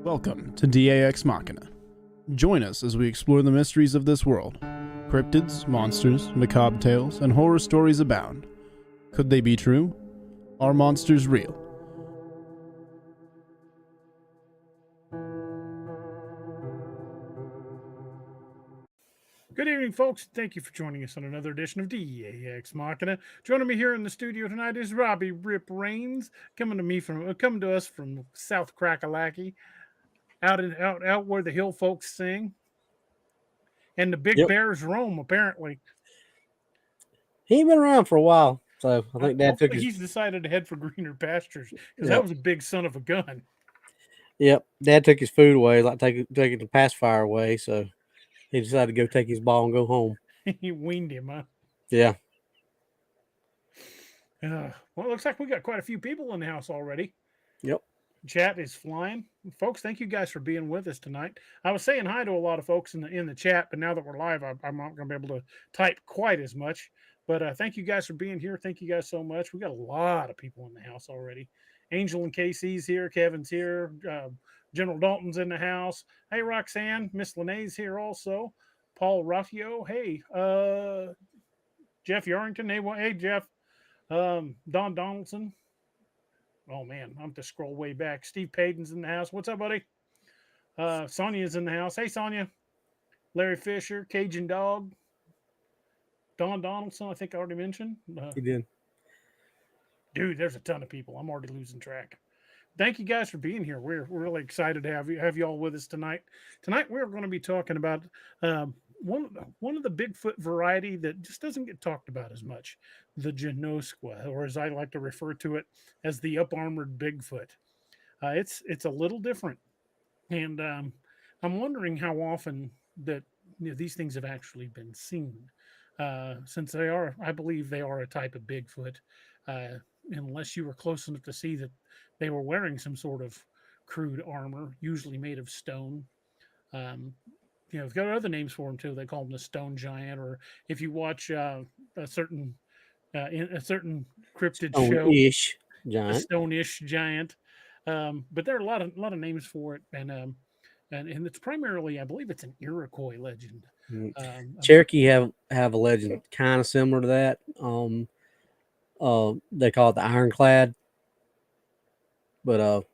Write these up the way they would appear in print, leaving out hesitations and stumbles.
Welcome to Ex Machina. Join us as we explore the mysteries of this world. Cryptids, monsters, macabre tales, and horror stories abound. Could they be true? Are monsters real? Good evening, folks. Thank you for joining us on another edition of Ex Machina. Joining me here in the studio tonight is Robbie Rip Rains, coming to us from South Crackalaki, out where the hill folks sing, and the big Yep. bears roam. Apparently, He ain't been around for a while, so I think Dad took hopefully his. he's decided to head for greener pastures because that Yep, was a big son of a gun. yep. Dad took his food away, like taking the pacifier away. So he decided to go take his ball and go home. He weaned him, huh? Yeah. Well, it looks like we got quite a few people in the house already. Yep. Chat is flying, folks. Thank you guys for being with us tonight. I was saying hi to a lot of folks in the chat, but now that we're live, I'm not going to be able to type quite as much. But thank you guys for being here. Thank you guys so much. We got a lot of people in the house already. Angel and Casey's here. Kevin's here. General Dalton's in the house. Hey, Roxanne. Miss Lene's here also. Paul Ruffio. Hey, Jeff Yarrington. Hey, Jeff. Don Donaldson. Oh man, I'm to scroll way back. Steve Payton's in the house. What's up, buddy? Sonia's in the house. Hey, Sonia. Larry Fisher, Cajun Dog, Don Donaldson. I think I already mentioned. He did. Dude, there's a ton of people. I'm already losing track. Thank you guys for being here. We're really excited to have you all with us tonight. Tonight we're going to be talking about one of the Bigfoot variety that just doesn't get talked about as much, the Genoskwa, or as I like to refer to it as the up armored Bigfoot. It's a little different, and I'm wondering how often that these things have actually been seen, since I believe they are a type of Bigfoot, unless you were close enough to see that they were wearing some sort of crude armor, usually made of stone. Um, they've got other names for them too. They call them the stone giant, or if you watch a certain in a certain cryptid show, Stone-ish the giant. stone-ish giant. But there are a lot of names for it, and it's primarily, I believe, it's an Iroquois legend. Cherokee have a legend kind of similar to that. They call it the ironclad, but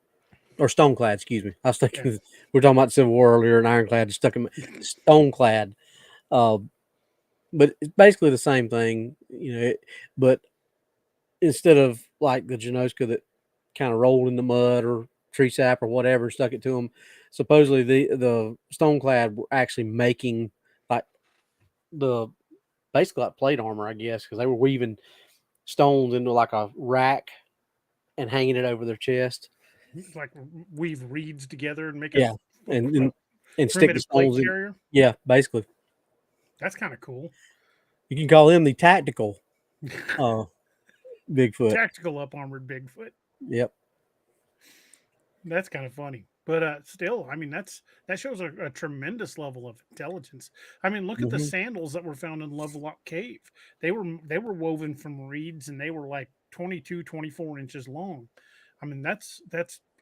or stoneclad. Excuse me. I was thinking we were talking about the Civil War earlier, and ironclad just stuck in stoneclad. But it's basically the same thing, but instead of like the Genoskwa that kind of rolled in the mud or tree sap or whatever, stuck it to them, supposedly the stoneclad were actually making like the basically like plate armor, I guess, because they were weaving stones into like a rack and hanging it over their chest. Like weave reeds together and make Yeah, and stick the primitive plate stones in. carrier. Yeah, basically, That's kind of cool. you can call them the tactical Bigfoot. Tactical up armored Bigfoot. Yep. That's kind of funny. But still, I mean, that shows a tremendous level of intelligence. I mean, look at the sandals that were found in Lovelock Cave. They were woven from reeds, and they were like 22, 24 inches long. I mean, that's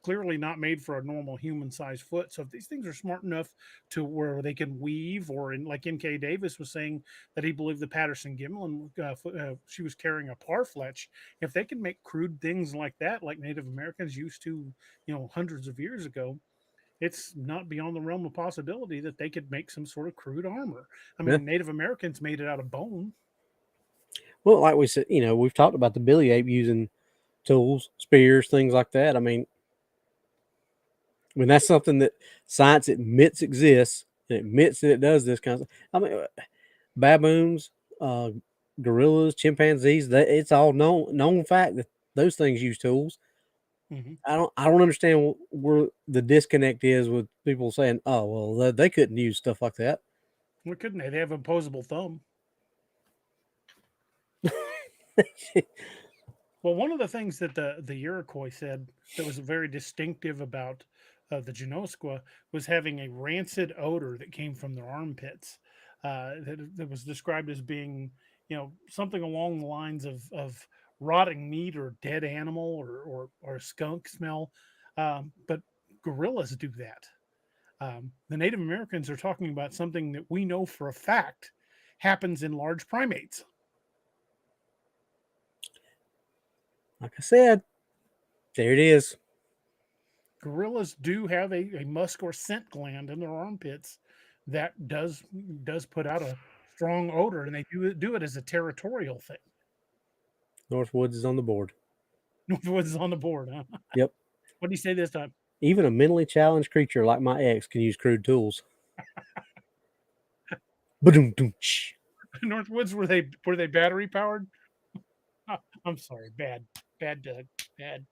clearly not made for a normal human-sized foot. So if these things are smart enough to where they can weave, or like N.K. Davis was saying that he believed the Patterson Gimlin, she was carrying a parfletch. If they can make crude things like that, like Native Americans used to, hundreds of years ago, it's not beyond the realm of possibility that they could make some sort of crude armor. I mean, Native Americans made it out of bone. Well, like we said, we've talked about the Billy Ape using tools, spears, things like that. I mean, when that's something that science admits exists, and admits that it does this kind of stuff. I mean, baboons, gorillas, chimpanzees, it's all known fact that those things use tools. Mm-hmm. I don't understand where the disconnect is with people saying, "Oh, well, they couldn't use stuff like that." Well, couldn't they? They have an opposable thumb. Well, one of the things that the Iroquois said that was very distinctive about the Genoskwa was having a rancid odor that came from their armpits. That was described as being, something along the lines of rotting meat or dead animal or skunk smell. But gorillas do that. The Native Americans are talking about something that we know for a fact happens in large primates. Like I said, there it is. Gorillas do have a musk or scent gland in their armpits that does put out a strong odor, and they do it as a territorial thing. Northwoods is on the board. Northwoods is on the board, huh? Yep. What do you say this time? Even a mentally challenged creature like my ex can use crude tools. Ba-dum-dum-sh. Northwoods, were they battery powered? Oh, I'm sorry, bad, Doug, bad.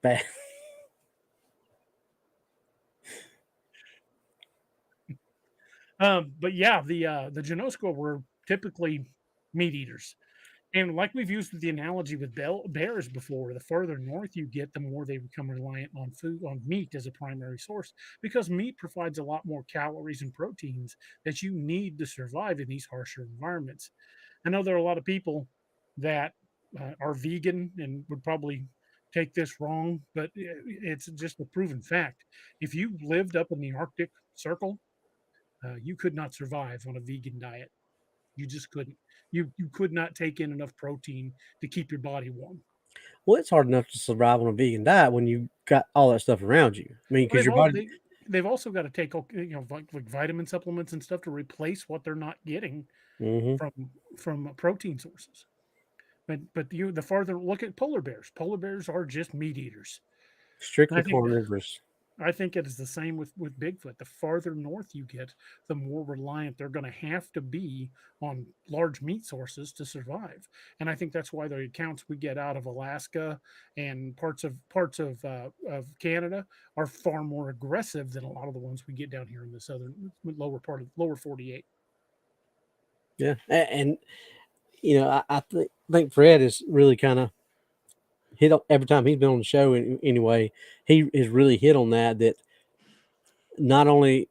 Bad. But yeah, the Genoskwa were typically meat eaters. And like we've used the analogy with bears before, the further north you get, the more they become reliant on meat as a primary source, because meat provides a lot more calories and proteins that you need to survive in these harsher environments. I know there are a lot of people that are vegan and would probably take this wrong, but it's just a proven fact. If you lived up in the Arctic Circle, you could not survive on a vegan diet. You just couldn't. You could not take in enough protein to keep your body warm. Well, it's hard enough to survive on a vegan diet when you've got all that stuff around you. I mean, because your body. They've also got to take like vitamin supplements and stuff to replace what they're not getting from protein sources. But the farther look at polar bears. Polar bears are just meat eaters. Strictly carnivorous. I think it is the same with Bigfoot. The farther north you get, the more reliant they're going to have to be on large meat sources to survive. And I think that's why the accounts we get out of Alaska and parts of Canada are far more aggressive than a lot of the ones we get down here in the lower 48. Yeah, and I think Fred is really kind of hit every time he's been on the show. Anyway, he has really hit on that not only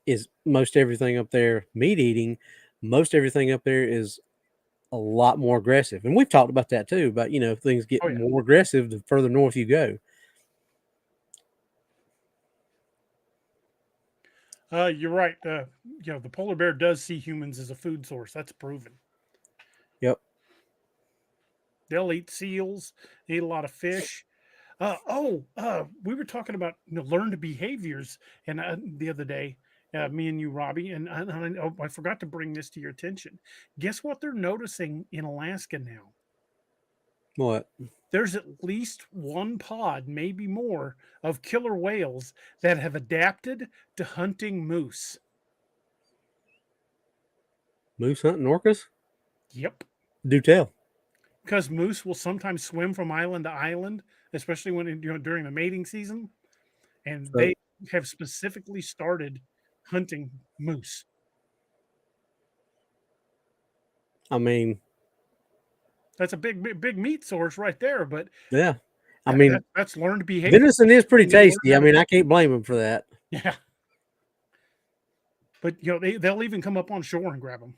is most everything up there meat eating, most everything up there is a lot more aggressive. And we've talked about that too, about, things get more aggressive the further north you go. You're right. The polar bear does see humans as a food source. That's proven. Yep. They'll eat seals, eat a lot of fish. We were talking about learned behaviors, and the other day, me and you, Robbie, and I forgot to bring this to your attention. Guess what they're noticing in Alaska now? What? There's at least one pod, maybe more, of killer whales that have adapted to hunting moose. Moose hunting orcas? Yep. Do tell. Because moose will sometimes swim from island to island, especially when during the mating season, and they have specifically started hunting moose. I mean, that's a big meat source right there. But yeah, I mean, that's learned behavior. Venison is pretty tasty. I mean, I can't blame them for that. Yeah, but they'll even come up on shore and grab them.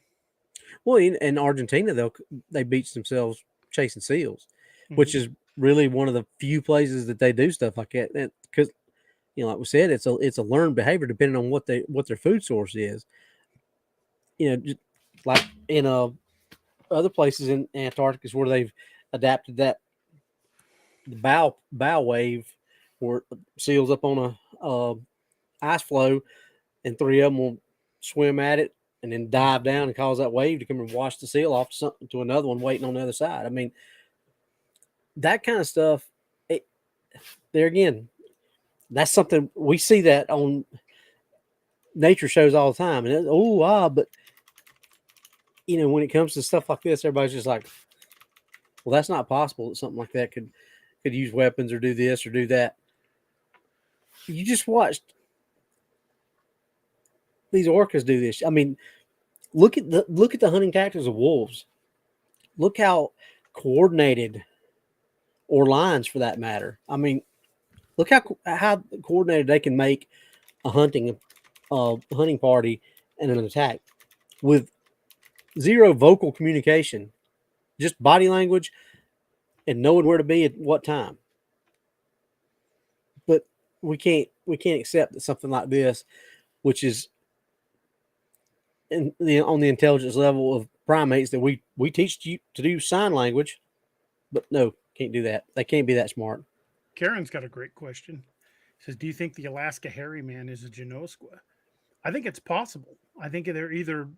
Well, in Argentina, they beach themselves chasing seals, which is really one of the few places that they do stuff like that. Because like we said, it's a learned behavior depending on what their food source is. Just like in other places in Antarctica is where they've adapted that the bow wave, where seals up on a ice flow, and three of them will swim at it and then dive down and cause that wave to come and wash the seal off to another one waiting on the other side. I mean, that kind of stuff, there again, that's something we see that on nature shows all the time. And but when it comes to stuff like this, everybody's just like, well, that's not possible that something like that could use weapons or do this or do that. You just watched these orcas do this. I mean, look at the hunting tactics of wolves. Look how coordinated, or lions for that matter. I mean, look how coordinated they can make a hunting party and an attack with zero vocal communication, just body language and knowing where to be at what time. But we can't can't accept that something like this, which is on the intelligence level of primates, that we teach you to do sign language, but no, can't do that. They can't be that smart. Karen's got a great question. Says, do you think the Alaska hairy man is a Genoskwa? I think it's possible. I think they're either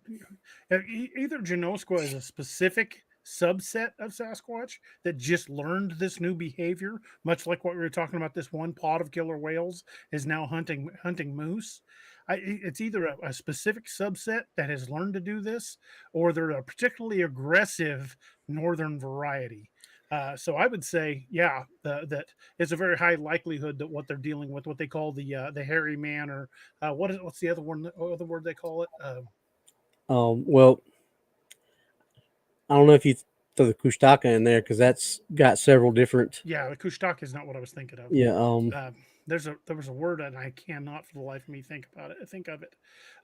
Genoskwa is a specific subset of Sasquatch that just learned this new behavior, much like what we were talking about. This one pod of killer whales is now hunting moose. It's either a specific subset that has learned to do this, or they're a particularly aggressive northern variety. So I would say, yeah, that it's a very high likelihood that what they're dealing with, what they call the hairy man, or what's the other one? Other word they call it? Well, I don't know if you throw the Kushtaka in there, because that's got several different. Yeah, the Kushtaka is not what I was thinking of. Yeah. There was a word and I cannot for the life of me think of it.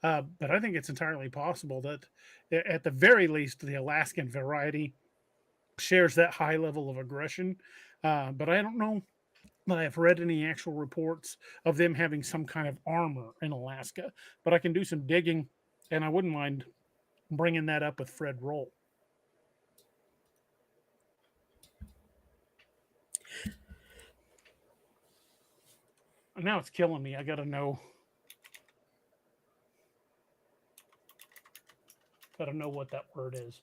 But I think it's entirely possible that at the very least the Alaskan variety shares that high level of aggression. But I don't know that I've read any actual reports of them having some kind of armor in Alaska. But I can do some digging, and I wouldn't mind bringing that up with Fred Roll. Now it's killing me. I got to know. Got to know what that word is.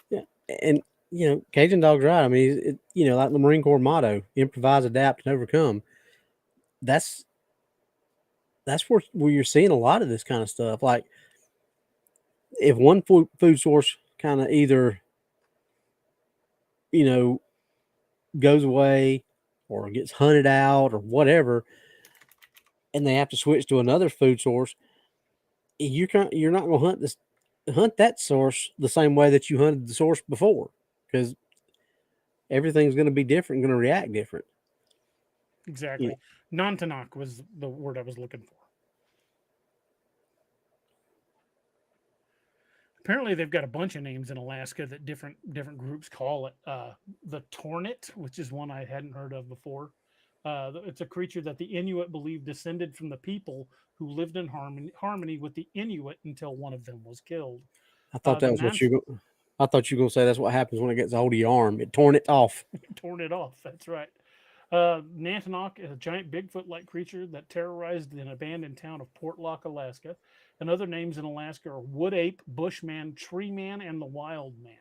Yeah, and Cajun Dog's right. I mean, like the Marine Corps motto: improvise, adapt, and overcome. That's where you're seeing a lot of this kind of stuff. Like, if one food source kind of either goes away or gets hunted out or whatever, and they have to switch to another food source, you're not going to hunt that source the same way that you hunted the source before, because everything's going to be different, going to react different. Exactly. Non-Tanakh was the word I was looking for. Apparently, they've got a bunch of names in Alaska that different groups call it. The Tornit, which is one I hadn't heard of before. It's a creature that the Inuit believe descended from the people who lived in harmony with the Inuit until one of them was killed. I thought that was what you. I thought you were going to say that's what happens when it gets a hold of your arm. It torn it off. Torn it off. That's right. Nantinaq is a giant Bigfoot-like creature that terrorized an abandoned town of Portlock, Alaska. And other names in Alaska are Wood Ape, Bushman, Tree Man, and the Wild Man.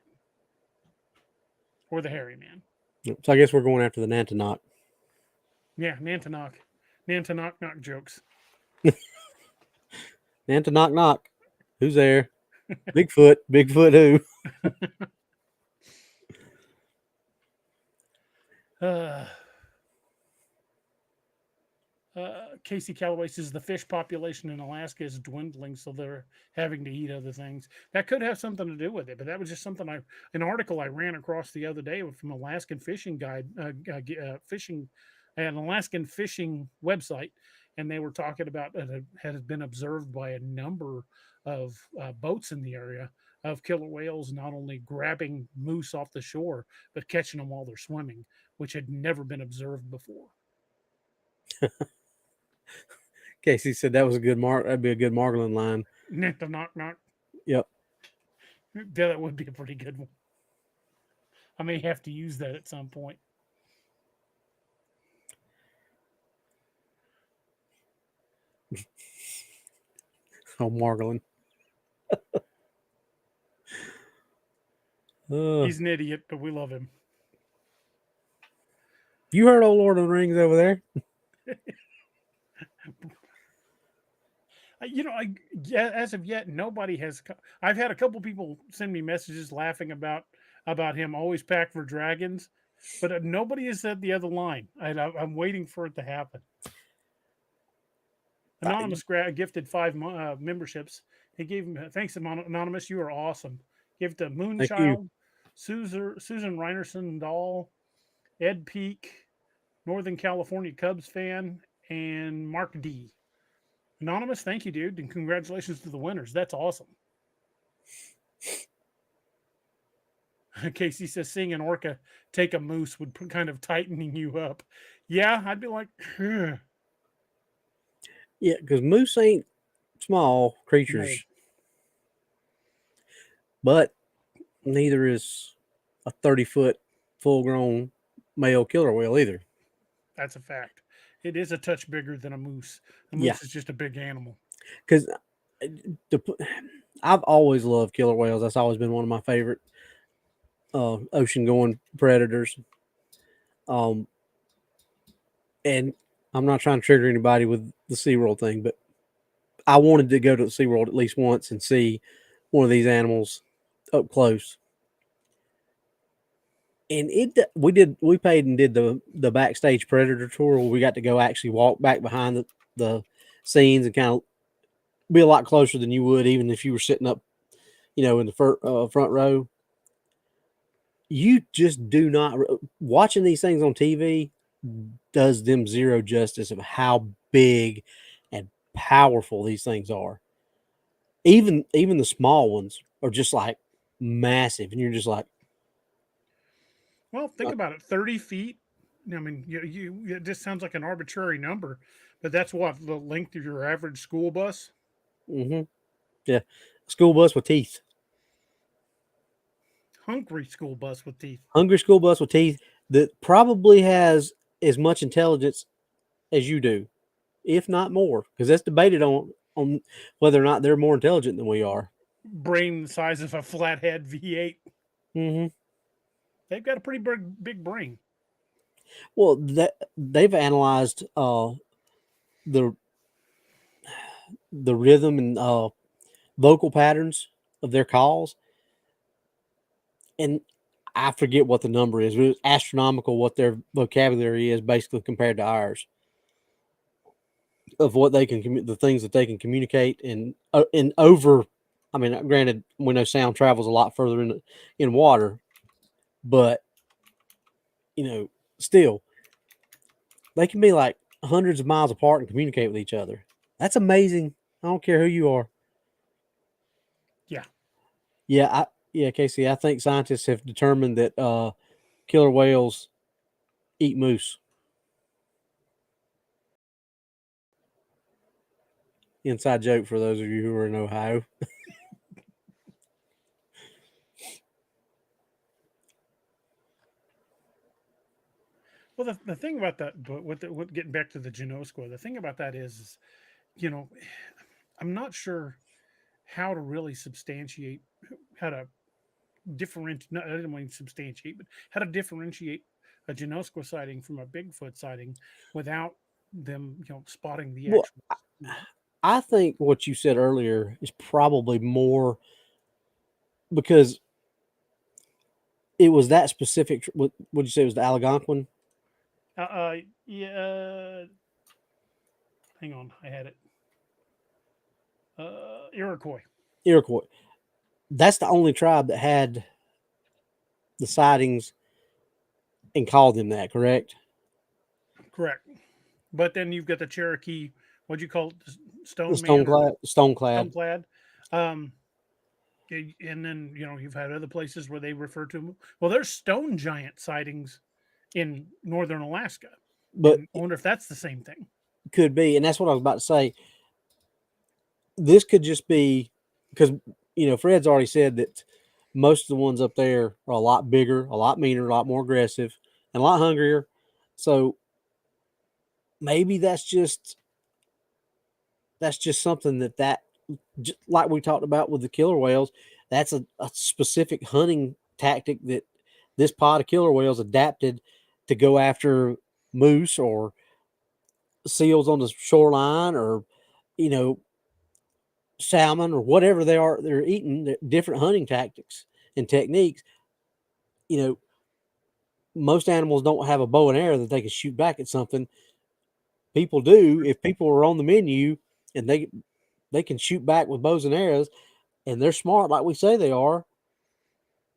Or the Hairy Man. So I guess we're going after the Nantinaq. Yeah, Nantinaq. Nantinaq knock jokes. Nantinaq knock. Who's there? Bigfoot. Bigfoot who? Casey Calloway says the fish population in Alaska is dwindling, so they're having to eat other things. That could have something to do with it, but that was just something an article I ran across the other day from Alaskan Fishing Guide, an Alaskan fishing website, and they were talking about it had been observed by a number of boats in the area of killer whales not only grabbing moose off the shore, but catching them while they're swimming, which had never been observed before. Casey said that was a good that'd be a good Margolin line. Knock knock. Yep. Yeah, that would be a pretty good one. I may have to use that at some point. Oh, Margolin. He's an idiot, but we love him. You heard old Lord of the Rings over there? As of yet, nobody has. I've had a couple people send me messages laughing about him always packed for dragons, but nobody has said the other line. I'm waiting for it to happen. Anonymous gifted 5 memberships. He gave him thanks, Anonymous. You are awesome. Give to Moonchild, Susan Reinerson Dahl, Ed Peak, Northern California Cubs fan, and Mark D. Anonymous, thank you, dude, and congratulations to the winners. That's awesome. Casey says seeing an orca take a moose would kind of tightening you up. Yeah, I'd be like, Yeah, because moose ain't small No. creatures, but neither is a 30-foot full-grown male killer whale either. That's a fact. It is a touch bigger than a moose. A Yeah, moose is just a big animal. because I've always loved killer whales. That's always been one of my favorite ocean-going predators. Um, and I'm not trying to trigger anybody with the SeaWorld thing, but I wanted to go to the SeaWorld at least once and see one of these animals up close. And we paid and did the backstage predator tour where we got to go actually walk back behind the scenes and kind of be a lot closer than you would even if you were sitting up, in the front row. You just do not watching these things on TV does them zero justice of how big and powerful these things are. Even the small ones are just like massive, and you're just like, Well, think about it. 30 feet. I mean, it just sounds like an arbitrary number, but that's what the length of your average school bus. mm-hmm, yeah, school bus with teeth, Hungry school bus with teeth. hungry school bus with teeth that probably has as much intelligence as you do, if not more, because that's debated on whether or not they're more intelligent than we are. Brain the size of a flathead V8. Mm-hmm. They've got a pretty big brain. Well, they've analyzed the rhythm and vocal patterns of their calls, and I forget what the number is. But it's astronomical what their vocabulary is basically compared to ours of what they can the things that they can communicate and over. I mean, granted, we know sound travels a lot further in water, but still they can be like hundreds of miles apart and communicate with each other. That's amazing. I don't care who you are. Yeah. Yeah, Casey. I think scientists have determined that killer whales eat moose. Inside joke for those of you who are in Ohio. Well, the thing about that, but with getting back to the Genoskwa, the thing about that is, you know, I'm not sure how to really substantiate, how to differentiate. No, I didn't mean substantiate, but how to differentiate a Genoskwa sighting from a Bigfoot sighting without them, spotting the Well, actual. I think what you said earlier is probably more because it was that specific. What would you say it was the Algonquin? Yeah. Hang on, I had it. Iroquois. Iroquois. That's the only tribe that had the sightings and called them that. Correct. Correct. But then you've got the Cherokee. What'd you call it? The Stone Man or Stoneclad. Stoneclad? Um, and then you've had other places where they refer to them. Well, there's stone giant sightings in northern Alaska, But and I wonder if that's the same thing. could be, and that's what I was about to say. This could just be because Fred's already said that most of the ones up there are a lot bigger, a lot meaner, a lot more aggressive, and a lot hungrier. So maybe that's just something that like we talked about with the killer whales. That's a specific hunting tactic that this pod of killer whales adapted to go after moose or seals on the shoreline or you know salmon or whatever they're eating. Different hunting tactics and techniques. you know Most animals don't have a bow and arrow that they can shoot back at something. People do. If people are on the menu and they can shoot back with bows and arrows and they're smart like we say they are,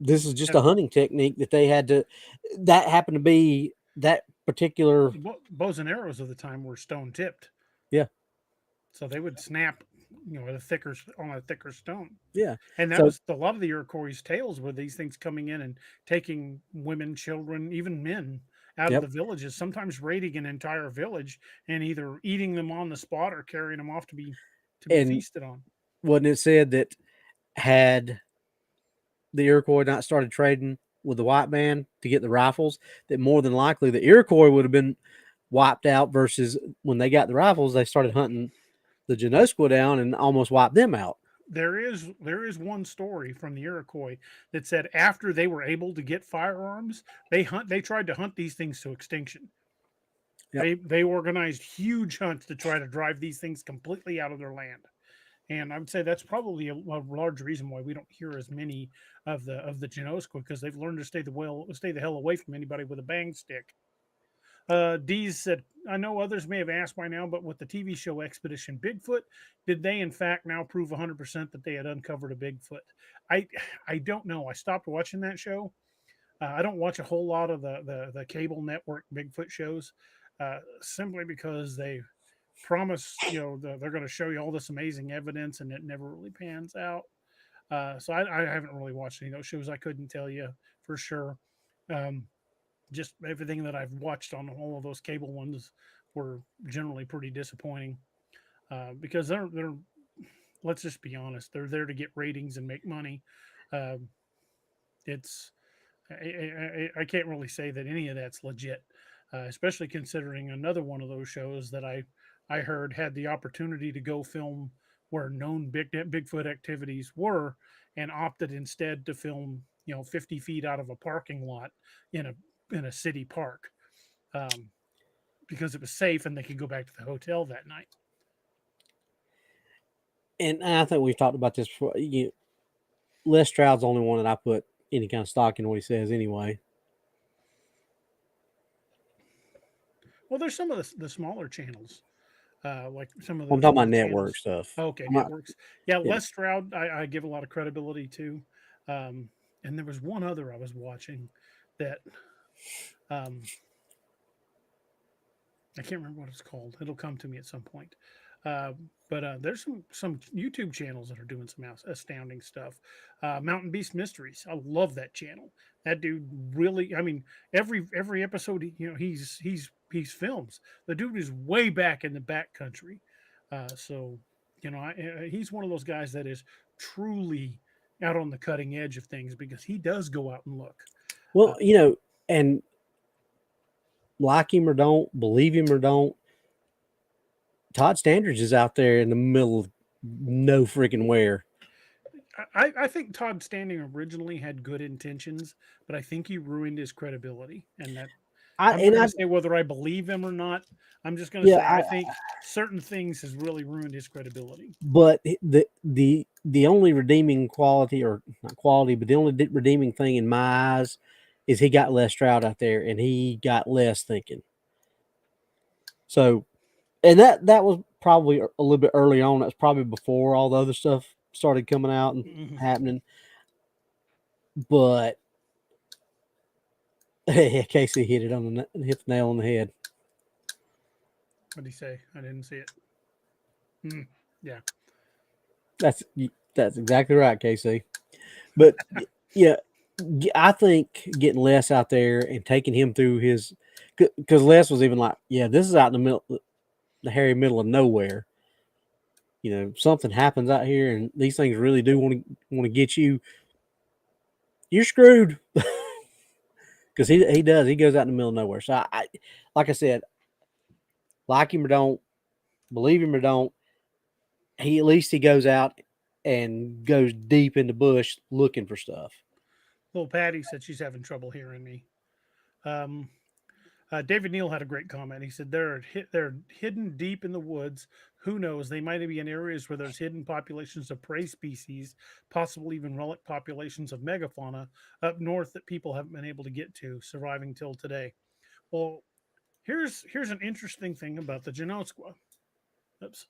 this is just a And hunting technique that happened to be that particular. bows and arrows of the time were stone tipped, Yeah, so they would snap, with on a thicker stone. yeah. And that So was a lot of the Iroquois tales were these things coming in and taking women, children, even men out of Yep. the villages, sometimes raiding an entire village and either eating them on the spot or carrying them off to be And feasted on. wasn't it said that had the Iroquois not started trading with the white man to get the rifles, that more than likely the Iroquois would have been wiped out, versus when they got the rifles, they started hunting the Genoskwa down and almost wiped them out. There is one story from the Iroquois that said after they were able to get firearms, they tried to hunt these things to extinction. Yep. They organized huge hunts to try to drive these things completely out of their land. And I would say that's probably a large reason why we don't hear as many of the Genoskwa, because they've learned to stay the hell away from anybody with a bang stick. Dees said, I know others may have asked by now, but with the TV show Expedition Bigfoot, did they in fact now prove 100% that they had uncovered a Bigfoot? I don't know. I stopped watching that show. I don't watch a whole lot of the cable network Bigfoot shows, simply because they promise, they're going to show you all this amazing evidence, and it never really pans out. So I haven't really watched any of those shows. I couldn't tell you for sure. Just everything that I've watched on all of those cable ones were generally pretty disappointing, because they're let's just be honest, they're there to get ratings and make money. Um, it's I can't really say that any of that's legit, especially considering another one of those shows that I heard had the opportunity to go film where known Bigfoot activities were, and opted instead to film 50 feet out of a parking lot in a city park, um, because it was safe and they could go back to the hotel that night. And I think we've talked about this before. Les Stroud's the only one that I put any kind of stock in what he says anyway. Well, there's some of the smaller channels, like some of I'm the talking about channels. network stuff. Okay, I'm not, networks. Yeah, yeah. Les Stroud, I give a lot of credibility to. And there was one other I was watching that, um, I can't remember what it's called. It'll come to me at some point. But there's some YouTube channels that are doing some astounding stuff. Mountain Beast Mysteries. I love that channel. That dude really. I mean, every episode, he's films. The dude is way back in the back country. So he's one of those guys that is truly out on the cutting edge of things, because he does go out and look. Well, and like him or don't, believe him or don't, Todd Standards is out there in the middle of no freaking where. I think Todd Standing originally had good intentions, but I think he ruined his credibility. And that I'm not going to say whether I believe him or not. I'm just going to say I think certain things has really ruined his credibility. But the only redeeming quality, or not quality, but the only redeeming thing in my eyes is he got Les Stroud out there, and he got less thinking. So, and that was probably a little bit early on. That's probably before all the other stuff started coming out and happening. But Casey hit the nail on the head. What did he say? I didn't see it. Yeah, that's exactly right, Casey. But yeah, I think getting Les out there and taking him through his, because Les was even like, yeah, this is out in the middle, the hairy middle of nowhere. Something happens out here, and these things really do want to get you. You're screwed. Because he does. He goes out in the middle of nowhere. So I like I said, like him or don't, believe him or don't, at least he goes out and goes deep in the bush looking for stuff. Little Patty said she's having trouble hearing me. David Neal had a great comment. He said they're hidden deep in the woods. Who knows? They might be in areas where there's hidden populations of prey species, possibly even relic populations of megafauna up north that people haven't been able to get to, surviving till today. Well, here's an interesting thing about the Genoskwa. Oops.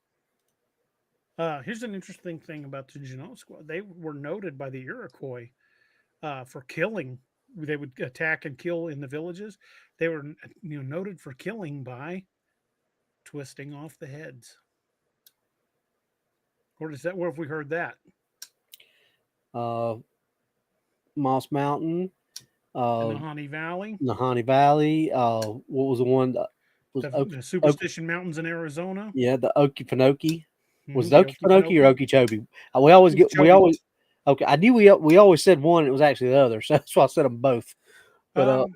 Here's an interesting thing about the Genoskwa. They were noted by the Iroquois for killing. They would attack and kill in the villages. They were noted for killing by twisting off the heads. Where have we heard that? Moss Mountain, in the uh, Nahanni Valley, Nahanni Valley. What was the one that was the Superstition Mountains in Arizona. yeah, the Okefenokee. Was The it Okefenokee or Okeechobee? We always Okeechobee. okay. I knew we always said one. It was actually the other, so that's why I said them both. But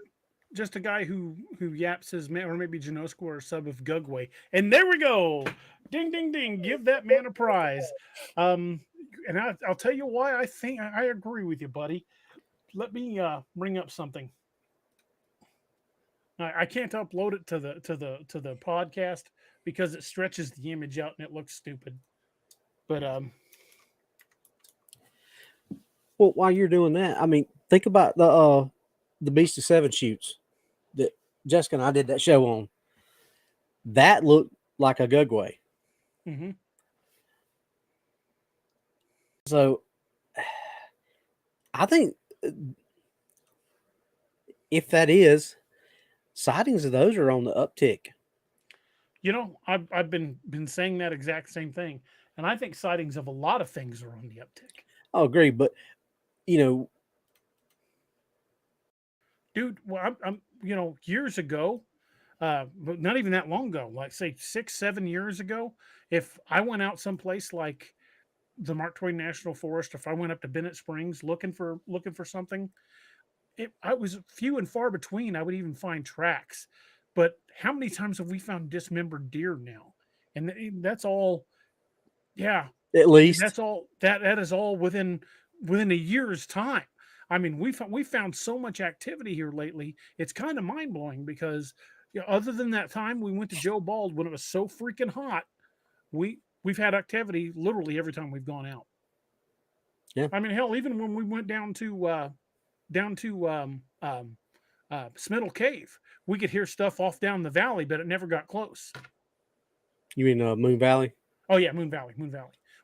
Just a guy who yaps his man, or maybe Genoskwa or sub of Gugwe. And there we go. Ding, ding, ding. Give that man a prize. And I'll tell you why I think I agree with you, buddy. Let me bring up something. I can't upload it to the podcast because it stretches the image out and it looks stupid. But well, while you're doing that, I mean, think about the Beast of Seven Shoots that Jessica and I did that show on. That looked like a Gugwe. mm-hmm. So I think if that is, sightings of those are on the uptick. You know, I've been saying that exact same thing, and I think sightings of a lot of things are on the uptick. I agree, but you know, dude, well, I'm you know, years ago, but not even that long ago, like say 6-7 years ago, if I went out someplace like the Mark Twain National Forest, if I went up to Bennett Springs looking for something, I was few and far between. I would even find tracks, but how many times have we found dismembered deer now? And that's all. Yeah, at least that's all. That is all within a year's time. I mean, we found so much activity here lately. It's kind of mind blowing because other than that time we went to Joe Bald when it was so freaking hot, we've had activity literally every time we've gone out. Yeah. I mean, hell, even when we went down to Smittle Cave, we could hear stuff off down the valley, but it never got close. You mean Moon Valley? Oh yeah, Moon Valley.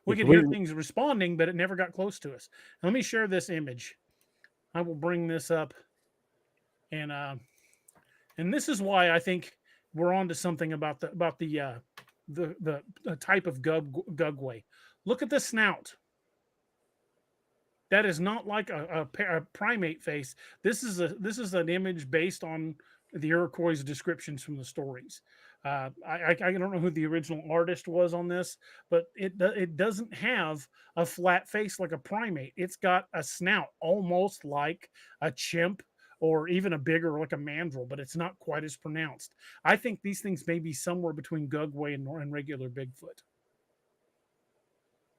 We could hear things responding, but it never got close to us. Let me share this image. I will bring this up, and this is why I think we're on to something about the type of Gugwe. Look at the snout. That is not like a primate face. This is an image based on the Iroquois' descriptions from the stories. I don't know who the original artist was on this, but it doesn't have a flat face like a primate. It's got a snout almost like a chimp or even a bigger like a mandrill, but it's not quite as pronounced. I think these things may be somewhere between Gugwe and regular Bigfoot,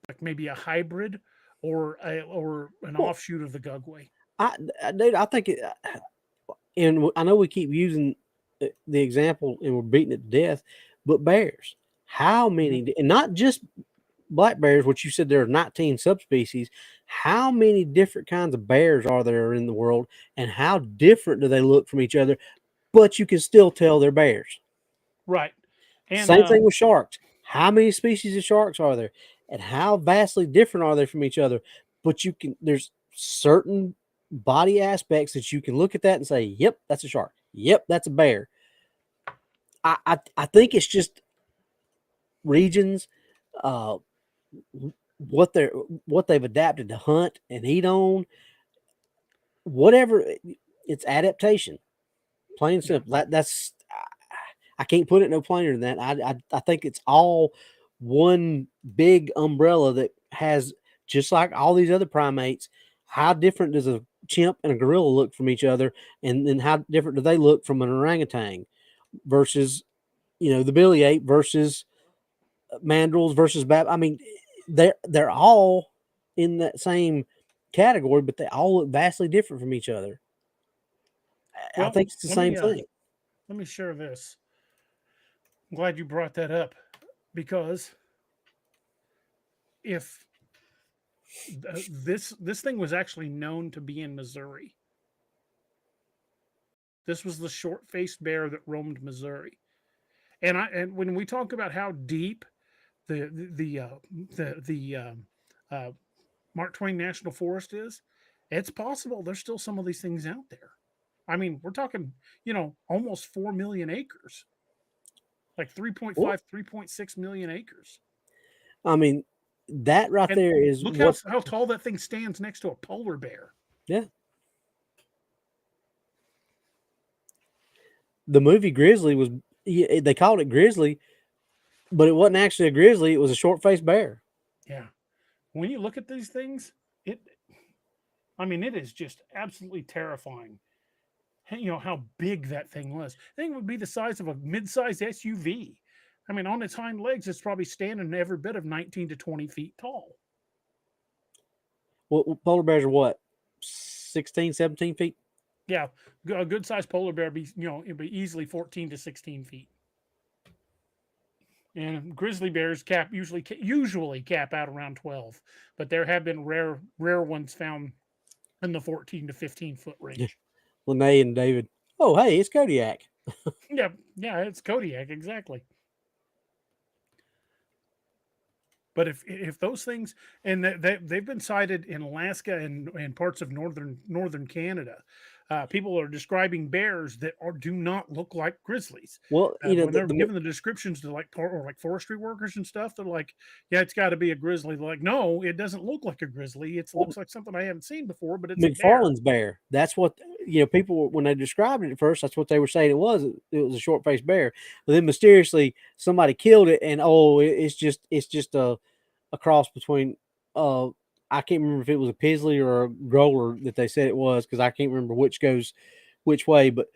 like maybe a hybrid or an offshoot of the Gugwe. Dude, I think it, and I know we keep using the example and we're beating it to death, but bears, how many, and not just black bears, which you said there are 19 subspecies, how many different kinds of bears are there in the world, and how different do they look from each other, but you can still tell they're bears. Right. And same thing with sharks. How many species of sharks are there, and how vastly different are they from each other? But there's certain body aspects that you can look at that and say, yep, that's a shark. Yep, that's a bear. I think it's just regions, what they've adapted to hunt and eat on, whatever. It's adaptation, plain and simple. That's I can't put it no plainer than that. I think it's all one big umbrella that has, just like all these other primates, how different does a chimp and a gorilla look from each other, and then how different do they look from an orangutan versus, the billy ape versus mandrills versus I mean, they're all in that same category, but they all look vastly different from each other. well, I think it's the same thing. Let me share this. I'm glad you brought that up, because if this thing was actually known to be in Missouri. This was the short-faced bear that roamed Missouri. And when we talk about how deep the Mark Twain National Forest is, it's possible there's still some of these things out there. I mean, we're talking, almost 4 million acres, like 3.5, 3.6 million acres. I mean, that right there is look how tall that thing stands next to a polar bear. Yeah. the movie Grizzly was, they called it Grizzly, but it wasn't actually a grizzly. It was a short-faced bear. Yeah. When you look at these things, it is just absolutely terrifying. How big that thing was. I think it would be the size of a mid-sized SUV. I mean, on its hind legs, it's probably standing every bit of 19 to 20 feet tall. Well, polar bears are what, 16, 17 feet? Yeah, a good sized polar bear it'd be easily 14 to 16 feet. And grizzly bears usually cap out around 12, but there have been rare ones found in the 14 to 15-foot range. Lene and David. Oh, hey, it's Kodiak. Yeah, it's Kodiak, exactly. But if those things, and they've been sighted in Alaska and parts of northern Canada, people are describing bears that do not look like grizzlies. Well, when they're giving the descriptions to like forestry workers and stuff, they're like, "Yeah, it's got to be a grizzly." They're like, "No, it doesn't look like a grizzly. It looks like something I haven't seen before." But it's McFarland's bear. That's what people, when they described it at first, that's what they were saying it was. It was a short-faced bear. But then mysteriously somebody killed it, and it's just a cross between I can't remember if it was a Pisley or a Growler that they said it was, because I can't remember which goes which way, but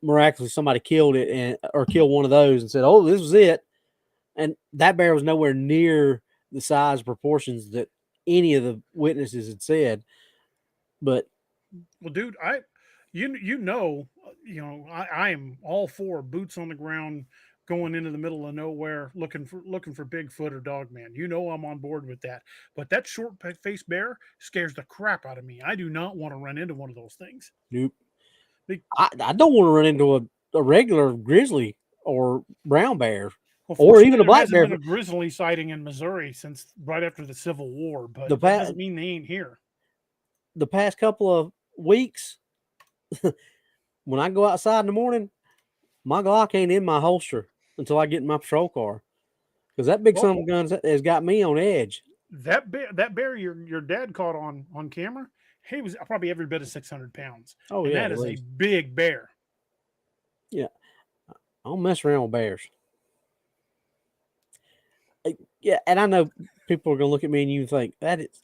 miraculously somebody killed it or killed one of those and said, "Oh, this was it." And that bear was nowhere near the size proportions that any of the witnesses had said. But well, dude, I am all for boots on the ground, going into the middle of nowhere, looking for Bigfoot or Dogman. I'm on board with that. But that short-faced bear scares the crap out of me. I do not want to run into one of those things. Nope. I don't want to run into a regular grizzly or brown bear, or even a black bear. There hasn't been a grizzly sighting in Missouri since right after the Civil War, but that doesn't mean they ain't here. The past couple of weeks, when I go outside in the morning, my Glock ain't in my holster until I get in my patrol car, because that big son of a gun has got me on edge. That bear your dad caught on camera, he was probably every bit of 600 pounds. Oh, and yeah. That is a big bear. Yeah. I don't mess around with bears. Yeah, and I know people are going to look at me and you think,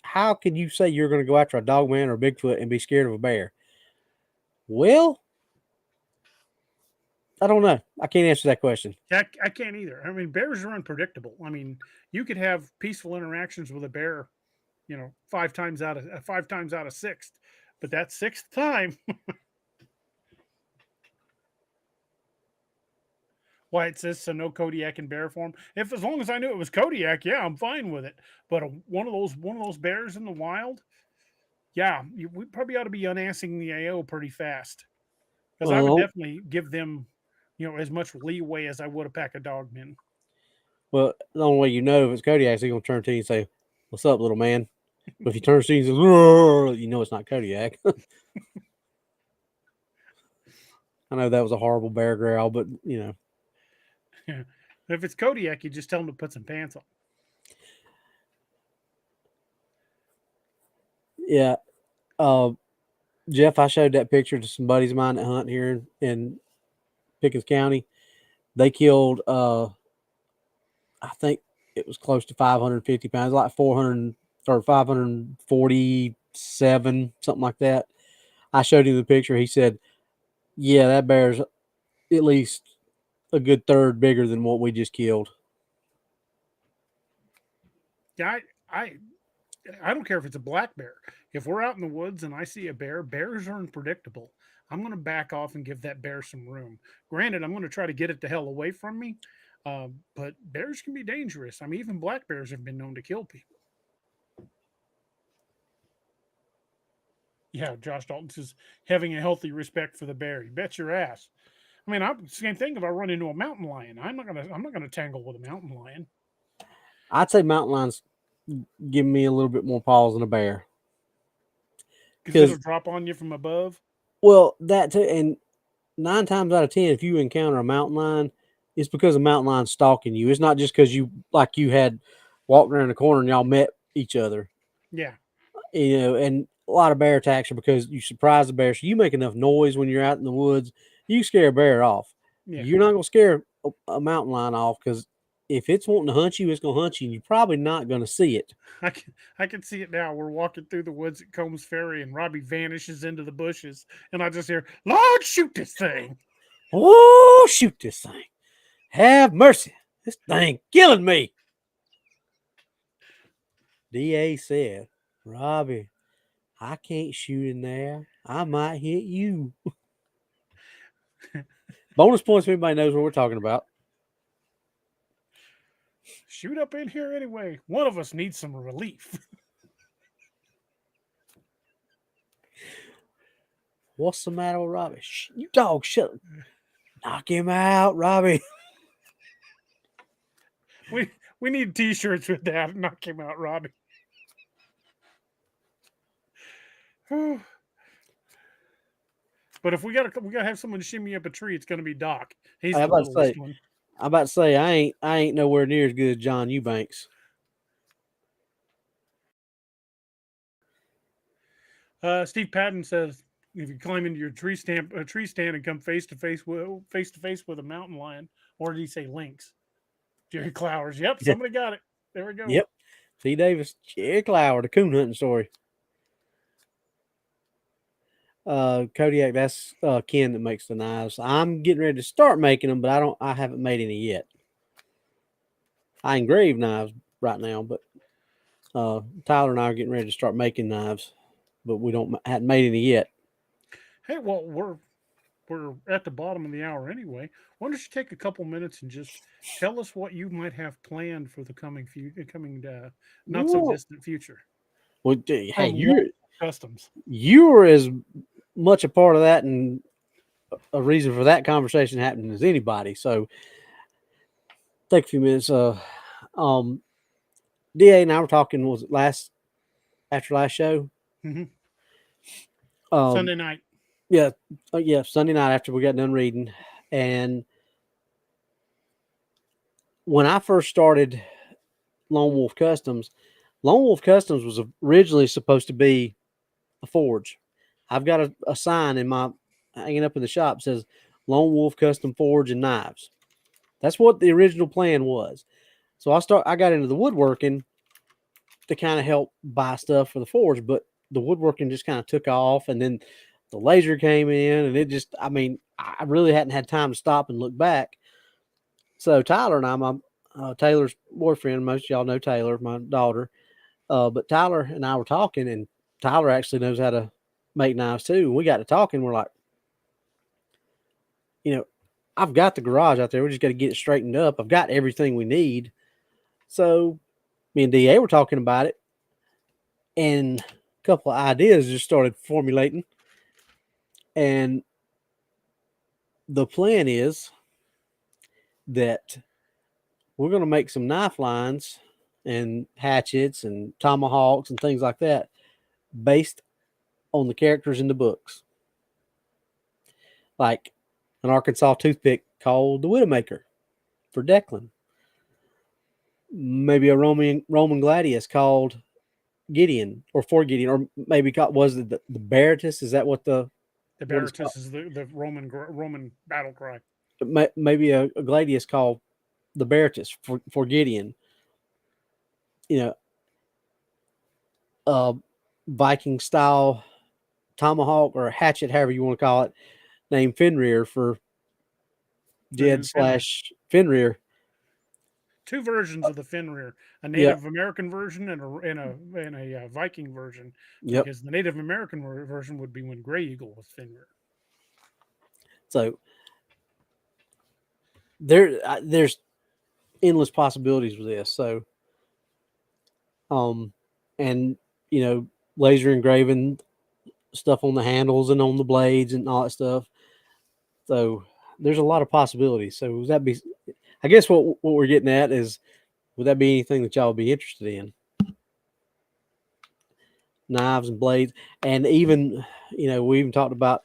how can you say you're going to go after a Dogman or Bigfoot and be scared of a bear? Well, I don't know. I can't answer that question. I can't either. I mean, bears are unpredictable. I mean, you could have peaceful interactions with a bear, 5 times out of 6, but that 6th time, why it says so no Kodiak in bear form. As long as I knew it was Kodiak, yeah, I'm fine with it. But one of those bears in the wild, yeah, we probably ought to be unassing the AO pretty fast, because I would definitely give them, as much leeway as I would a pack of Dogmen. Well, the only way if it's Kodiak, he's going to turn to you and say, "What's up, little man?" But if he turns to you and says, it's not Kodiak. I know that was a horrible bear growl, but Yeah. If it's Kodiak, you just tell him to put some pants on. Yeah. Jeff, I showed that picture to some buddies of mine that hunt here in Pickens County. They killed, I think it was close to 550 pounds, like 400 or 547, something like that. I showed him the picture. He said, "Yeah, that bear's at least a good third bigger than what we just killed." Yeah, I don't care if it's a black bear. If we're out in the woods and I see a bear, bears are unpredictable. I'm going to back off and give that bear some room. Granted, I'm going to try to get it the hell away from me, but bears can be dangerous. I mean, even black bears have been known to kill people. Yeah, Josh Dalton says having a healthy respect for the bear. You bet your ass. I mean, same thing if I run into a mountain lion. I'm not gonna tangle with a mountain lion. I'd say mountain lions give me a little bit more pause than a bear, because it'll drop on you from above. Well, that too, and 9 times out of 10, if you encounter a mountain lion, it's because a mountain lion's stalking you. It's not just because you had walked around the corner and y'all met each other. Yeah. And a lot of bear attacks are because you surprise the bear. So you make enough noise when you're out in the woods, you scare a bear off. Yeah. You're not gonna scare a mountain lion off, because if it's wanting to hunt you, it's gonna hunt you, and you're probably not gonna see it. I can see it now. We're walking through the woods at Combs Ferry, and Robbie vanishes into the bushes, and I just hear, "Lord, shoot this thing!" Oh, shoot this thing! Have mercy! This thing killing me. DA said, Robbie, I can't shoot in there. I might hit you. Bonus points if anybody knows what we're talking about. Shoot up in here anyway. One of us needs some relief. What's the matter with Robbie? You dog, shut up. Knock him out, Robbie. We need T-shirts with that. Knock him out, Robbie. But if we gotta have someone shimmy up a tree, it's gonna be Doc. He's the littlest one. I'm about to say I ain't nowhere near as good as John Eubanks. Steve Patton says, if you climb into your tree stand and come face to face with a mountain lion, or did he say lynx? Jerry Clowers. Yep, somebody got it. There we go. Yep. C. Davis, Jerry Clower, the coon hunting story. Kodiak, that's Ken that makes the knives. I'm getting ready to start making them, but I haven't made any yet. I engrave knives right now, but Tyler and I are getting ready to start making knives, but we hadn't made any yet. Hey, well, we're at the bottom of the hour anyway. Why don't you take a couple minutes and just tell us what you might have planned for the coming not so distant future? Well, hey, you're customs. You're as much a part of that and a reason for that conversation happening as anybody. So take a few minutes. DA and I were talking, was it after last show? Mm-hmm. Sunday night. Yeah. Yeah. Sunday night after we got done reading. And when I first started Lone Wolf Customs was originally supposed to be a forge. I've got a sign hanging up in the shop that says Lone Wolf Custom Forge and Knives. That's what the original plan was. So I got into the woodworking to kind of help buy stuff for the forge, but the woodworking just kind of took off, and then the laser came in, and it just, I really hadn't had time to stop and look back. So Tyler and I, my Taylor's boyfriend, most of y'all know Taylor, my daughter, but Tyler and I were talking, and Tyler actually knows how to make knives too. And we got to talking. We're like, I've got the garage out there. We just got to get it straightened up. I've got everything we need. So me and DA were talking about it, and a couple of ideas just started formulating. And the plan is that we're going to make some knife lines and hatchets and tomahawks and things like that based on the characters in the books. Like an Arkansas toothpick called the Widowmaker for Declan. Maybe a Roman gladius called Gideon, or for Gideon, or maybe was it the Baratus? Is that what the Baratus is the Roman battle cry? Maybe a gladius called the Baratus for Gideon. Viking style tomahawk or hatchet, however you want to call it, named Fenrir for Jed / Fenrir. Two versions of the Fenrir, a Native American version and a Viking version. Yep. Because the Native American version would be when Gray Eagle was Fenrir. So there's endless possibilities with this. So, and laser engraving stuff on the handles and on the blades and all that stuff. So there's a lot of possibilities. So would that be? I guess what we're getting at is, would that be anything that y'all would be interested in? Knives and blades, and even we even talked about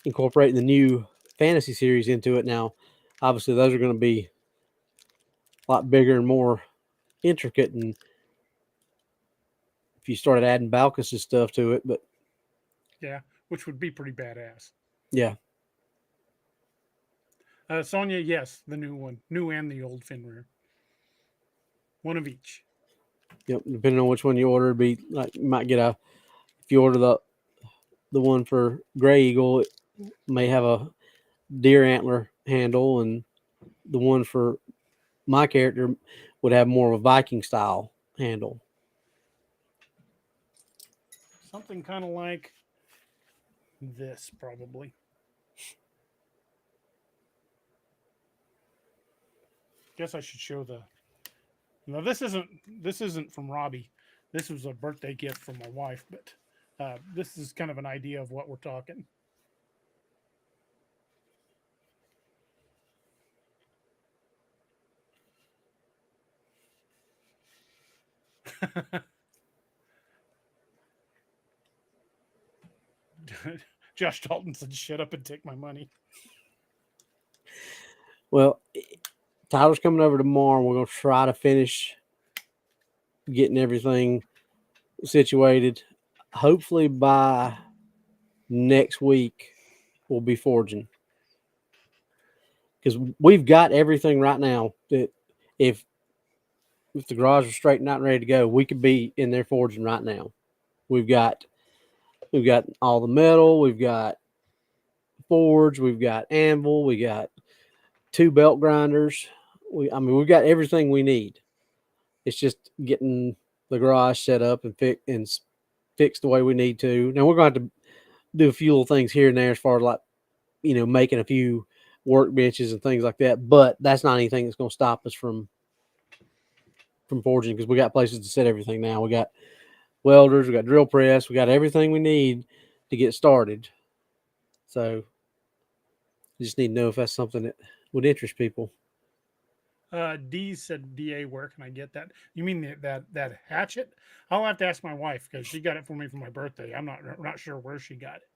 incorporating the new fantasy series into it. Now, obviously, those are going to be a lot bigger and more intricate, and if you started adding Balkus and stuff to it, but yeah, which would be pretty badass. Yeah. Sonia, yes, the new one, new and the old fin rear, one of each. Yep, depending on which one you order, it'd be like you might get if you order the one for Gray Eagle, it may have a deer antler handle, and the one for my character would have more of a Viking style handle. Something kind of like this, probably. Guess I should show the. No, this isn't from Robbie. This was a birthday gift from my wife, but this is kind of an idea of what we're talking. Josh Dalton said, "Shut up and take my money." Well, Tyler's coming over tomorrow, and we're going to try to finish getting everything situated. Hopefully by next week, we'll be forging. Because we've got everything right now that if the garage was straightened out and ready to go, we could be in there forging right now. We've got all the metal, we've got forge, we've got anvil, we got 2 belt grinders. We've got everything we need. It's just getting the garage set up and fixed the way we need to. Now we're going to have to do a few little things here and there as far as like, making a few workbenches and things like that. But that's not anything that's going to stop us from forging, because we got places to set everything now. We got welders, we got drill press, we got everything we need to get started. So you just need to know if that's something that would interest people. D said, "Da, where can I get that? You mean that hatchet?" I'll have to ask my wife because she got it for me for my birthday. I'm not sure where she got it.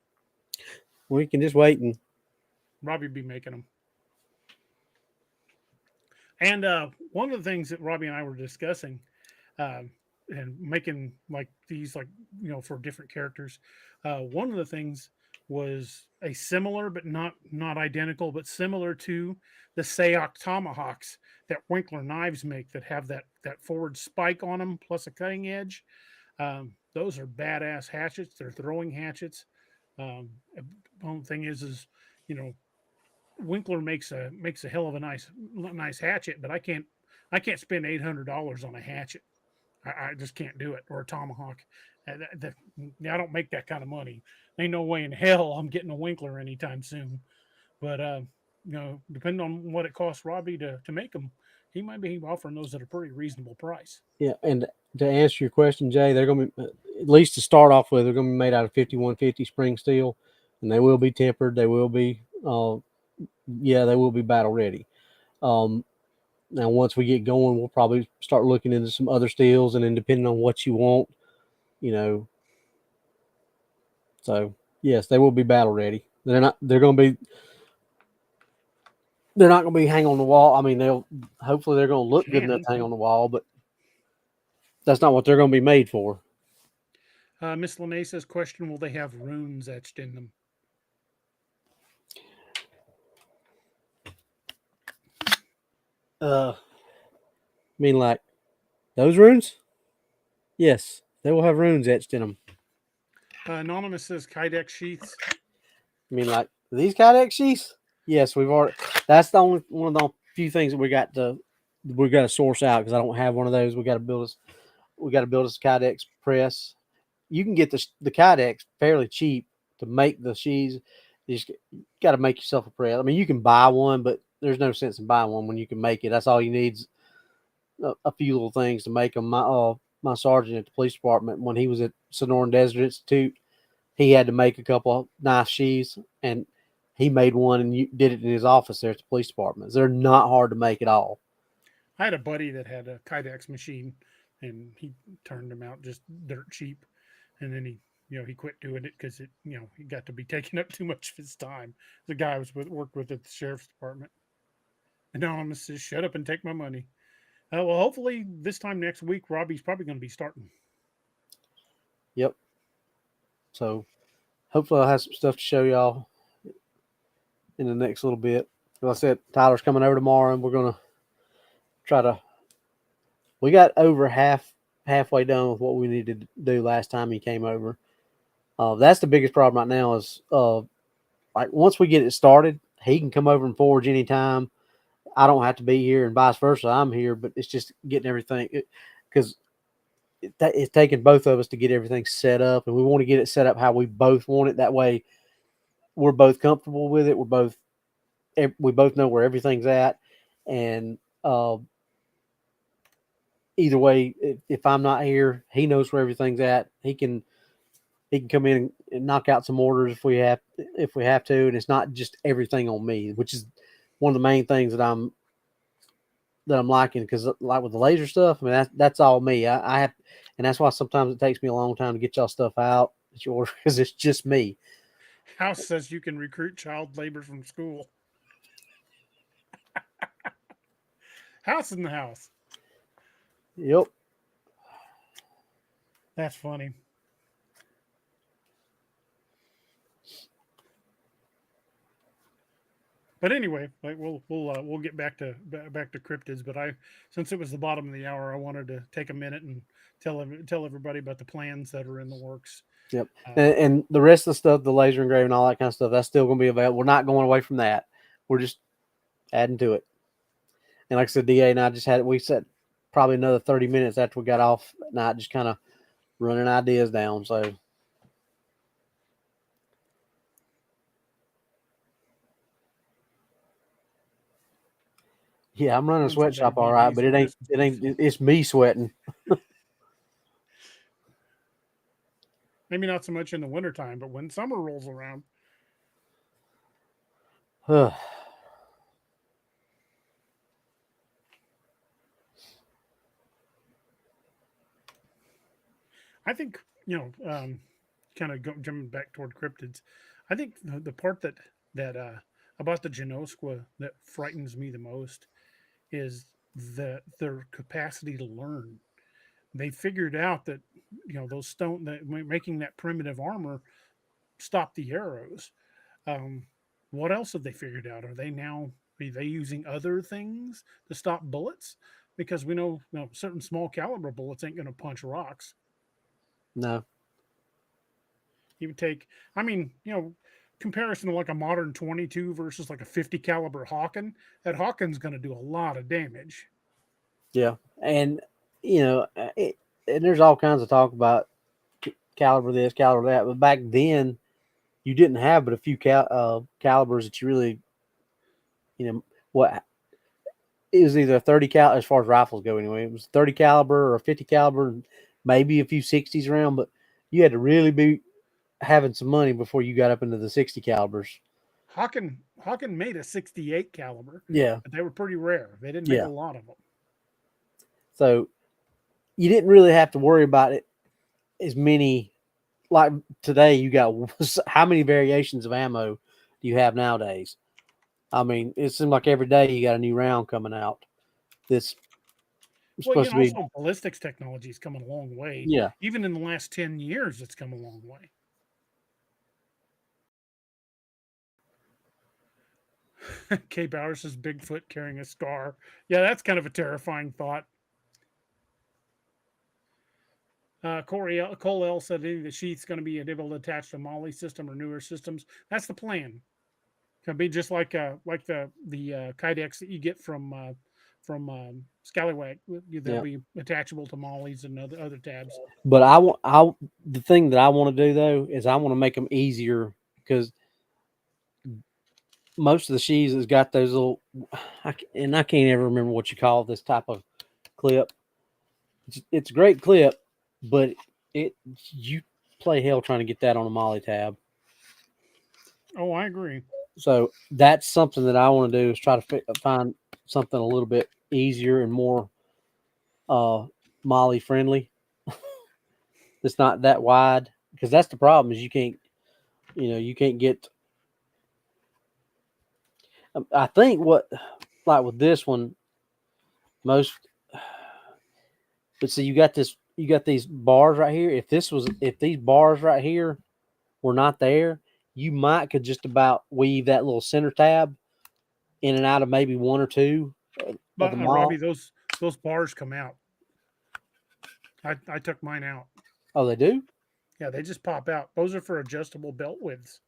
We can just wait and Robbie be making them. And one of the things that Robbie and I were discussing, and making like these, like, for different characters. One of the things was a similar, but not identical, but similar to the Sayok tomahawks that Winkler knives make, that have that forward spike on them plus a cutting edge. Those are badass hatchets. They're throwing hatchets. The only thing is Winkler makes a hell of a nice hatchet, but I can't spend $800 on a hatchet. I just can't do it, or a tomahawk. I don't make that kind of money. Ain't no way in hell I'm getting a Winkler anytime soon. But depending on what it costs Robbie to make them, he might be offering those at a pretty reasonable price. Yeah, and to answer your question, Jay, they're going to be, at least to start off with, they're going to be made out of 5150 spring steel, and they will be tempered. They will be, they will be battle ready. Now, once we get going, we'll probably start looking into some other steels, and then depending on what you want, So yes, they will be battle ready. They're not going to be hang on the wall. I mean, hopefully they're going to look good enough to hang on the wall, but that's not what they're going to be made for. Miss Lene says, question, will they have runes etched in them? I mean, like those runes? Yes, they will have runes etched in them. Anonymous says, Kydex sheaths. I mean, like these Kydex sheaths? Yes, we've already. That's the only one of the few things that we got to source out, because I don't have one of those. We got to build us a Kydex press. You can get the Kydex fairly cheap to make the sheaths. You just got to make yourself a press. I mean, you can buy one, but there's no sense in buying one when you can make it. That's all you need is a few little things to make them. My sergeant at the police department, when he was at Sonoran Desert Institute, he had to make a couple of nice sheaths, and he made one and did it in his office there at the police department. They're not hard to make at all. I had a buddy that had a Kydex machine, and he turned them out just dirt cheap, and then he quit doing it because he got to be taking up too much of his time. The guy I worked with at the sheriff's department. Anonymous says, shut up and take my money. Well, hopefully this time next week, Robbie's probably going to be starting. Yep. So hopefully I'll have some stuff to show y'all in the next little bit. I said, Tyler's coming over tomorrow, and we're gonna try to. We got over halfway done with what we needed to do last time he came over. That's the biggest problem right now is like once we get it started, he can come over and forge anytime. I don't have to be here, and vice versa. I'm here, but it's just getting everything because it's taking both of us to get everything set up, and we want to get it set up how we both want it. That way, we're both comfortable with it. We both know where everything's at, and either way, if I'm not here, he knows where everything's at. He can come in and knock out some orders if we have to, and it's not just everything on me, which is one of the main things that I'm liking, because like with the laser stuff, I mean that's all me. I have, and that's why sometimes it takes me a long time to get y'all stuff out that you order, because it's just me. House says you can recruit child labor from school. House in the house. Yep. That's funny. But anyway, like we'll get back to cryptids. But since it was the bottom of the hour, I wanted to take a minute and tell everybody about the plans that are in the works. Yep. And the rest of the stuff, the laser engraving, all that kind of stuff, that's still going to be available. We're not going away from that. We're just adding to it. And like I said, DA and I we set probably another 30 minutes after we got off at night, just kind of running ideas down. So. Yeah, I'm running a sweatshop all right, but it's me sweating. Maybe not so much in the wintertime, but when summer rolls around. I think, kind of jumping back toward cryptids, I think the part that about the Genoskwa that frightens me the most is their capacity to learn. They figured out that those stone that making that primitive armor stopped the arrows. What else have they figured out? Are they using other things to stop bullets? Because we know certain small caliber bullets ain't going to punch rocks. No. You would take, comparison to like a modern 22 versus like a 50 caliber Hawken. That Hawken's going to do a lot of damage. Yeah, and and there's all kinds of talk about caliber this, caliber that, but back then you didn't have but a few calibers that you really, what it was either a 30 cal as far as rifles go anyway. It was 30 caliber or a 50 caliber, and maybe a few 60s around, but you had to really be having some money before you got up into the 60 calibers. Hawken made a 68 caliber. Yeah, but they were pretty rare. They didn't make a lot of them. So you didn't really have to worry about it as many. Like today, you got how many variations of ammo do you have nowadays? I mean, it seems like every day you got a new round coming out. This supposed to be. Also, ballistics technology is coming a long way. Yeah, even in the last 10 years, it's come a long way. K. Bauer says Bigfoot carrying a scar. Yeah, that's kind of a terrifying thought. Cole L said the sheath's going to be able to attach to Molly system or newer systems. That's the plan. Can be just like the Kydex that you get from Scallywag. They'll be attachable to Molly's and other tabs. But the thing that I want to do though is I want to make them easier, because most of the sheaths has got those little, and I can't ever remember what you call this type of clip. It's a great clip, but you play hell trying to get that on a Molly tab. Oh, I agree. So that's something that I want to do, is try to find something a little bit easier and more Molly friendly. It's not that wide, because that's the problem, is you can't get. I think like with this one, but see, you got these bars right here. If these bars right here were not there, you could just about weave that little center tab in and out of maybe one or two at But the mall. Robbie, those bars come out. I took mine out. Oh, they do? Yeah, they just pop out. Those are for adjustable belt widths.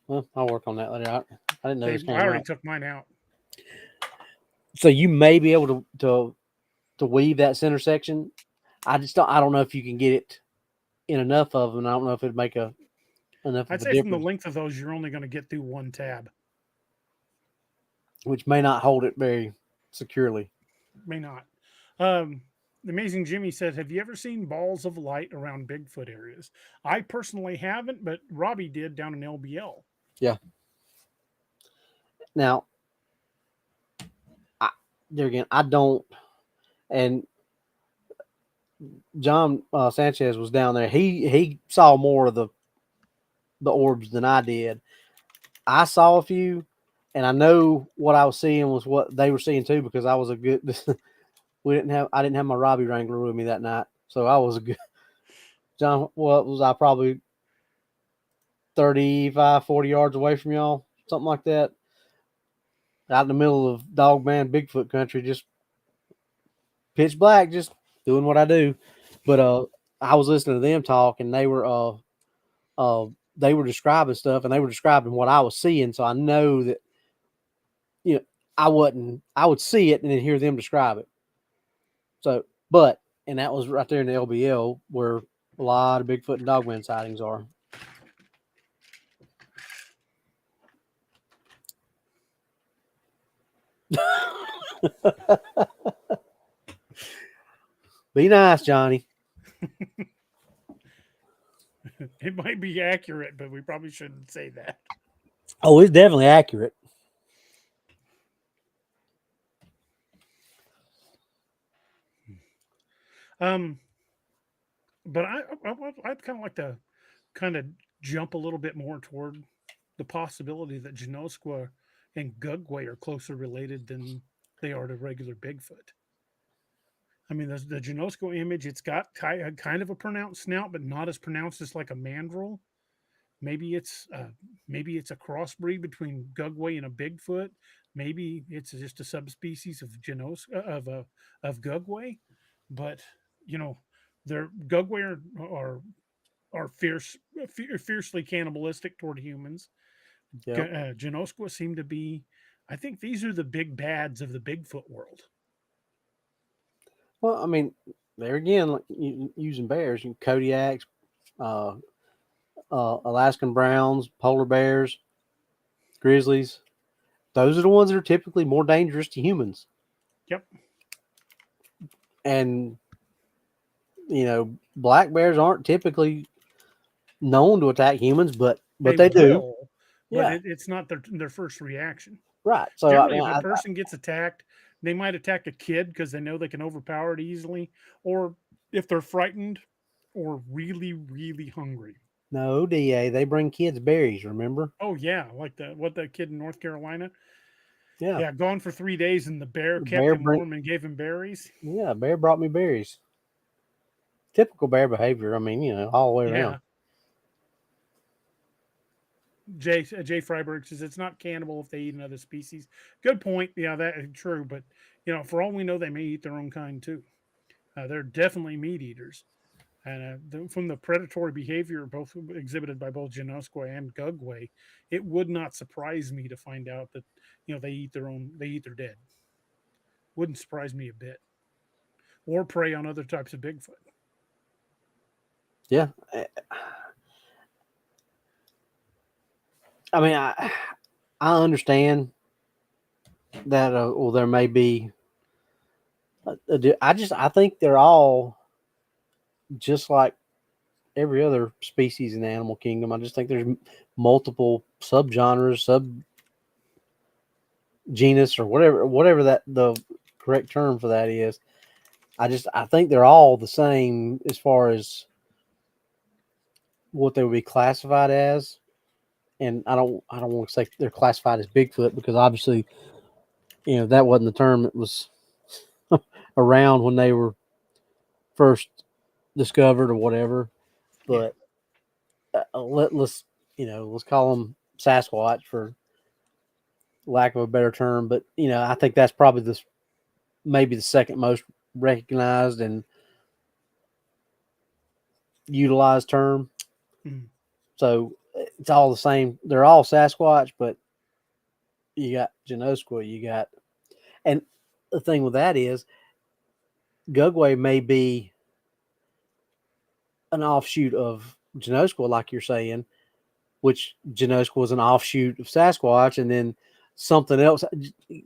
Well, I'll work on that later. I didn't know this came I already out. took mine out. So you may be able to weave that center section. I don't know if you can get it in enough of them. I don't know if it'd make enough I'd of a say from the difference, length of those, you're only going to get through one tab. which may not hold it very securely. May not. The Amazing Jimmy said, have you ever seen balls of light around Bigfoot areas? I personally haven't, but Robbie did down in LBL. Yeah. Now, there again, I don't. And John Sanchez was down there. He saw more of the orbs than I did. I saw a few, and I know what I was seeing was what they were seeing too, because I was a good. I didn't have my Robbie Wrangler with me that night, so I was a good. John, what was I probably 35, 40 yards away from y'all, something like that, out in the middle of dog man Bigfoot country, just pitch black, just doing what I do. But I was listening to them talk, and they were describing stuff, and they were describing what I was seeing. So I know that, I would see it and then hear them describe it. So, and that was right there in the LBL where a lot of Bigfoot and dogman sightings are. Be nice, Johnny. It might be accurate, but we probably shouldn't say that. Oh, it's definitely accurate. But I'd kind of like to kind of jump a little bit more toward the possibility that Genoskwa and Gugwe are closer related than they are to regular Bigfoot. I mean, the Genoskwa image, it's got kind of a pronounced snout, but not as pronounced as like a mandrill. Maybe it's a crossbreed between Gugwe and a Bigfoot. Maybe it's just a subspecies of of Gugwe. But their Gugwe are fiercely cannibalistic toward humans. Yeah. Genoskwa seem to be. I think these are the big bads of the Bigfoot world. Well, I mean, there again, like using bears, Kodiaks, Alaskan browns, polar bears, grizzlies. Those are the ones that are typically more dangerous to humans. Yep. And black bears aren't typically known to attack humans, but they do. But it's not their first reaction. Right. So generally, if a person gets attacked, they might attack a kid because they know they can overpower it easily, or if they're frightened or really, really hungry. No, DA, they bring kids berries, remember? Oh yeah, like the kid in North Carolina. Yeah. Yeah, gone for 3 days, and the bear kept him warm and gave him berries. Yeah, bear brought me berries. Typical bear behavior. I mean, all the way around. Jay Freiberg says it's not cannibal if they eat another species. Good point. Yeah, that is true. But for all we know, they may eat their own kind too. They're definitely meat eaters, and from the predatory behavior both exhibited by both Genoskwa and Gugwe, it would not surprise me to find out that they eat their dead. Wouldn't surprise me a bit. Or prey on other types of Bigfoot. Yeah. I mean, I understand that. There may be. I think they're all just like every other species in the animal kingdom. I just think there's multiple subgenres, subgenus, or whatever that the correct term for that is. I think they're all the same as far as what they would be classified as. And I don't want to say they're classified as Bigfoot, because obviously, that wasn't the term that was around when they were first discovered or whatever. But let's call them Sasquatch, for lack of a better term. But I think that's probably maybe the second most recognized and utilized term. Mhm. So it's all the same. They're all Sasquatch, but you got Genoskwa, and the thing with that is Gugwe may be an offshoot of Genoskwa, like you're saying, which Genoskwa was an offshoot of Sasquatch, and then something else,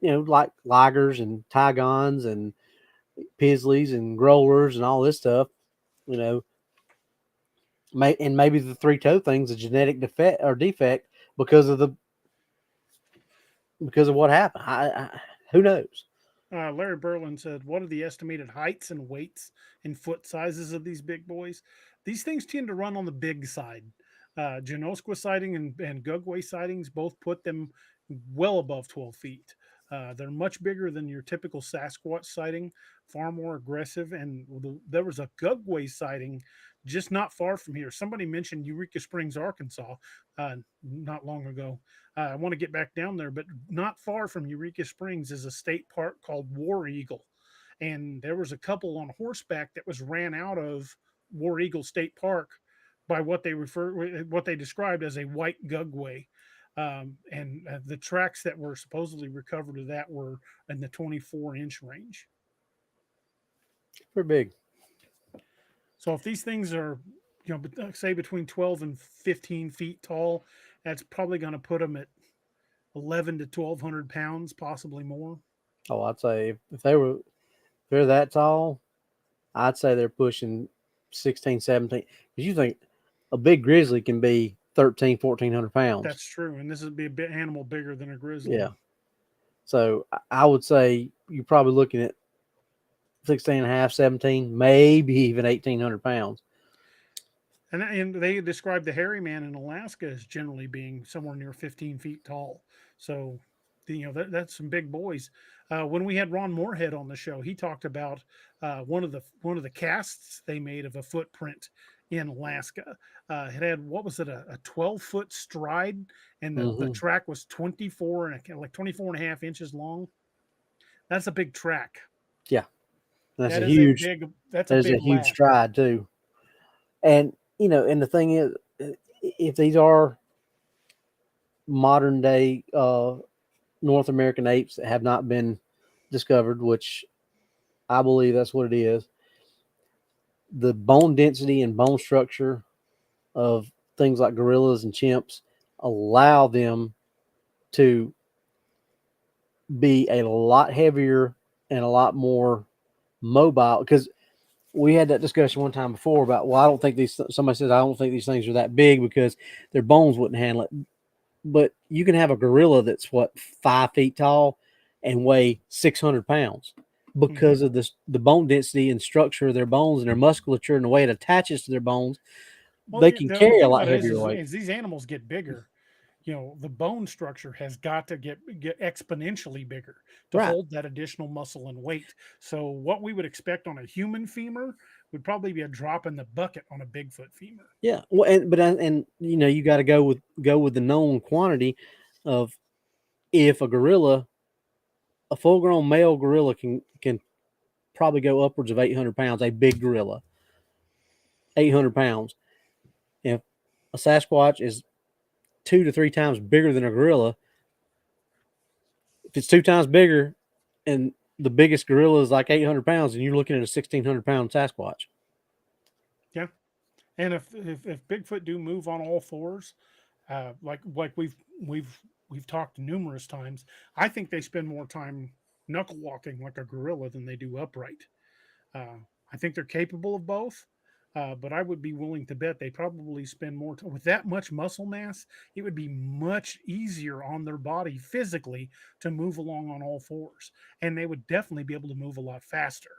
like ligers and tigons and Pisleys and growlers and all this stuff, and maybe the three-toe thing's a genetic defect because of what happened. Who knows? Larry Berlin said, "What are the estimated heights and weights and foot sizes of these big boys? These things tend to run on the big side. Genoskwa sighting and Gugwe sightings both put them well above 12 feet. They're much bigger than your typical Sasquatch sighting, far more aggressive. And there was a Gugwe sighting just not far from here. Somebody mentioned Eureka Springs, Arkansas, not long ago. I want to get back down there, but not far from Eureka Springs is a state park called War Eagle. And there was a couple on horseback that was ran out of War Eagle State Park by what they described as a white Gugwe. And the tracks that were supposedly recovered of that were in the 24-inch range. Pretty big. So if these things are, say between 12 and 15 feet tall, that's probably going to put them at 11 to 1,200 pounds, possibly more. Oh, I'd say if they're that tall, I'd say they're pushing 16, 17. Because you think a big grizzly can be 13, 1,400 pounds. That's true. And this would be a bit animal bigger than a grizzly. Yeah. So I would say you're probably looking at 16 and a half, 17, maybe even 1,800 pounds. And they described the hairy man in Alaska as generally being somewhere near 15 feet tall. So, that's some big boys. When we had Ron Moorhead on the show, he talked about one of the casts they made of a footprint in Alaska. It had, what was it, a 12-foot stride, and the track was 24 and a half inches long. That's a big track. Yeah, that's a huge stride too. And and the thing is, if these are modern day North American apes that have not been discovered, which I believe that's what it is, the bone density and bone structure of things like gorillas and chimps allow them to be a lot heavier and a lot more mobile. Because we had that discussion one time before about, well, somebody says, I don't think these things are that big because their bones wouldn't handle it. But you can have a gorilla that's 5 feet tall and weigh 600 pounds because of the bone density and structure of their bones and their musculature and the way it attaches to their bones. Well, they can carry a lot heavier weight. As these animals get bigger, the bone structure has got to get exponentially bigger to hold that additional muscle and weight. So what we would expect on a human femur would probably be a drop in the bucket on a Bigfoot femur. Yeah, well, and you got to go with the known quantity of, if a full-grown male gorilla can probably go upwards of 800 pounds. A big gorilla, 800 pounds. If a Sasquatch is 2 to 3 times bigger than a gorilla, if it's 2 times bigger and the biggest gorilla is like 800 pounds, and you're looking at a 1,600 pound Sasquatch. Yeah. And if Bigfoot do move on all fours, like we've talked numerous times, I think they spend more time knuckle walking like a gorilla than they do upright. I think they're capable of both. But I would be willing to bet they probably spend more time with that much muscle mass. It would be much easier on their body physically to move along on all fours, and they would definitely be able to move a lot faster.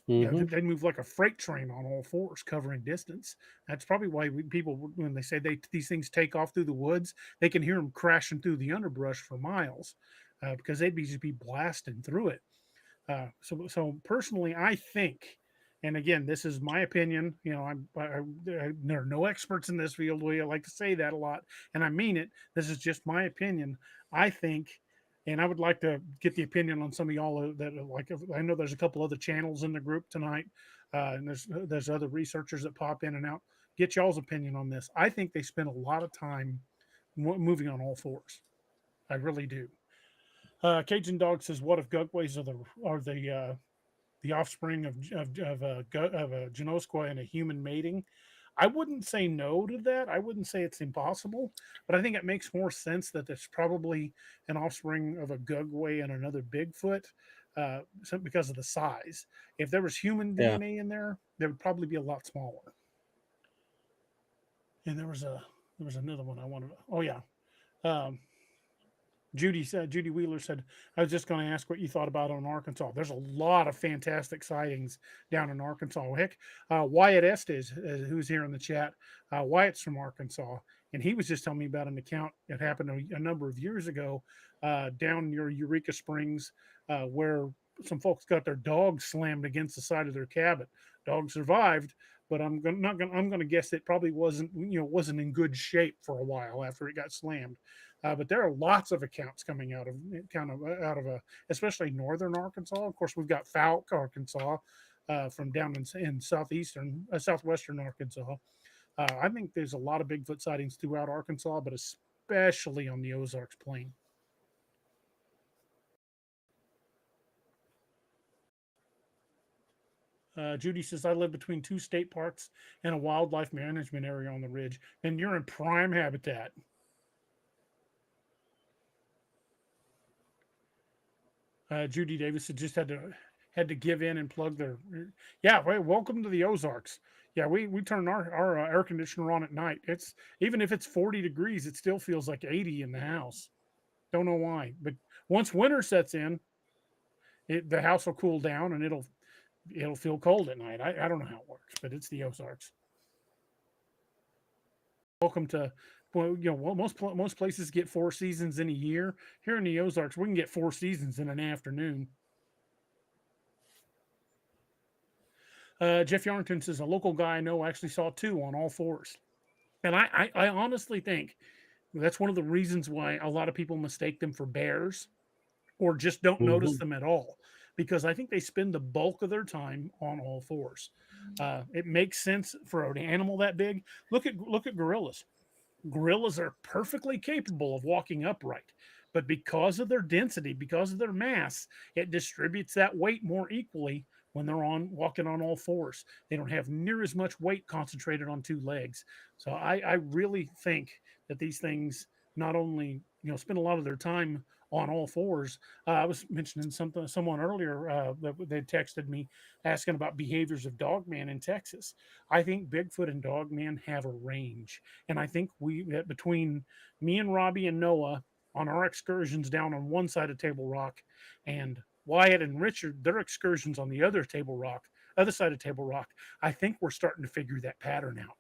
They'd move like a freight train on all fours, covering distance. That's probably why people, when they say these things take off through the woods, they can hear them crashing through the underbrush for miles, because they'd just be blasting through it. So personally, I think. And again, this is my opinion. You know, there are no experts in this field. We like to say that a lot, and I mean it. This is just my opinion. I think, and I would like to get the opinion on some of y'all that like. I know there's a couple other channels in the group tonight, and there's other researchers that pop in and out. Get y'all's opinion on this. I think they spend a lot of time moving on all fours. I really do. Cajun Dog says, "What if Gugways the offspring of a Genoskwa and a human mating?" I wouldn't say no to that. I wouldn't say it's impossible, but I think it makes more sense that it's probably an offspring of a Gugwe and another Bigfoot, because of the size. If there was human Yeah. DNA in there, they would probably be a lot smaller. And there was another one I wanted. Oh yeah. Um, Judy Wheeler said, "I was just going to ask what you thought about on Arkansas. There's a lot of fantastic sightings down in Arkansas. Heck, Wyatt Estes, who's here in the chat, Wyatt's from Arkansas, and he was just telling me about an account that happened a number of years ago down near Eureka Springs, where some folks got their dog slammed against the side of their cabin. Dog survived, but I'm going to guess it probably wasn't in good shape for a while after it got slammed." But there are lots of accounts coming out of especially northern Arkansas. Of course, we've got Fouke, Arkansas, from down in southwestern Arkansas. I think there's a lot of Bigfoot sightings throughout Arkansas, but especially on the Ozarks Plain. Judy says, "I live between two state parks and a wildlife management area on the ridge." And you're in prime habitat. Judy Davis just had to give in and plug their. Yeah, welcome to the Ozarks. Yeah, we turn our air conditioner on at night. It's even if it's 40 degrees, it still feels like 80 in the house. Don't know why, but once winter sets in, the house will cool down and it'll feel cold at night. I don't know how it works, but it's the Ozarks. Welcome to. Well, most places get 4 seasons in a year. Here in the Ozarks, we can get 4 seasons in an afternoon. Jeff Yarrington says, "A local guy I know actually saw 2 on all 4s." And I honestly think that's one of the reasons why a lot of people mistake them for bears or just don't notice them at all, because I think they spend the bulk of their time on all 4s. It makes sense for an animal that big. Look at gorillas. Gorillas are perfectly capable of walking upright, but because of their density, because of their mass, it distributes that weight more equally when they're walking on all 4s. They don't have near as much weight concentrated on 2 legs. So I really think that these things not only spend a lot of their time on all 4s. I was mentioning someone earlier that they texted me asking about behaviors of Dogman in Texas. I think Bigfoot and Dogman have a range, and I think between me and Robbie and Noah on our excursions down on one side of Table Rock, and Wyatt and Richard their excursions on the other side of Table Rock, I think we're starting to figure that pattern out.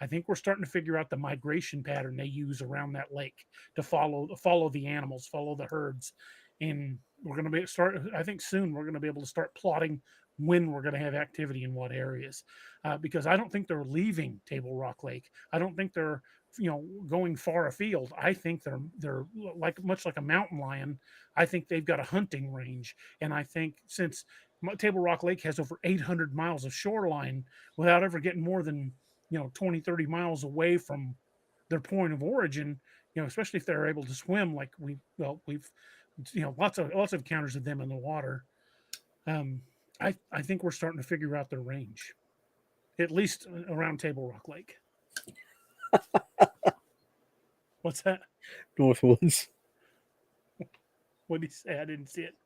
I think we're starting to figure out the migration pattern they use around that lake to follow the animals, follow the herds. And we're going to I think soon we're going to be able to start plotting when we're going to have activity in what areas, because I don't think they're leaving Table Rock Lake. I don't think they're going far afield. I think they're much like a mountain lion. I think they've got a hunting range, and I think since Table Rock Lake has over 800 miles of shoreline without ever getting more than 20, 30 miles away from their point of origin, especially if they're able to swim, like we've lots of encounters of them in the water. I think we're starting to figure out their range, at least around Table Rock Lake. What's that? Northwoods. What did he say? I didn't see it.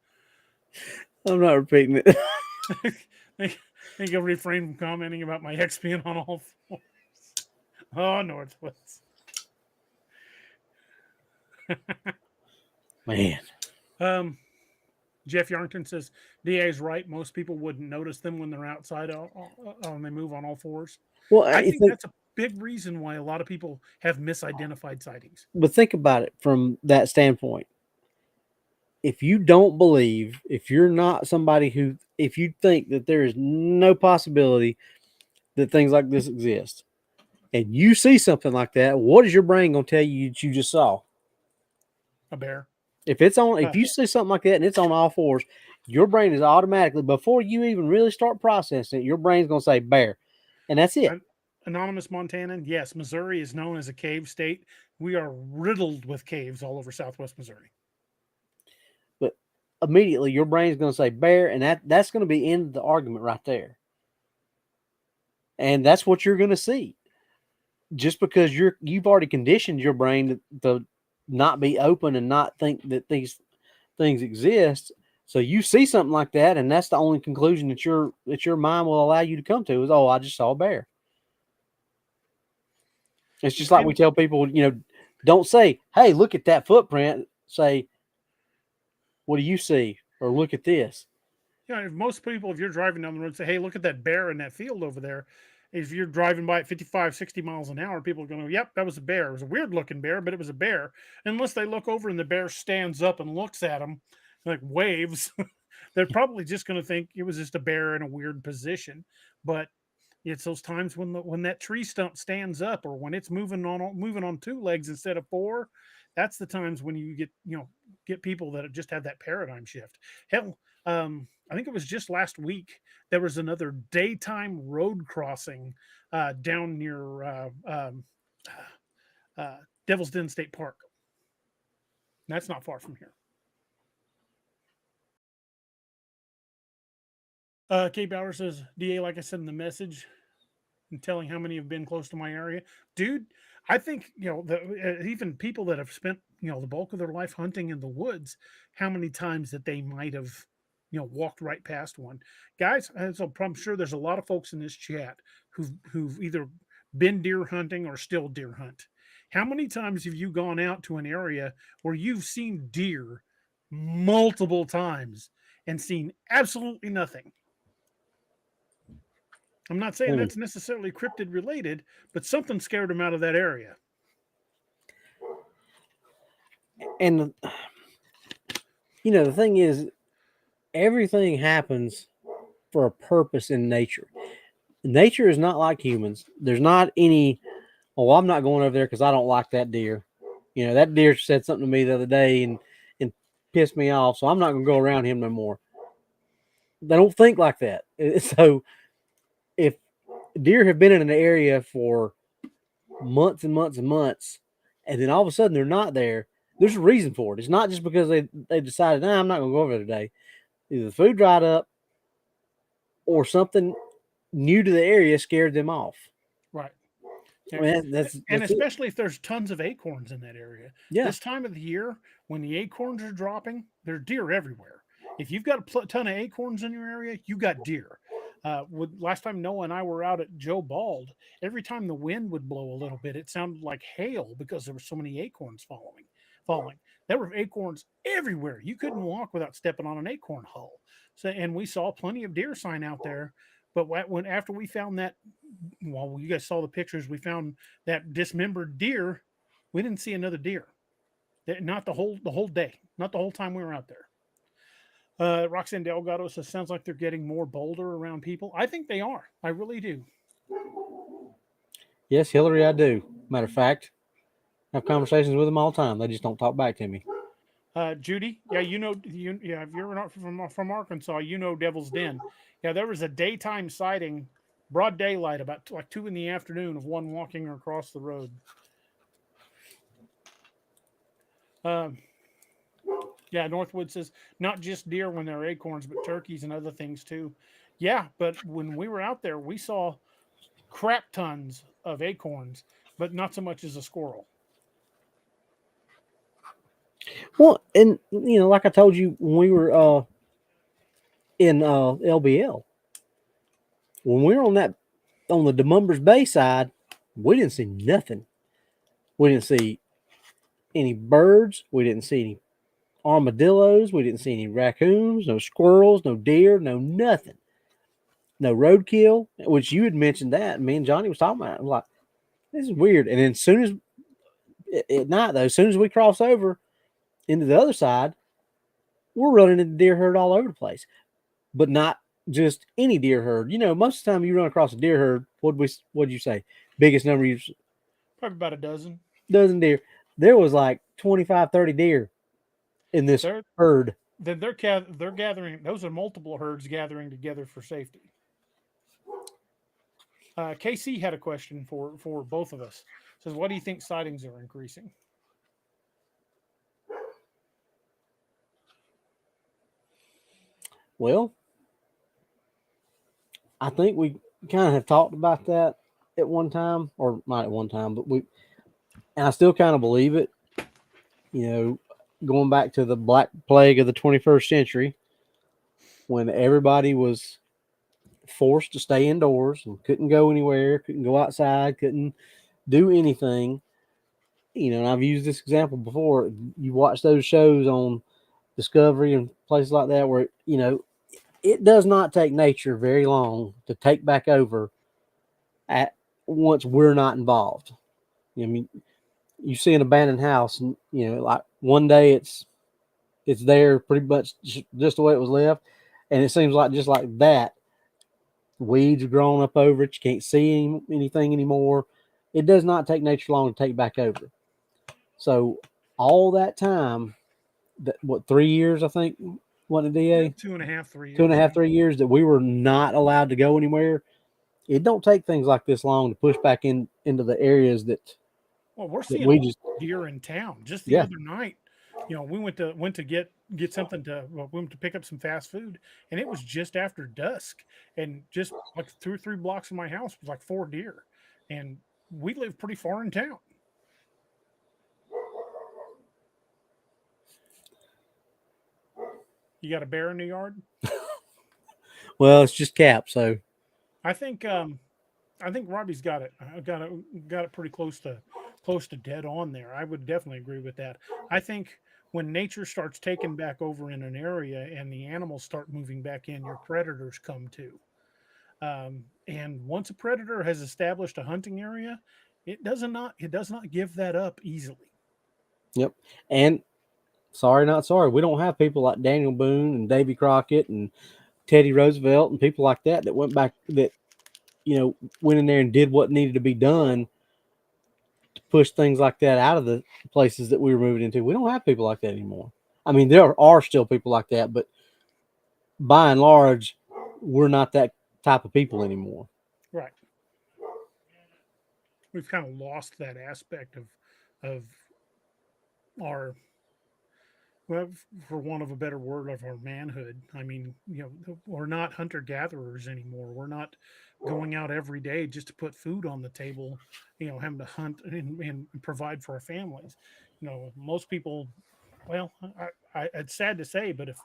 I'm not repeating it. I think I'll refrain from commenting about my ex being on all 4s. Oh, Northwoods. Man. Jeff Yarrington says, DA is right. Most people wouldn't notice them when they're outside when they move on all 4s. Well, I think that's a big reason why a lot of people have misidentified sightings. But think about it from that standpoint. if you don't believe, if you're not somebody who, if you think that there is no possibility that things like this exist, and you see something like that, what is your brain going to tell you that you just saw? A bear. If it's on, if you see something like that and it's on all fours, your brain is automatically, before you even really start processing it, your brain's going to say bear. And that's it. Anonymous Montanan, yes, Missouri is known as a cave state. We are riddled with caves all over Southwest Missouri. But immediately your brain's going to say bear, and that's going to be end of the argument right there. And that's what you're going to see. Just because you've already conditioned your brain to not be open and not think that these things exist. So you see something like that, and that's the only conclusion that your mind will allow you to come to is, oh, I just saw a bear. It's just like we tell people, don't say, hey, look at that footprint. Say, what do you see? Or look at this. If most people, if you're driving down the road, say, hey, look at that bear in that field over there. If you're driving by at 55, 60 miles an hour, people are going to, yep, that was a bear. It was a weird looking bear, but it was a bear. Unless they look over and the bear stands up and looks at them, like waves, they're probably just going to think it was just a bear in a weird position. But it's those times when that tree stump stands up, or when it's moving on two legs instead of four. That's the times when you get people that just have that paradigm shift. Hell, I think it was just last week there was another daytime road crossing down near Devil's Den State Park. That's not far from here. Kay Bauer says, DA, like I said in the message, and telling how many have been close to my area. Dude, I think, even people that have spent, the bulk of their life hunting in the woods, how many times that they might have, walked right past one. Guys, so I'm sure there's a lot of folks in this chat who've either been deer hunting or still deer hunt. How many times have you gone out to an area where you've seen deer multiple times and seen absolutely nothing? I'm not saying that's necessarily cryptid related, but something scared them out of that area. And, the thing is, everything happens for a purpose in nature. Nature is not like humans. There's not any, I'm not going over there because I don't like that deer. That deer said something to me the other day and pissed me off, so I'm not going to go around him no more. They don't think like that. So if deer have been in an area for months and months and months, and then all of a sudden they're not there, there's a reason for it. It's not just because they decided, I'm not going to go over there today. Either the food dried up or something new to the area scared them off. Right. I mean, that's especially if there's tons of acorns in that area. Yeah. This time of the year, when the acorns are dropping, there are deer everywhere. If you've got a ton of acorns in your area, you got deer. Last time Noah and I were out at Joe Bald, every time the wind would blow a little bit, it sounded like hail because there were so many acorns falling. There were acorns everywhere. You couldn't walk without stepping on an acorn hull. So, and we saw plenty of deer sign out there. But after we found that, you guys saw the pictures, we found that dismembered deer. We didn't see another deer. Not the whole day. Not the whole time we were out there. Roxanne Delgado says, sounds like they're getting more bolder around people. I think they are. I really do. Yes, Hillary, I do. Matter of fact, I have conversations with them all the time. They just don't talk back to me. Judy, if you're not from Arkansas, Devil's Den. Yeah, there was a daytime sighting, broad daylight, about like 2 p.m, of one walking across the road. Northwood says, not just deer when they're acorns, but turkeys and other things too. Yeah, but when we were out there, we saw crap tons of acorns, but not so much as a squirrel. Well, and like I told you when we were in LBL, when we were on the DeMumbers Bay side, we didn't see nothing. We didn't see any birds. We didn't see any armadillos. We didn't see any raccoons, no squirrels, no deer, no nothing. No roadkill, which you had mentioned that. Me and Johnny was talking about it. I'm like, this is weird. And then as soon as at night, though, as soon as we cross over into the other side, we're running into deer herd all over the place, but not just any deer herd. Most of the time you run across a deer herd, what'd you say? Biggest number you Probably about a dozen. dozen deer. There was like 25, 30 deer in this herd. Then they're gathering. Those are multiple herds gathering together for safety. KC had a question for both of us. Says, what do you think sightings are increasing? Well, I think we kind of have talked about that at one time, or not at one time, but and I still kind of believe it. Going back to the Black Plague of the 21st century, when everybody was forced to stay indoors and couldn't go anywhere, couldn't go outside, couldn't do anything. And I've used this example before. You watch those shows on Discovery and places like that where, it does not take nature very long to take back over once we're not involved. I mean, you see an abandoned house and, like one day it's there pretty much just the way it was left. And it seems like just like that, weeds have grown up over it. You can't see anything anymore. It does not take nature long to take back over. So all that time, 3 years, I think, what a DA? 2.5, 3 years. 2.5, 3 years that we were not allowed to go anywhere. It don't take things like this long to push back into the areas that. Well, we're seeing deer in town. Just the other night, we went to get something we went to pick up some fast food, and it was just after dusk, and just like 2 or 3 blocks from my house was like 4 deer, and we live pretty far in town. You got a bear in the yard? Well, it's just Cap, so I think Robbie's got it. Got it pretty close to dead on there. I would definitely agree with that. I think when nature starts taking back over in an area and the animals start moving back in, your predators come too. And once a predator has established a hunting area, it does not give that up easily. Yep. And sorry, not sorry. We don't have people like Daniel Boone and Davy Crockett and Teddy Roosevelt and people like that went back, that, went in there and did what needed to be done to push things like that out of the places that we were moving into. We don't have people like that anymore. I mean, there are still people like that, but by and large, we're not that type of people anymore. Right. We've kind of lost that aspect of our, well, for want of a better word, of our manhood. I mean, we're not hunter-gatherers anymore. We're not going out every day just to put food on the table, having to hunt and provide for our families. Most people, well, it's sad to say, but if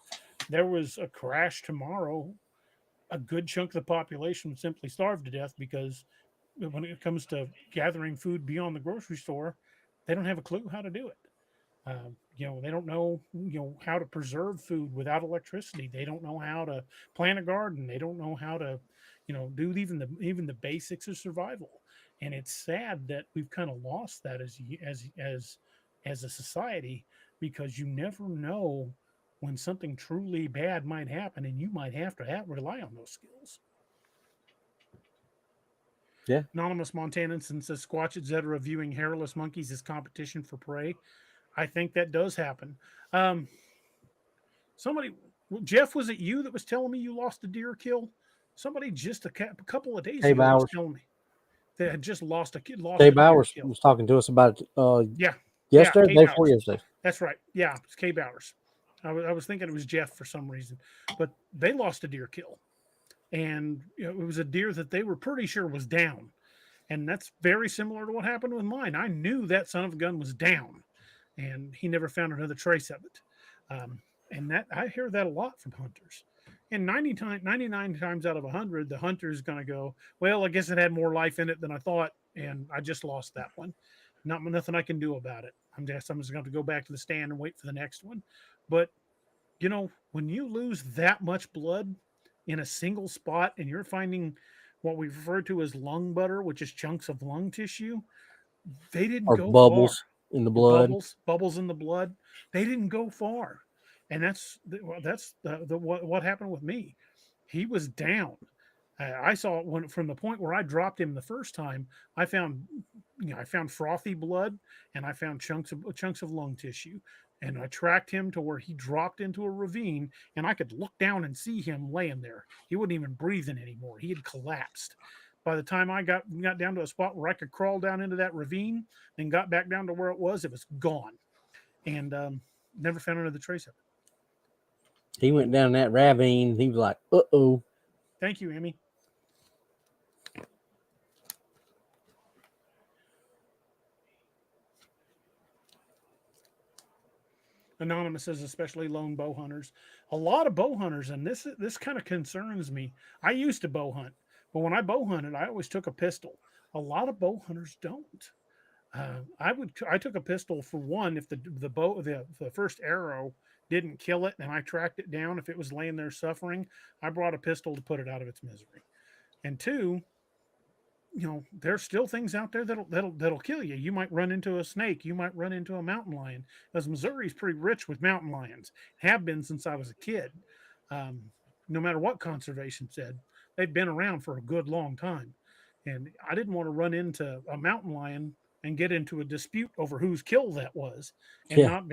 there was a crash tomorrow, a good chunk of the population would simply starve to death, because when it comes to gathering food beyond the grocery store, they don't have a clue how to do it. They don't know, how to preserve food without electricity. They don't know how to plant a garden. They don't know how to, do even the basics of survival. And it's sad that we've kind of lost that as a society, because you never know when something truly bad might happen, and you might have to rely on those skills. Yeah. Anonymous Montanenson says Squatch Zeta viewing hairless monkeys as competition for prey. I think that does happen. Jeff, was it you that was telling me you lost a deer kill? Somebody just a couple of days ago was telling me they had just lost a kid. Kay Bowers was talking to us about it. Yesterday, day before yesterday. That's right. Yeah, it's Kay Bowers. I was thinking it was Jeff for some reason, but they lost a deer kill, and it was a deer that they were pretty sure was down, and that's very similar to what happened with mine. I knew that son of a gun was down, and he never found another trace of it. And that I hear that a lot from hunters. And 99 times out of 100, the hunter is going to go, well, I guess it had more life in it than I thought, and I just lost that one. Nothing I can do about it. I'm just going to have to go back to the stand and wait for the next one. But, when you lose that much blood in a single spot, and you're finding what we refer to as lung butter, which is chunks of lung tissue, they didn't go bubbles far. In the blood. Bubbles in the blood. They didn't go far. And that's what happened with me. He was down. I saw it when from the point where I dropped him the first time. I found, I found frothy blood, and I found chunks of lung tissue, and I tracked him to where he dropped into a ravine, and I could look down and see him laying there. He wasn't even breathing anymore. He had collapsed. By the time I got down to a spot where I could crawl down into that ravine and got back down to where it was gone, and never found another trace of it. He went down that ravine. He was like, "Uh-oh." Thank you, Emmy. Anonymous says, especially lone bow hunters. A lot of bow hunters, and this kind of concerns me. I used to bow hunt, but when I bow hunted, I always took a pistol. A lot of bow hunters don't. I took a pistol for one if the first arrow didn't kill it and I tracked it down. If it was laying there suffering, I brought a pistol to put it out of its misery. And two, there's still things out there that'll kill you. You might run into a snake. You might run into a mountain lion. Because Missouri's pretty rich with mountain lions. Have been since I was a kid. No matter what conservation said, they've been around for a good long time. And I didn't want to run into a mountain lion and get into a dispute over whose kill that was, and not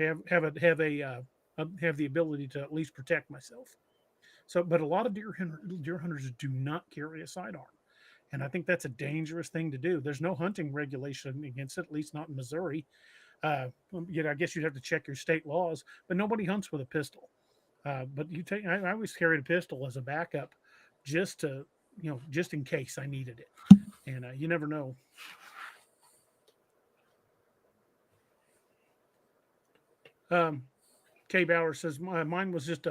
have the ability to at least protect myself. So, but a lot of deer hunters do not carry a sidearm. And I think that's a dangerous thing to do. There's no hunting regulation against it, at least not in Missouri. I guess you'd have to check your state laws, but nobody hunts with a pistol. But I always carried a pistol as a backup, just in case I needed it. And you never know. Kay Bauer says mine was just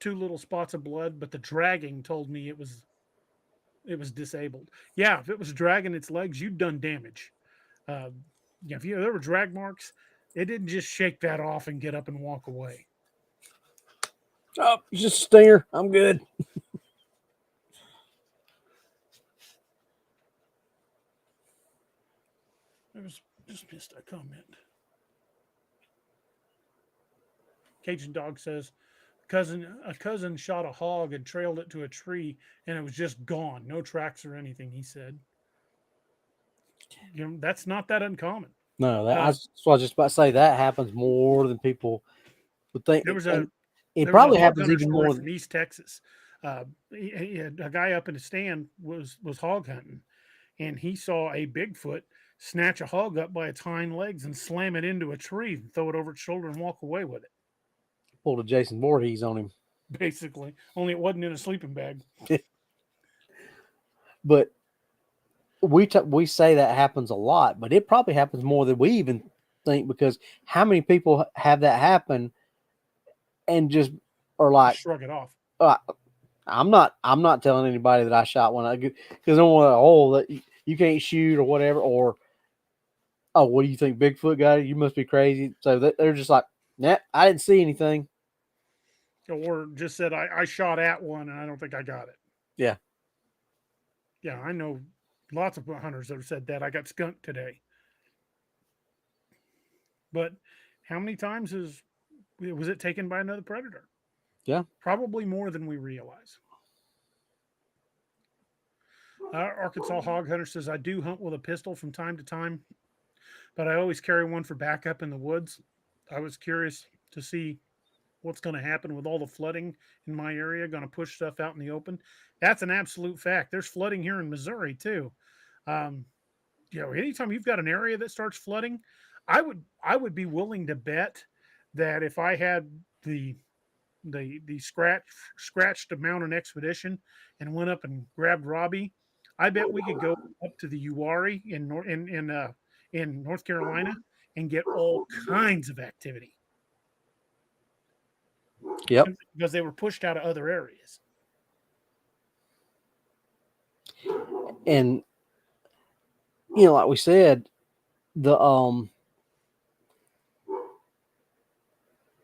two little spots of blood, but the dragging told me it was disabled. Yeah, if it was dragging its legs, you'd done damage. If there were drag marks, it didn't just shake that off and get up and walk away. Oh, just a stinger. I'm good. I just missed a comment. Cajun Dog says, a cousin shot a hog and trailed it to a tree, and it was just gone. No tracks or anything, he said. That's not that uncommon. No, I was just about to say that happens more than people would think. It probably happens even more from East Texas. He had a guy up in the stand was hog hunting, and he saw a Bigfoot snatch a hog up by its hind legs and slam it into a tree and throw it over its shoulder and walk away with it. Pulled a Jason Voorhees on him. Basically. Only it wasn't in a sleeping bag. But we say that happens a lot, but it probably happens more than we even think, because how many people have that happen and just are like, shrug it off. I'm not telling anybody that I shot one, because I don't want that you can't shoot or whatever, or what do you think, Bigfoot got it? You must be crazy. So they're just like, nah, I didn't see anything. Or just said, I shot at one and I don't think I got it. Yeah. Yeah, I know lots of hunters that have said that. I got skunked today. But how many times was it taken by another predator? Yeah. Probably more than we realize. Arkansas Hog Hunter says, I do hunt with a pistol from time to time, but I always carry one for backup in the woods. I was curious to see what's going to happen with all the flooding in my area, going to push stuff out in the open. That's an absolute fact. There's flooding here in Missouri too. Anytime you've got an area that starts flooding, I would be willing to bet that if I had the scratched to mount an expedition and went up and grabbed Robbie, I bet we could go up to the Uwharrie in North Carolina and get all kinds of activity. Yep. Because they were pushed out of other areas. And like we said, the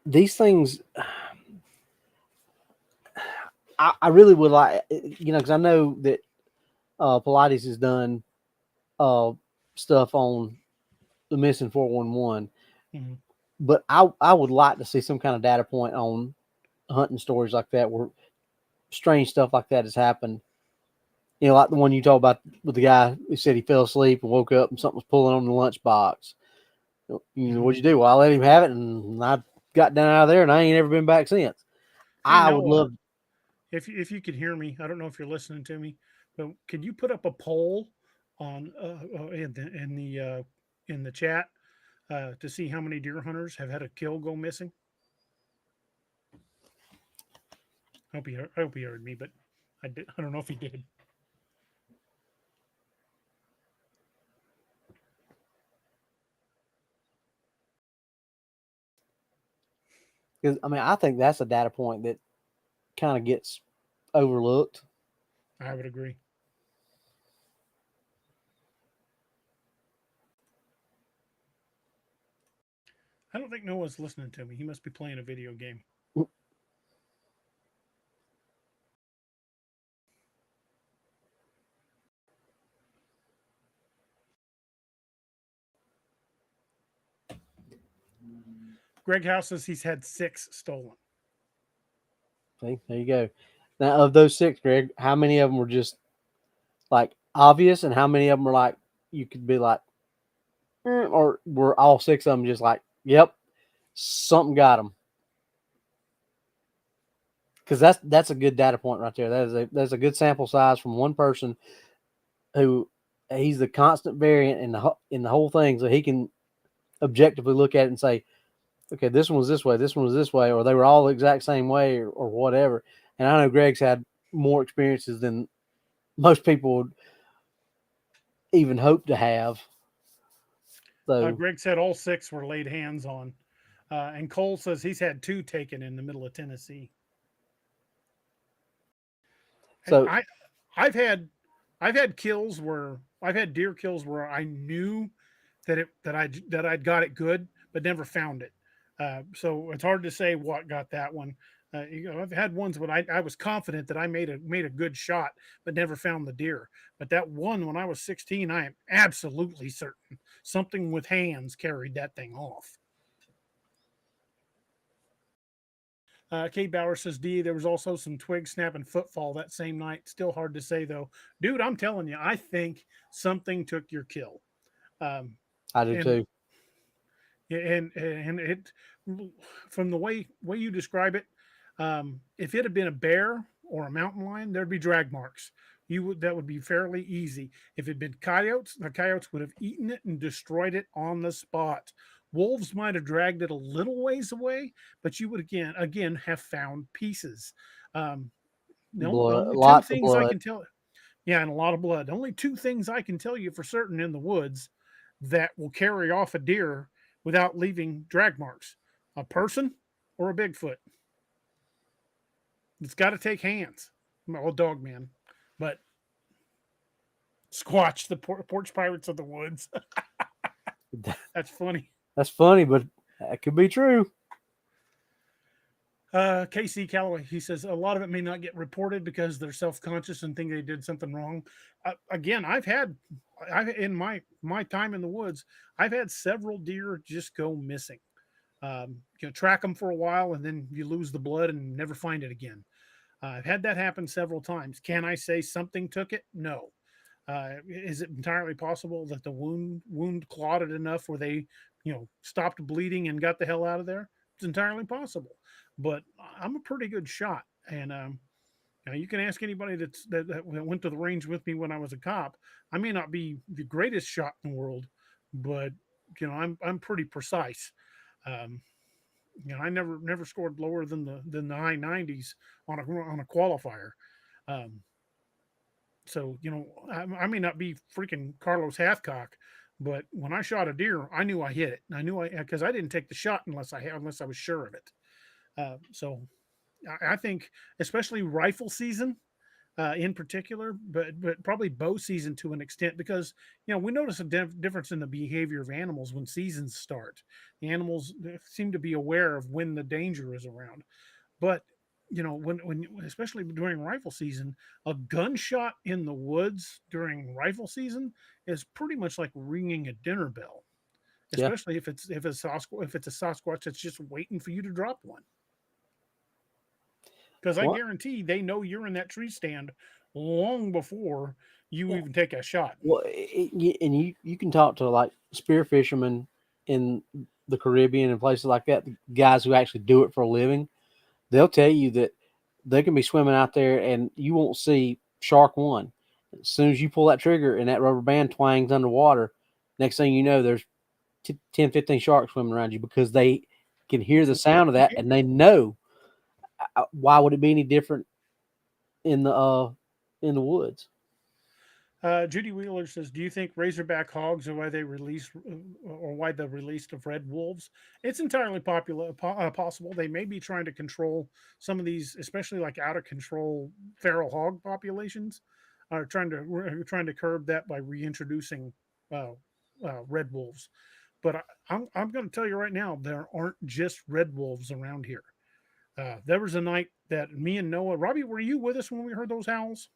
these things, I really would like, because I know that Pilates has done stuff on the missing 411. Mm-hmm. but I would like to see some kind of data point on hunting stories like that where strange stuff like that has happened. You know, like the one you told about with the guy who said he fell asleep and woke up and something was pulling on the lunchbox. You know, what'd you do? Well, I let him have it, and I got down out of there, and I ain't ever been back since. Hey, I would Noah, love. if you could hear me, I don't know if you're listening to me, but could you put up a poll on in the chat to see how many deer hunters have had a kill go missing? I hope he heard me, but I don't know if he did. Because I mean, I think that's a data point that kind of gets overlooked. I would agree. I don't think Noah's listening to me. He must be playing a video game. Greg House says he's had 6 stolen. See, there you go. Now, of those 6, Greg, how many of them were just like obvious, and how many of them were like you could be like, or were all 6 of them just like, yep, something got them? Because that's a good data point right there. That's a good sample size from one person who he's the constant variant in the whole thing, so he can objectively look at it and say, okay, this one was this way, this one was this way, or they were all the exact same way, or whatever. And I know Greg's had more experiences than most people would even hope to have. So Greg said all 6 were laid hands on. And Cole says he's had 2 taken in the middle of Tennessee. So I've had kills where I've had deer kills where I knew that I'd got it good, but never found it. So it's hard to say what got that one. I've had ones when I was confident that I made a good shot, but never found the deer. But that one when I was 16, I am absolutely certain something with hands carried that thing off. Kate Bauer says, D, there was also some twig snapping footfall that same night. Still hard to say, though. Dude, I'm telling you, I think something took your kill. I do too. And it, from the way you describe it, if it had been a bear or a mountain lion, there'd be drag marks. That would be fairly easy. If it had been coyotes, the coyotes would have eaten it and destroyed it on the spot. Wolves might have dragged it a little ways away, but you would again have found pieces. Only two Lots of things I blood. can tell. Yeah, and a lot of blood. Only 2 things I can tell you for certain in the woods that will carry off a deer without leaving drag marks: a person or a Bigfoot. It's got to take hands. Well, dog man, but Squatch, the porch pirates of the woods. That's funny. That's funny, but that could be true. KC Calloway, he says a lot of it may not get reported because they're self-conscious and think they did something wrong. Again, I've in my time in the woods, I've had several deer just go missing. Track them for a while and then you lose the blood and never find it again. I've had that happen several times. Can I say something took it? No. Is it entirely possible that the wound clotted enough where they, stopped bleeding and got the hell out of there? It's entirely possible. But I'm a pretty good shot, and you can ask anybody that went to the range with me when I was a cop. I may not be the greatest shot in the world, but I'm pretty precise. I never scored lower than the high 90s on a qualifier. So I may not be freaking Carlos Hathcock, but when I shot a deer, I knew I hit it. I knew because I didn't take the shot unless I was sure of it. So I think especially rifle season in particular, but probably bow season to an extent, because we notice a difference in the behavior of animals when seasons start. The animals seem to be aware of when the danger is around, but when especially during rifle season, a gunshot in the woods during rifle season is pretty much like ringing a dinner bell. especially if it's a Sasquatch that's just waiting for you to drop one. Because I guarantee they know you're in that tree stand long before you even take a shot. Well, and you can talk to like spear fishermen in the Caribbean and places like that, the guys who actually do it for a living. They'll tell you that they can be swimming out there and you won't see shark one. As soon as you pull that trigger and that rubber band twangs underwater, next thing you know, there's 10, 15 sharks swimming around you because they can hear the sound of that and they know. Why would it be any different in the woods? Judy Wheeler says, "Do you think razorback hogs are why they release, or why the release of red wolves? It's entirely possible. They may be trying to control some of these, especially like out of control feral hog populations. Are trying to curb that by reintroducing red wolves. But I'm going to tell you right now, there aren't just red wolves around here. There was a night that me and Noah, Robbie, were you with us when we heard those howls?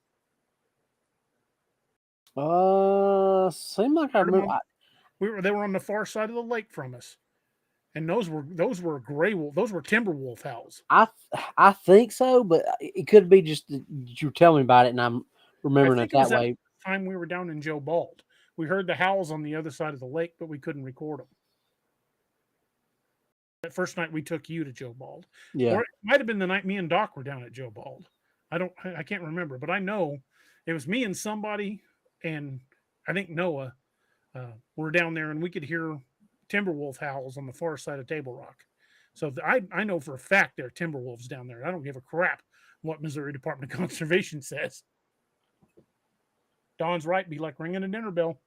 Seemed like I remember. They were on the far side of the lake from us, and those were gray wolf. Those were timber wolf howls. I think so, but it could be just that you tell me about it, and I'm remembering it that way. Time we were down in Joe Bald, we heard the howls on the other side of the lake, but we couldn't record them. That first night we took you to Joe Bald, Yeah, or it might have been the night me and Doc were down at Joe Bald. I can't remember, but I know it was me and somebody, and I think Noah were down there, and we could hear timber wolf howls on the far side of Table Rock. So I know for a fact there are timber wolves down there. I don't give a crap what Missouri Department of Conservation says. Don's right. Be like ringing a dinner bell.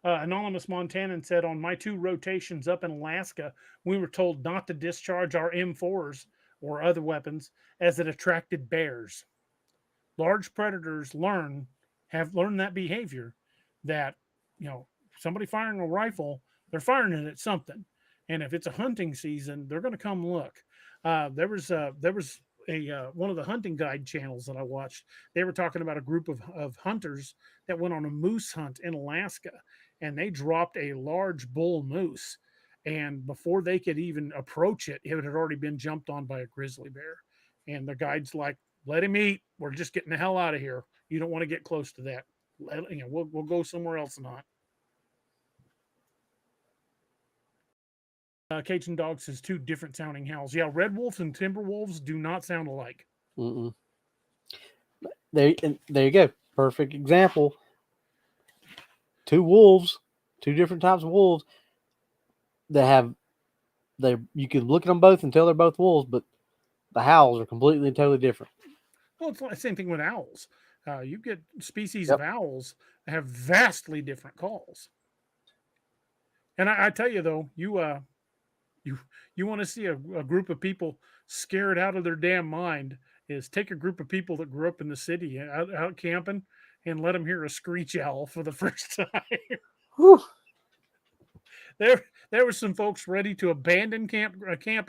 Anonymous Montanan said, on my 2 rotations up in Alaska, we were told not to discharge our M4s or other weapons as it attracted bears. Large predators have learned that behavior, that, somebody firing a rifle, they're firing it at something. And if it's a hunting season, they're going to come look. There was one of the hunting guide channels that I watched. They were talking about a group of hunters that went on a moose hunt in Alaska, and they dropped a large bull moose. And before they could even approach it, it had already been jumped on by a grizzly bear. And the guide's like, let him eat. We're just getting the hell out of here. You don't want to get close to that. We'll go somewhere else and not. Cajun Dog says 2 different sounding howls. Yeah, red wolves and timber wolves do not sound alike. Mm-mm. There you go. Perfect example. 2 wolves, 2 different types of wolves that you can look at them both and tell they're both wolves, but the howls are completely and totally different. Well, it's the same thing with owls. You get species of owls that have vastly different calls. And I tell you though, you want to see a group of people scared out of their damn mind, is take a group of people that grew up in the city out camping and let them hear a screech owl for the first time. Whew. There were some folks ready to abandon camp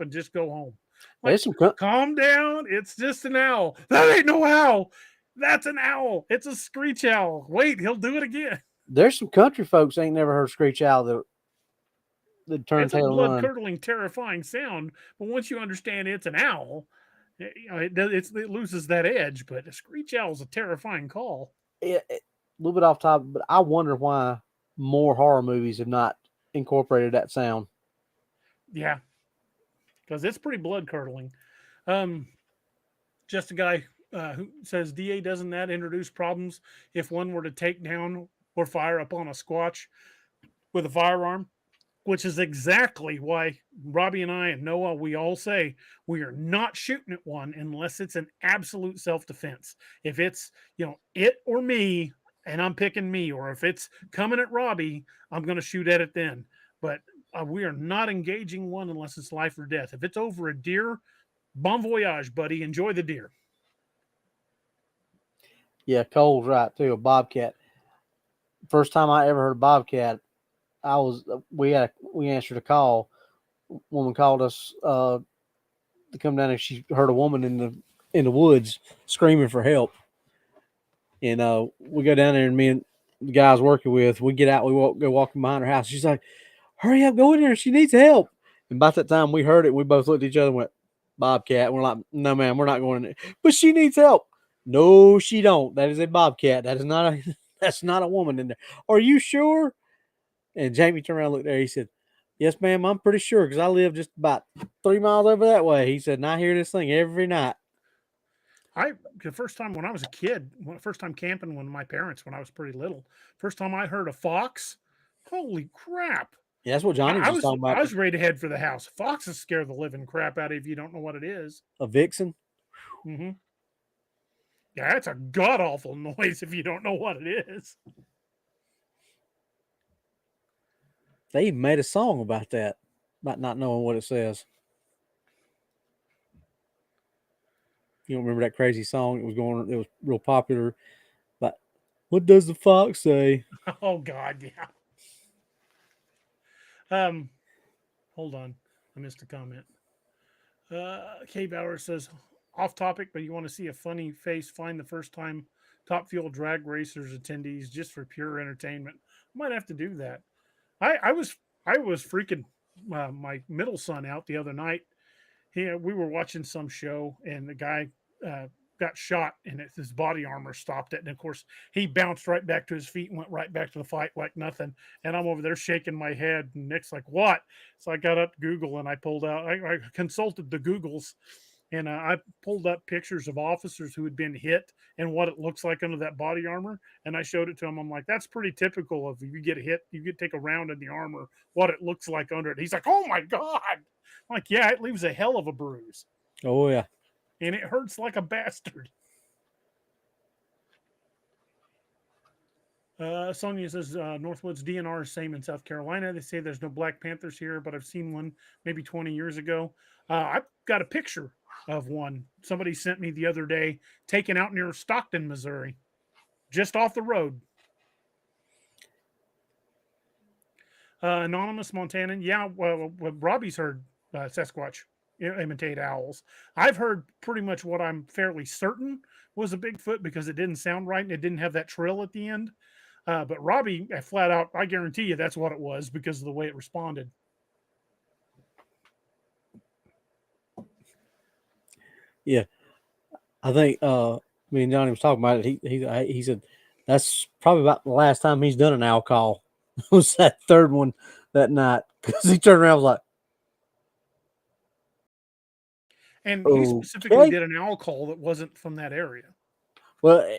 and just go home. Like, calm down. It's just an owl. That ain't no owl. That's an owl. It's a screech owl. Wait, he'll do it again. There's some country folks ain't never heard screech owl that turn it's tail a and run. blood-curdling, terrifying sound. But once you understand it's an owl, it loses that edge. But a screech owl is a terrifying call. A little bit off topic, but I wonder why more horror movies have not incorporated that sound. Yeah, because it's pretty blood-curdling. Just a guy who says, DA, doesn't that introduce problems if one were to take down or fire upon a squatch with a firearm? Which is exactly why Robbie and I and Noah, we all say we are not shooting at one unless it's an absolute self-defense. If it's, it or me, and I'm picking me, or if it's coming at Robbie, I'm going to shoot at it then. But we are not engaging one unless it's life or death. If it's over a deer, bon voyage, buddy. Enjoy the deer. Yeah, Cole's right too. A bobcat. First time I ever heard a bobcat, we answered a call. A woman called us to come down, and she heard a woman in in the woods screaming for help. And we go down there, and me and the guys working with, we get out, we go walking behind her house. She's like, hurry up, go in there. She needs help. And by that time we heard it, we both looked at each other and went, bobcat. And we're like, no, man, we're not going in there. But she needs help. No, she don't. That is a bobcat. That is not that's not a woman in there. Are you sure? And Jamie turned around and looked there. He said, yes, ma'am, I'm pretty sure, because I live just about 3 miles over that way. He said, and I hear this thing every night. The first time when I was a kid, first time camping when my parents, when I was pretty little, first time I heard a fox, holy crap. Yeah, that's what Johnny was talking about. I was ready to head for the house. Foxes scare the living crap out of you if you don't know what it is. A vixen? Mm-hmm. Yeah, it's a god-awful noise if you don't know what it is. They even made a song about that, about not knowing what it says. You don't remember that crazy song? It was real popular. But what does the fox say? Oh God, yeah. Hold on, I missed a comment. K Bauer says, off topic, but you want to see a funny face? Find the first time Top Fuel Drag Racers attendees just for pure entertainment. I might have to do that. I was freaking my middle son out the other night. We were watching some show, and the guy got shot, and his body armor stopped it. And of course, he bounced right back to his feet and went right back to the fight like nothing. And I'm over there shaking my head, and Nick's like, "What?" So I got up to Google, and I consulted the Googles, and I pulled up pictures of officers who had been hit and what it looks like under that body armor. And I showed it to him. I'm like, that's pretty typical of, if you get hit, you take a round in the armor, what it looks like under it. He's like, oh my God. I'm like, yeah, it leaves a hell of a bruise. Oh, yeah. And it hurts like a bastard. Sonia says, Northwoods DNR is same in South Carolina. They say there's no Black Panthers here, but I've seen one maybe 20 years ago. I've got a picture of one somebody sent me the other day, taken out near Stockton, Missouri, just off the road. Anonymous Montanan. Yeah, well, Robbie's heard Sasquatch imitate owls. I've heard pretty much what I'm fairly certain was a Bigfoot because it didn't sound right and it didn't have that trill at the end. But Robbie, flat out, I guarantee you that's what it was because of the way it responded. Yeah, I think me and Johnny was talking about it. He said that's probably about the last time he's done an owl call. It was that third one that night because he turned around and was like, and he specifically did an owl call that wasn't from that area. Well,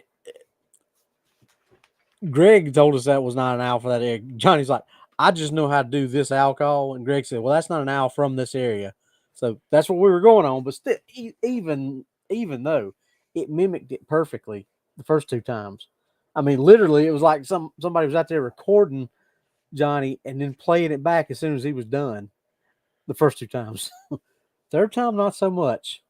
Greg told us that was not an owl for that area. Johnny's like, I just know how to do this owl call. And Greg said, well, that's not an owl from this area. So that's what we were going on. But still, even though it mimicked it perfectly the first two times. I mean, literally, it was like somebody was out there recording Johnny and then playing it back as soon as he was done the first two times. Third time, not so much.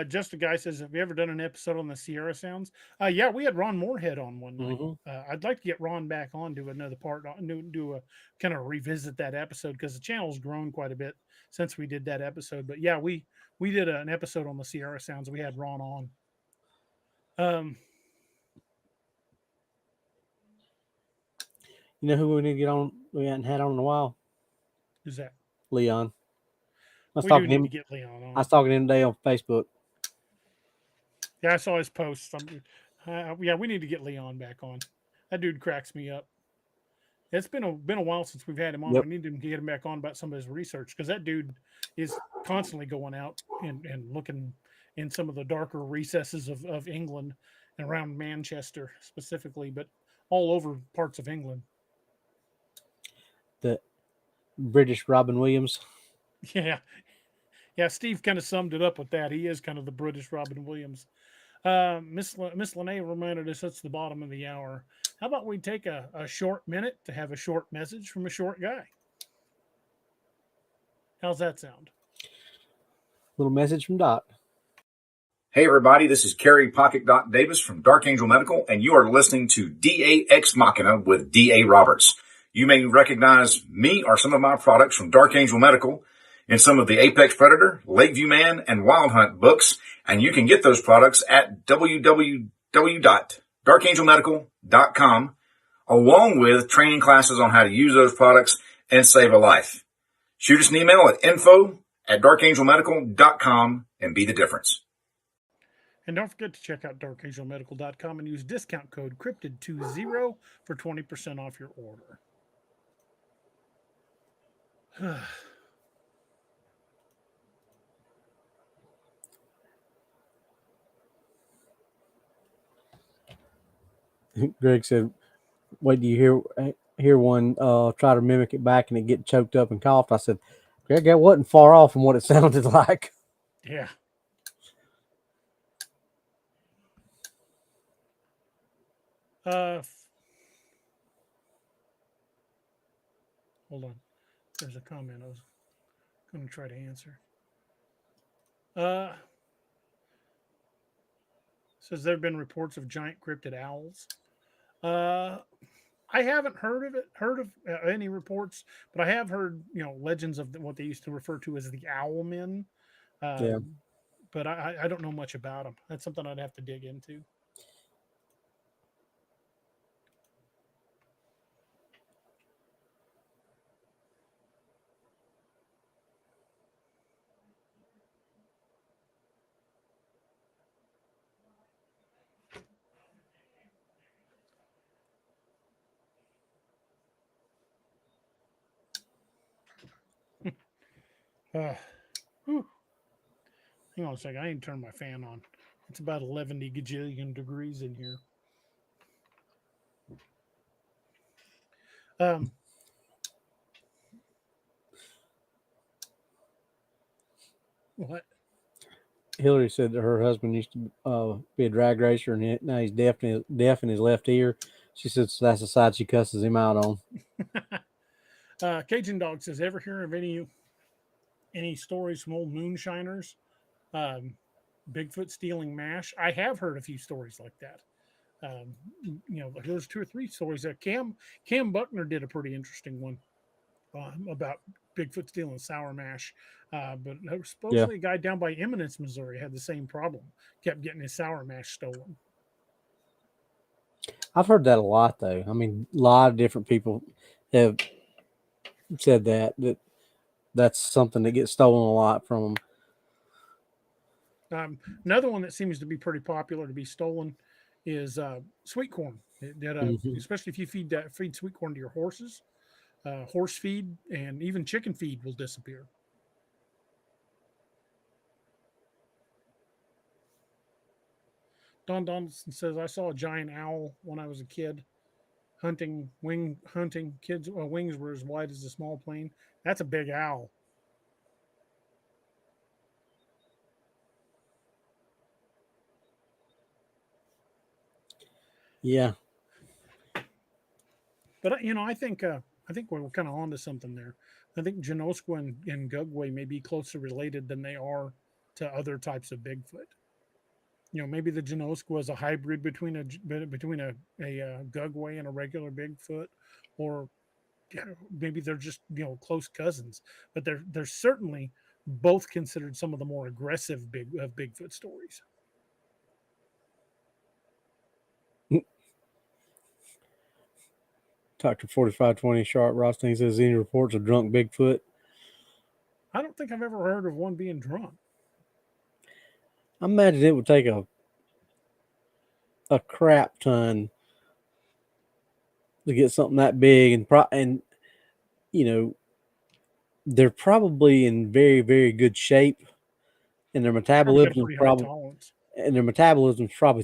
Just a guy says, have you ever done an episode on the Sierra Sounds? Yeah, we had Ron Moorhead on one night. Mm-hmm. I'd like to get Ron back on, do another part, do a kind of revisit that episode because the channel's grown quite a bit since we did that episode. But yeah, we did an episode on the Sierra Sounds. We had Ron on. You know who we need to get on? We hadn't had on in a while. Who's that? Leon. We do need to get Leon on. I was talking to him today on Facebook. Yeah, I saw his post. Yeah, we need to get Leon back on. That dude cracks me up. It's been a while since we've had him on. Yep. We need to get him back on about some of his research because that dude is constantly going out and looking in some of the darker recesses of England and around Manchester specifically, but all over parts of England. The British Robin Williams. Yeah. Steve kind of summed it up with that. He is kind of the British Robin Williams. Miss Lene reminded us it's the bottom of the hour. How about we take a short minute to have a short message from a short guy? How's that sound? Little message from Doc. Hey, everybody. This is Kerry Pocket Doc Davis from Dark Angel Medical, and you are listening to DA Ex Machina with D.A. Roberts. You may recognize me or some of my products from Dark Angel Medical. in some of the Apex Predator, Lakeview Man, and Wild Hunt books, and you can get those products at www.darkangelmedical.com, along with training classes on how to use those products and save a life. Shoot us an email at info@darkangelmedical.com and be the difference. And don't forget to check out darkangelmedical.com and use discount code Cryptid20 for 20% off your order. Greg said, "Wait, do you hear one try to mimic it back and it get choked up and coughed?" I said, "Greg, that wasn't far off from what it sounded like." Yeah. Hold on. There's a comment I was going to try to answer. Says there have been reports of giant cryptid owls. I haven't heard of any reports, but I have heard, legends of what they used to refer to as the owl men. Yeah. But I don't know much about them. That's something I'd have to dig into. Hang on a second. I ain't turned my fan on. It's about 11 gajillion degrees in here. What? Hillary said that her husband used to be a drag racer, and now he's deaf in his left ear. She said so that's the side she cusses him out on. Cajun Dog says, ever hear of any stories from old moonshiners? Bigfoot stealing mash? I have heard a few stories like that. There's 2 or 3 stories that Cam Buckner did a pretty interesting one about Bigfoot stealing sour mash. But supposedly a guy down by Eminence, Missouri had the same problem. Kept getting his sour mash stolen. I've heard that a lot, though. I mean, a lot of different people have said that's something that gets stolen a lot from them. Another one that seems to be pretty popular to be stolen is sweet corn. Especially if you feed sweet corn to your horses. Horse feed and even chicken feed will disappear. Don Donaldson says, I saw a giant owl when I was a kid hunting. Kids' wings were as wide as a small plane. That's a big owl. Yeah. But I think we're kind of onto something there. I think Genoskwa and Gugwe may be closer related than they are to other types of Bigfoot. Maybe the Genoskwa is a hybrid between a Gugwe and a regular Bigfoot, or maybe they're just close cousins. But they're certainly both considered some of the more aggressive Bigfoot stories. Dr. 4520 Sharp Rothstein says, any reports of drunk Bigfoot? I don't think I've ever heard of one being drunk. I imagine it would take a crap ton to get something that big, and they're probably in very, very good shape, and their metabolism probably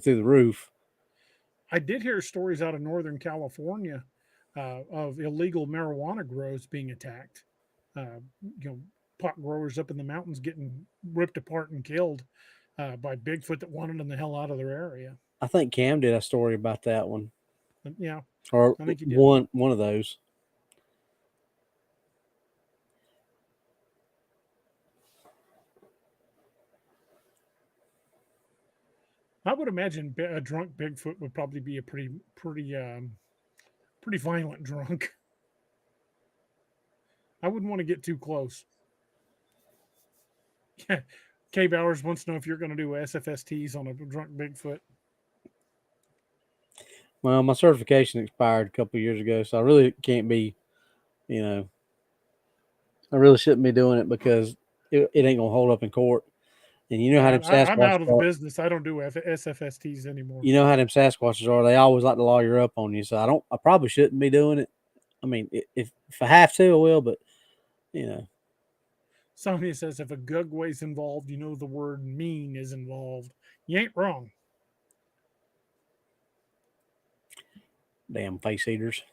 through the roof. I did hear stories out of Northern California of illegal marijuana grows being attacked. Pot growers up in the mountains getting ripped apart and killed by Bigfoot that wanted them the hell out of their area. I think Cam did a story about that one. Yeah, or I think he did. One of those. I would imagine a drunk Bigfoot would probably be a pretty violent drunk. I wouldn't want to get too close. K Bowers wants to know if you're going to do SFSTs on a drunk Bigfoot. Well, my certification expired a couple of years ago, so I really can't be, I really shouldn't be doing it because it ain't gonna hold up in court. And you know how them I'm out Sasquatches of the are. business. I don't do SFSTs anymore. You know how them Sasquatches are. They always like to lawyer up on you. So I probably shouldn't be doing it. I mean, if I have to, I will. But Somebody says if a Gugwe's involved, the word mean is involved. You ain't wrong. Damn face eaters.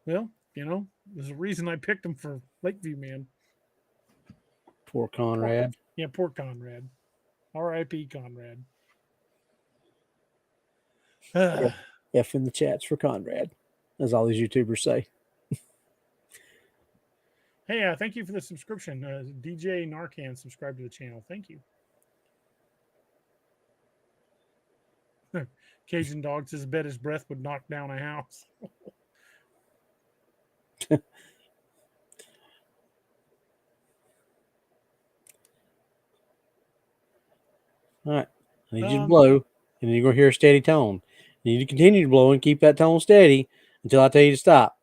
Well, there's a reason I picked him for Lakeview, man. Poor Conrad. Poor Conrad. R.I.P. Conrad. F in the chats for Conrad, as all these YouTubers say. Hey, thank you for the subscription. DJ Narcan subscribed to the channel. Thank you. Cajun Dog says, bet his breath would knock down a house. All right. I need you to blow, and you're going to hear a steady tone. You need to continue to blow and keep that tone steady until I tell you to stop.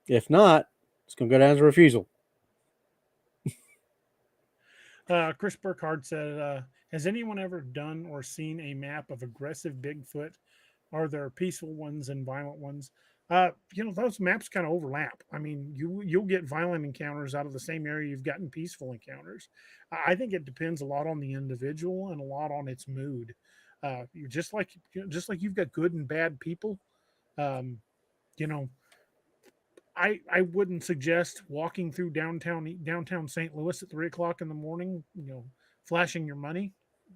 If not, it's going to go down as a refusal. Chris Burkhardt said, has anyone ever done or seen a map of aggressive Bigfoot? Are there peaceful ones and violent ones? Those maps kind of overlap. I mean, you'll get violent encounters out of the same area you've gotten peaceful encounters. I think it depends a lot on the individual and a lot on its mood. Just like you've got good and bad people. I wouldn't suggest walking through downtown St. Louis at 3:00 in the morning, flashing your money.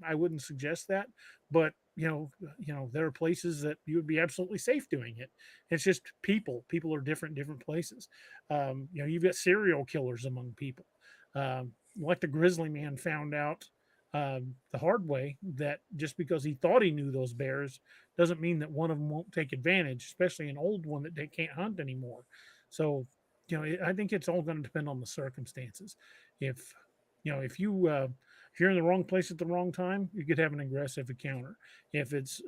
I wouldn't suggest that, but there are places that you would be absolutely safe doing it. It's just people are different places. You've got serial killers among people. Like the grizzly man found out the hard way that just because he thought he knew those bears doesn't mean that one of them won't take advantage, especially an old one that they can't hunt anymore. So, I think it's all going to depend on the circumstances. If you're in the wrong place at the wrong time, you could have an aggressive encounter. If it's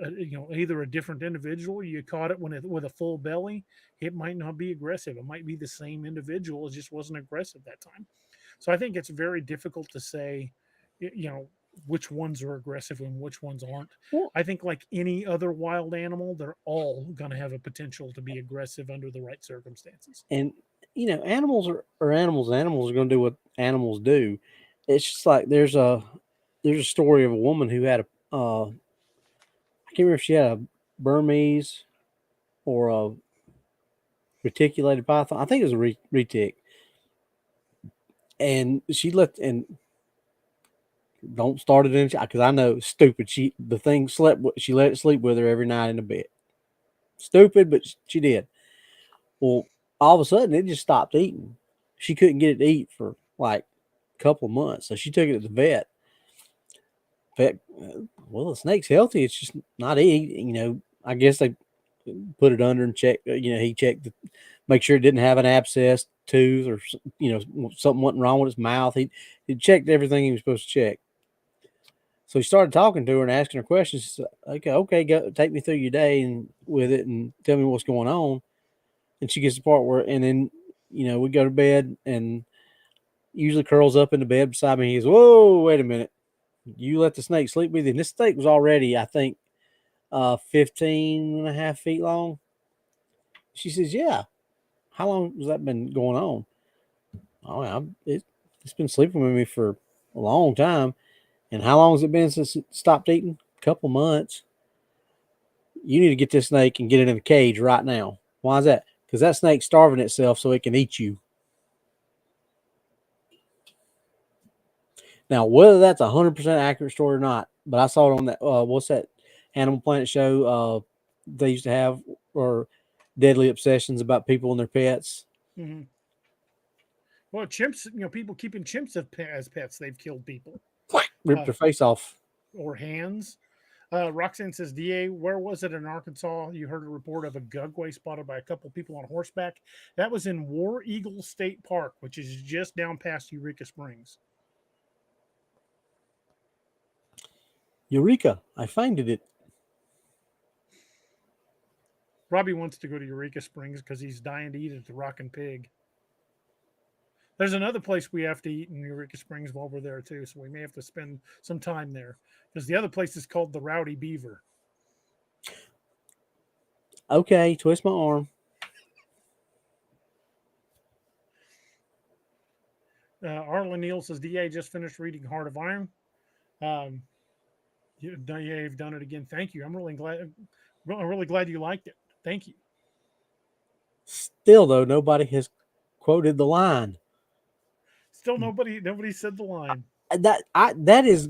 either a different individual, you caught it with a full belly, it might not be aggressive. It might be the same individual, it just wasn't aggressive that time. So I think it's very difficult to say, which ones are aggressive and which ones aren't. Well, I think like any other wild animal, they're all going to have a potential to be aggressive under the right circumstances. And animals are animals. Animals are going to do what animals do. It's just like there's a story of a woman who had I can't remember if she had a Burmese or a reticulated python. I think it was a retic. And she don't start it in because I know it's stupid. She let it sleep with her every night in the bed. Stupid, but she did. Well, all of a sudden it just stopped eating. She couldn't get it to eat for like a couple of months, so she took it to the vet. Well, the snake's healthy. It's just not eating. I guess they put it under and checked. He checked to make sure it didn't have an abscessed tooth or something wasn't wrong with its mouth. He checked everything he was supposed to check. So he started talking to her and asking her questions. She said, okay, go take me through your day and with it and tell me what's going on. And she gets the part where, and then, we go to bed and usually curls up in the bed beside me. He goes, whoa, wait a minute. You let the snake sleep with you. And this snake was already, I think, 15 and a half feet long. She says, yeah. How long has that been going on? Oh, it's been sleeping with me for a long time. And how long has it been since it stopped eating? A couple months. You need to get this snake and get it in a cage right now. Why is that? Because that snake's starving itself so it can eat you. Now, whether that's 100% accurate story or not, but I saw it on that, what's that Animal Planet show they used to have, or Deadly Obsessions about people and their pets. Mm-hmm. Well, chimps, people keeping chimps as pets, they've killed people. Ripped their face off. Or hands. Roxanne says, DA, where was it in Arkansas? You heard a report of a Gugwe spotted by a couple people on horseback. That was in War Eagle State Park, which is just down past Eureka Springs. Eureka! I find it. Robbie wants to go to Eureka Springs because he's dying to eat at the Rockin' Pig. There's another place we have to eat in Eureka Springs while we're there too, so we may have to spend some time there because the other place is called the Rowdy Beaver. Okay, twist my arm. Arlen Neal says, DA just finished reading Heart of Iron. You've done it again. Thank you. I'm really glad you liked it. Thank you. Still, though, nobody has quoted the line. Still, nobody said the line. That is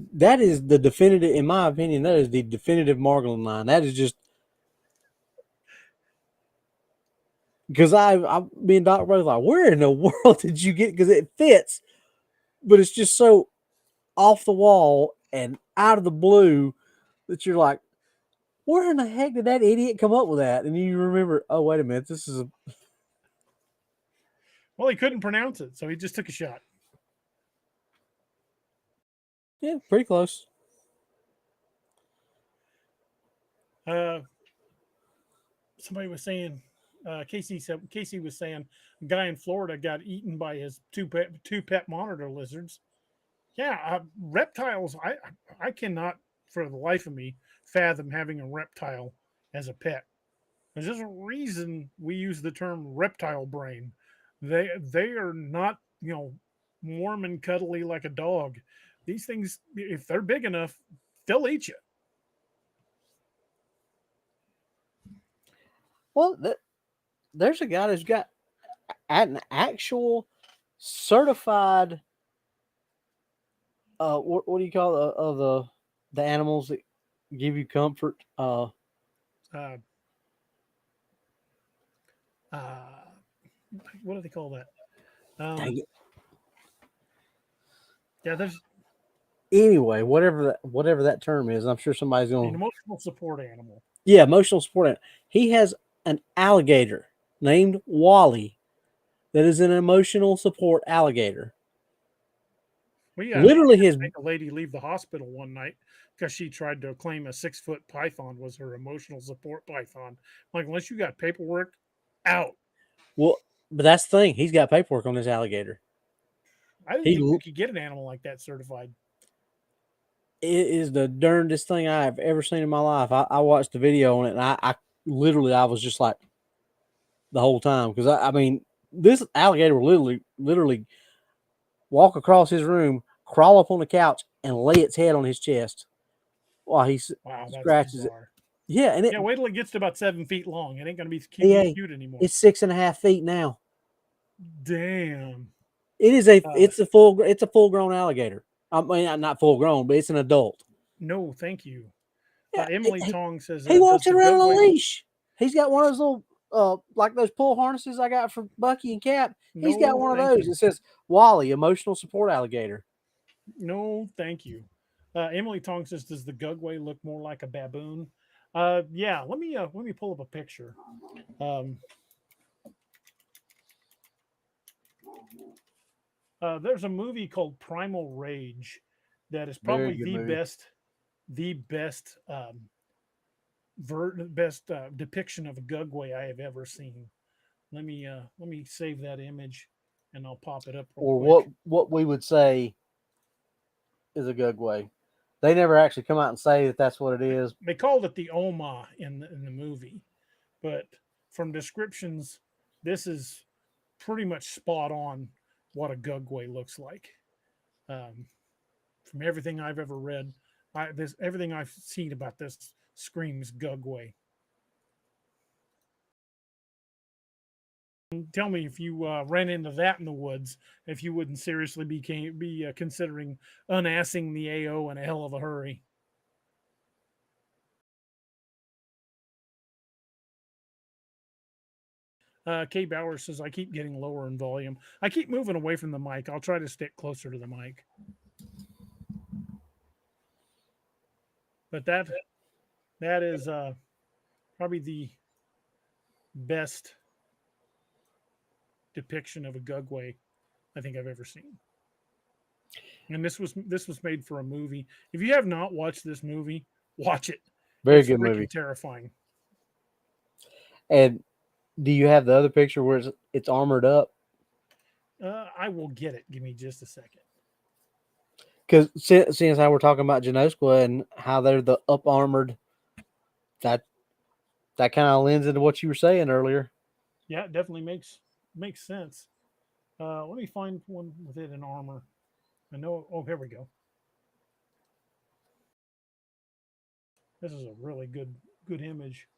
the definitive, in my opinion. That is the definitive Margolin line. That is just because me and Dr. Rose like, where in the world did you get? Because it fits, but it's just so off the wall and out of the blue that you're like, where in the heck did that idiot come up with that? And you remember, oh, wait a minute, this is a. Well, he couldn't pronounce it, so he just took a shot. Yeah, pretty close. Somebody was saying, Casey was saying, a guy in Florida got eaten by his two pet monitor lizards. Yeah, reptiles. I cannot, for the life of me, fathom having a reptile as a pet. There's a reason we use the term reptile brain. They are not, warm and cuddly like a dog. These things, if they're big enough, they'll eat you. Well, there's a guy that's got an actual certified. What do you call the animals that give you comfort? What do they call that? Yeah, there's. Anyway, whatever that term is, I'm sure somebody's going. An emotional support animal. Yeah, emotional support animal. He has an alligator named Wally that is an emotional support alligator. Well, literally his make a lady leave the hospital one night because she tried to claim a 6-foot python was her emotional support python. Like, unless you got paperwork, out. Well, but that's the thing. He's got paperwork on his alligator. I didn't think you could get an animal like that certified. It is the darndest thing I've ever seen in my life. I watched the video on it, and I was just like the whole time because I mean this alligator will literally walk across his room, crawl up on the couch, and lay its head on his chest while he scratches it. Yeah, and wait till it gets to about 7 feet long. It ain't gonna be cute anymore. It's 6.5 feet now. Damn. It is it's a full grown alligator. I mean, not full grown, but it's an adult. No, thank you. Yeah, Emily Tong says he walks around on a leash. He's got one of those little, like those pull harnesses I got for Bucky and Cap. He's got one of those. It says Wally, emotional support alligator. No, thank you. Emily Tong says, does the Gugwe look more like a baboon? Yeah. Let me pull up a picture. There's a movie called Primal Rage that is probably the best depiction of a Gugwe I have ever seen. Let me save that image and I'll pop it up. Or what we would say is a Gugwe. They never actually come out and say that that's what it is. They called it the Oma in the movie, but from descriptions, this is pretty much spot on what a Gugwe looks like. From everything I've ever read, everything I've seen about this screams Gugwe. Tell me if you ran into that in the woods, if you wouldn't seriously be considering unassing the AO in a hell of a hurry. Kay Bauer says, I keep getting lower in volume. I keep moving away from the mic. I'll try to stick closer to the mic. But That is probably the best depiction of a Gugwe I think I've ever seen. And this was made for a movie. If you have not watched this movie, watch it. Very It's good freaking movie. terrifying. And do you have the other picture where it's armored up? I will get it. Give me just a second. Because since how we're talking about Genoskwa and how they're the up armored, that kind of lends into what you were saying earlier. Yeah, it definitely makes sense. Let me find one with it in armor. I know. Oh, here we go. This is a really good image.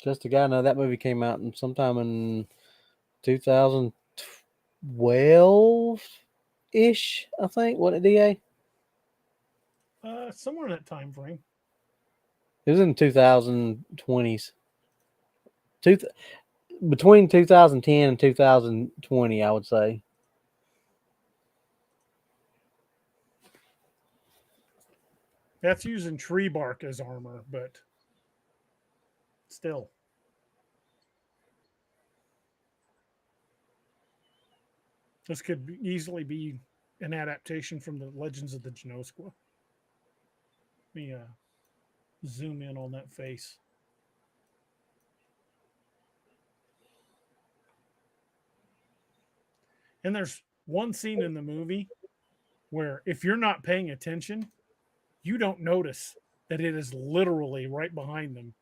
Just a guy. Know that movie came out sometime in 2012 ish. I think. What DA? Somewhere in that time frame. It was in 2020s. Between 2010 and 2020, I would say. That's using tree bark as armor, but still. This could easily be an adaptation from the Legends of the Genoskwa. Let me zoom in on that face. And there's one scene in the movie where if you're not paying attention, you don't notice that it is literally right behind them,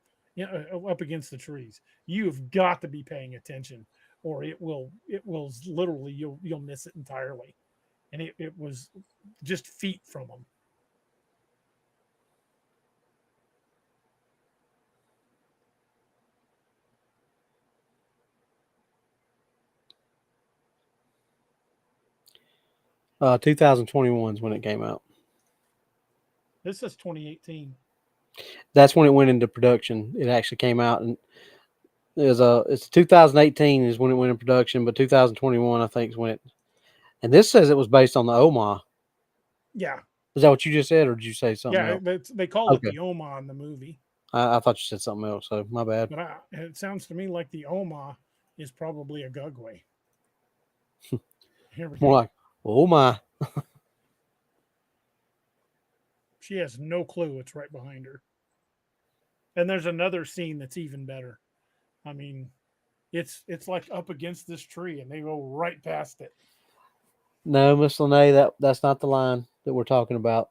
up against the trees. You've got to be paying attention, or it will literally you'll miss it entirely. And it was just feet from them. 2021 is when it came out. This is 2018. That's when it went into production. It actually came out, and it's 2018 is when it went in production, but 2021 I think is when it. And this says it was based on the Oma. Yeah. Is that what you just said, or did you say something else? Yeah, they call it the Oma in the movie. I thought you said something else, so my bad. But it sounds to me like the Oma is probably a Gugwe. Here we go. More like, oh my. She has no clue it's right behind her. And there's another scene that's even better. I mean, it's like up against this tree and they go right past it. No, Miss Lene, that's not the line that we're talking about.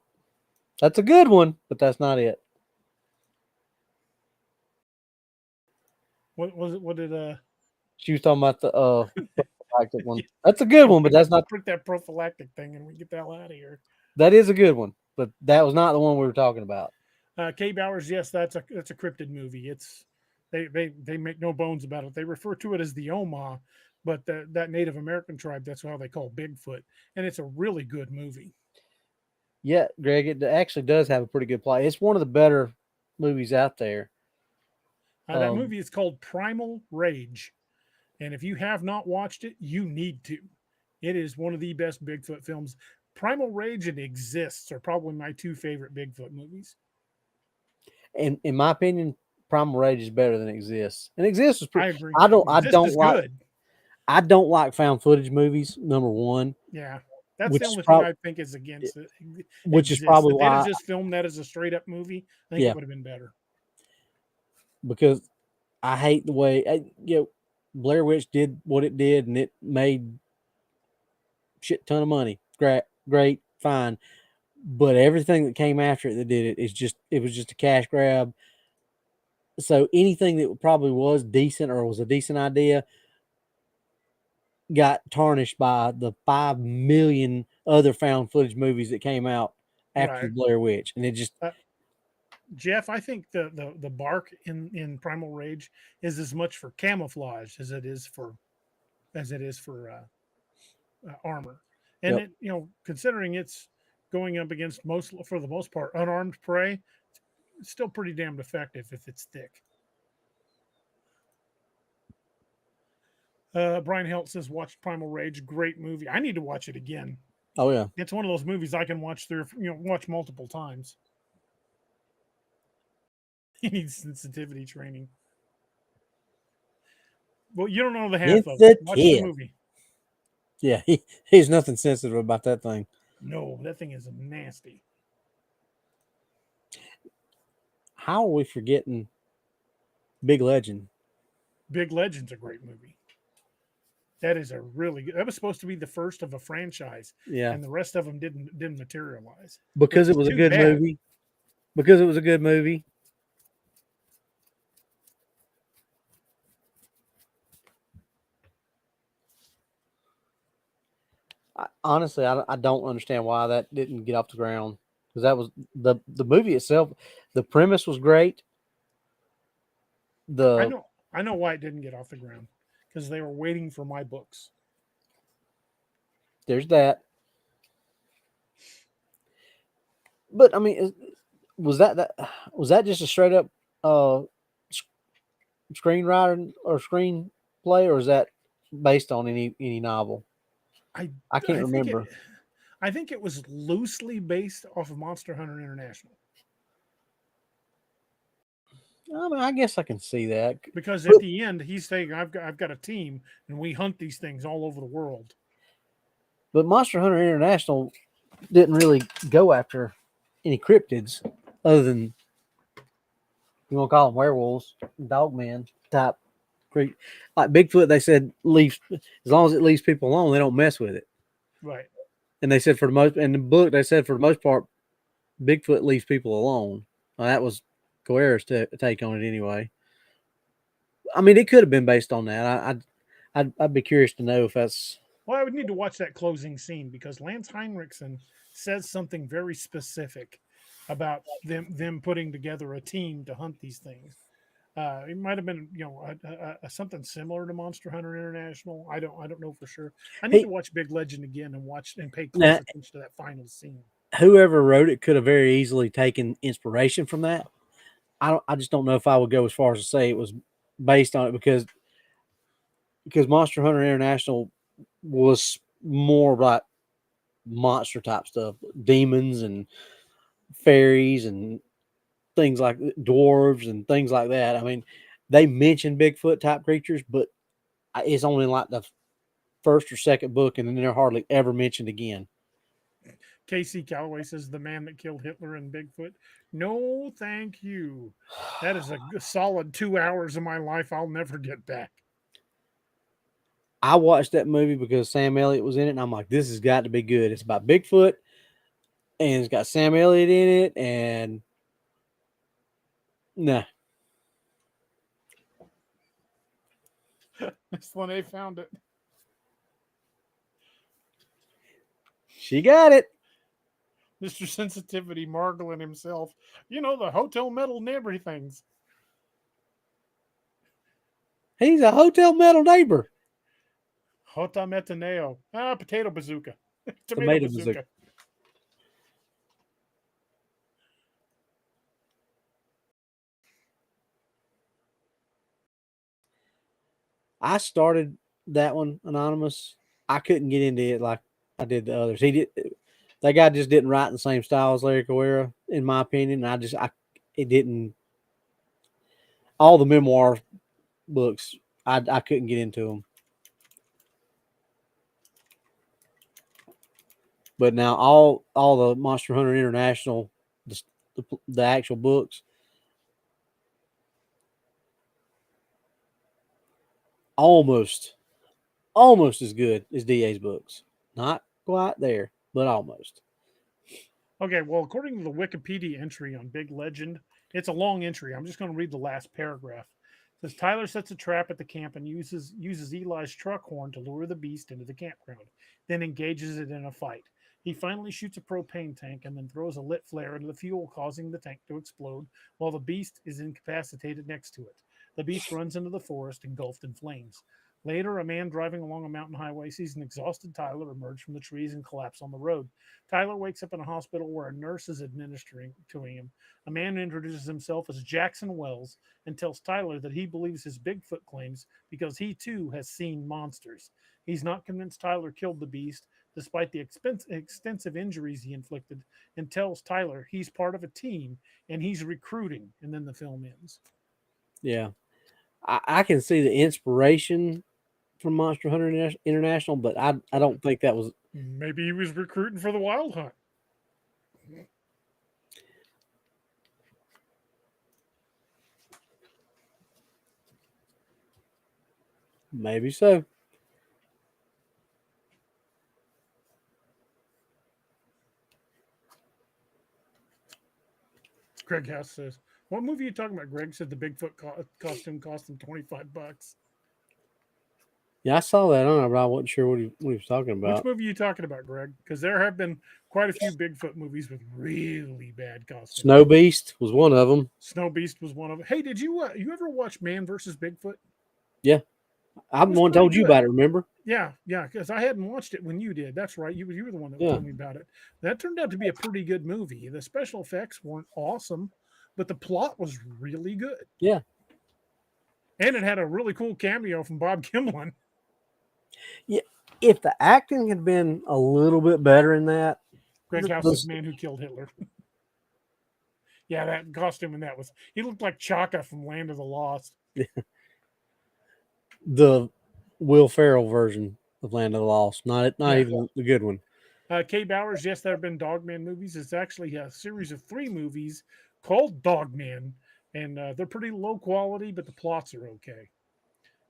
That's a good one, but that's not it. What was it? What did She was talking about the prophylactic one. That's a good one, but that's not. Print that prophylactic thing and we get the hell out of here. That is a good one, but that was not the one we were talking about. Kay Bowers, yes, that's a cryptid movie. It's they make no bones about it. They refer to it as the Oma, but that Native American tribe, that's how they call Bigfoot, and it's a really good movie. Yeah, Greg, it actually does have a pretty good plot. It's one of the better movies out there. That movie is called Primal Rage, and if you have not watched it, you need to. It is one of the best Bigfoot films. Primal Rage and Exists are probably my two favorite Bigfoot movies. And in my opinion, Primal Rage is better than Exists. And Exists was pretty. I agree. I don't like. Good. I don't like found footage movies. Number one. Yeah, that's the only thing I think is against it. Which is probably if why they had just filmed that as a straight up movie, I think it would have been better. Because I hate the way Blair Witch did what it did, and it made shit ton of money. Great, fine. But everything that came after it that did it was just a cash grab. So anything that probably was decent or was a decent idea got tarnished by the 5 million other found footage movies that came out after Blair Witch. And it just Jeff, I think the bark in Primal Rage is as much for camouflage as it is for armor. And it, considering it's going up against for the most part unarmed prey, it's still pretty damned effective if it's thick. Brian Helt says, watch Primal Rage. Great movie. I need to watch it again. Oh yeah. It's one of those movies I can watch through, watch multiple times. He needs sensitivity training. Well, you don't know the half of it. Watch the movie. Yeah, he's nothing sensitive about that thing. No, that thing is nasty. How are we forgetting Big Legend? Big Legend's a great movie. That is a really good. That was supposed to be the first of a franchise, Yeah, and the rest of them didn't materialize because it was a good movie. Because it was a good movie. Honestly, I don't understand why that didn't get off the ground, because that was the movie itself. The premise was great. I know why it didn't get off the ground, because they were waiting for my books. There's that. But I mean, was that just a straight up screenwriter or screenplay, or is that based on any novel? I can't remember. I think it was loosely based off of Monster Hunter International. I mean, I guess I can see that, because at the end he's saying, I've got a team and we hunt these things all over the world. But Monster Hunter International didn't really go after any cryptids other than, you want to call them werewolves, dogmen type. Like Bigfoot, they said leaves, as long as it leaves people alone, they don't mess with it. Right. And they said in the book, they said for the most part, Bigfoot leaves people alone. Well, that was Coera's take on it anyway. I mean, it could have been based on that. I'd be curious to know if that's. Well, I would need to watch that closing scene, because Lance Heinrichsen says something very specific about them putting together a team to hunt these things. It might have been, something similar to Monster Hunter International. I don't know for sure. I need to watch Big Legend again and pay close attention to that final scene. Whoever wrote it could have very easily taken inspiration from that. I just don't know if I would go as far as to say it was based on it, because Monster Hunter International was more about monster type stuff, demons and fairies and things like dwarves and things like that. I mean, they mentioned Bigfoot type creatures, but it's only like the first or second book, and then they're hardly ever mentioned again. Casey Calloway says, the man that killed Hitler and Bigfoot. No, thank you. That is a solid 2 hours of my life I'll never get back. I watched that movie because Sam Elliott was in it, and I'm like, this has got to be good. It's about Bigfoot, and it's got Sam Elliott in it, and nah. That's when they found it. She got it. Mr. Sensitivity marveling himself. The hotel metal and everything's. He's a hotel metal neighbor. Hota metaneo. Potato bazooka. Tomato bazooka. I started that one, Anonymous. I couldn't get into it like I did the others. That guy just didn't write in the same style as Larry Coera, in my opinion. It didn't. All the memoir books, I couldn't get into them. But now all the Monster Hunter International, the actual books, almost as good as DA's books. Not quite there, but almost. Okay, well, according to the Wikipedia entry on Big Legend, it's a long entry. I'm just going to read the last paragraph. It says, Tyler sets a trap at the camp and uses Eli's truck horn to lure the beast into the campground, then engages it in a fight. He finally shoots a propane tank and then throws a lit flare into the fuel, causing the tank to explode while the beast is incapacitated next to it. The beast runs into the forest, engulfed in flames. Later, a man driving along a mountain highway sees an exhausted Tyler emerge from the trees and collapse on the road. Tyler wakes up in a hospital where a nurse is administering to him. A man introduces himself as Jackson Wells and tells Tyler that he believes his Bigfoot claims because he too has seen monsters. He's not convinced Tyler killed the beast, despite the extensive injuries he inflicted, and tells Tyler he's part of a team and he's recruiting. And then the film ends. Yeah. I can see the inspiration from Monster Hunter International, but I don't think that was. Maybe he was recruiting for the Wild Hunt. Maybe so. Greg House says, "What movie are you talking about?" Greg said the Bigfoot costume cost him $25. Yeah, I saw that on it, but I wasn't sure what he was talking about. Which movie are you talking about, Greg? Because there have been quite a few Bigfoot movies with really bad costumes. Snow Beast was one of them. Snow Beast was one of them. Hey, did you ever watch Man versus Bigfoot? Yeah, I'm the one told you about it. Remember? Yeah, because I hadn't watched it when you did. That's right. You were the one that told me about it. That turned out to be a pretty good movie. The special effects weren't awesome, but the plot was really good. Yeah, and it had a really cool cameo from Bob Kimlin. Yeah, if the acting had been a little bit better in that. Greg House's Man Who Killed Hitler. Yeah, that costume in that he looked like Chaka from Land of the Lost. The Will Ferrell version of Land of the Lost, not even the good one. Kay Bowers, yes, there have been Dogman movies. It's actually a series of 3 movies called Dogman, and they're pretty low quality, but the plots are okay.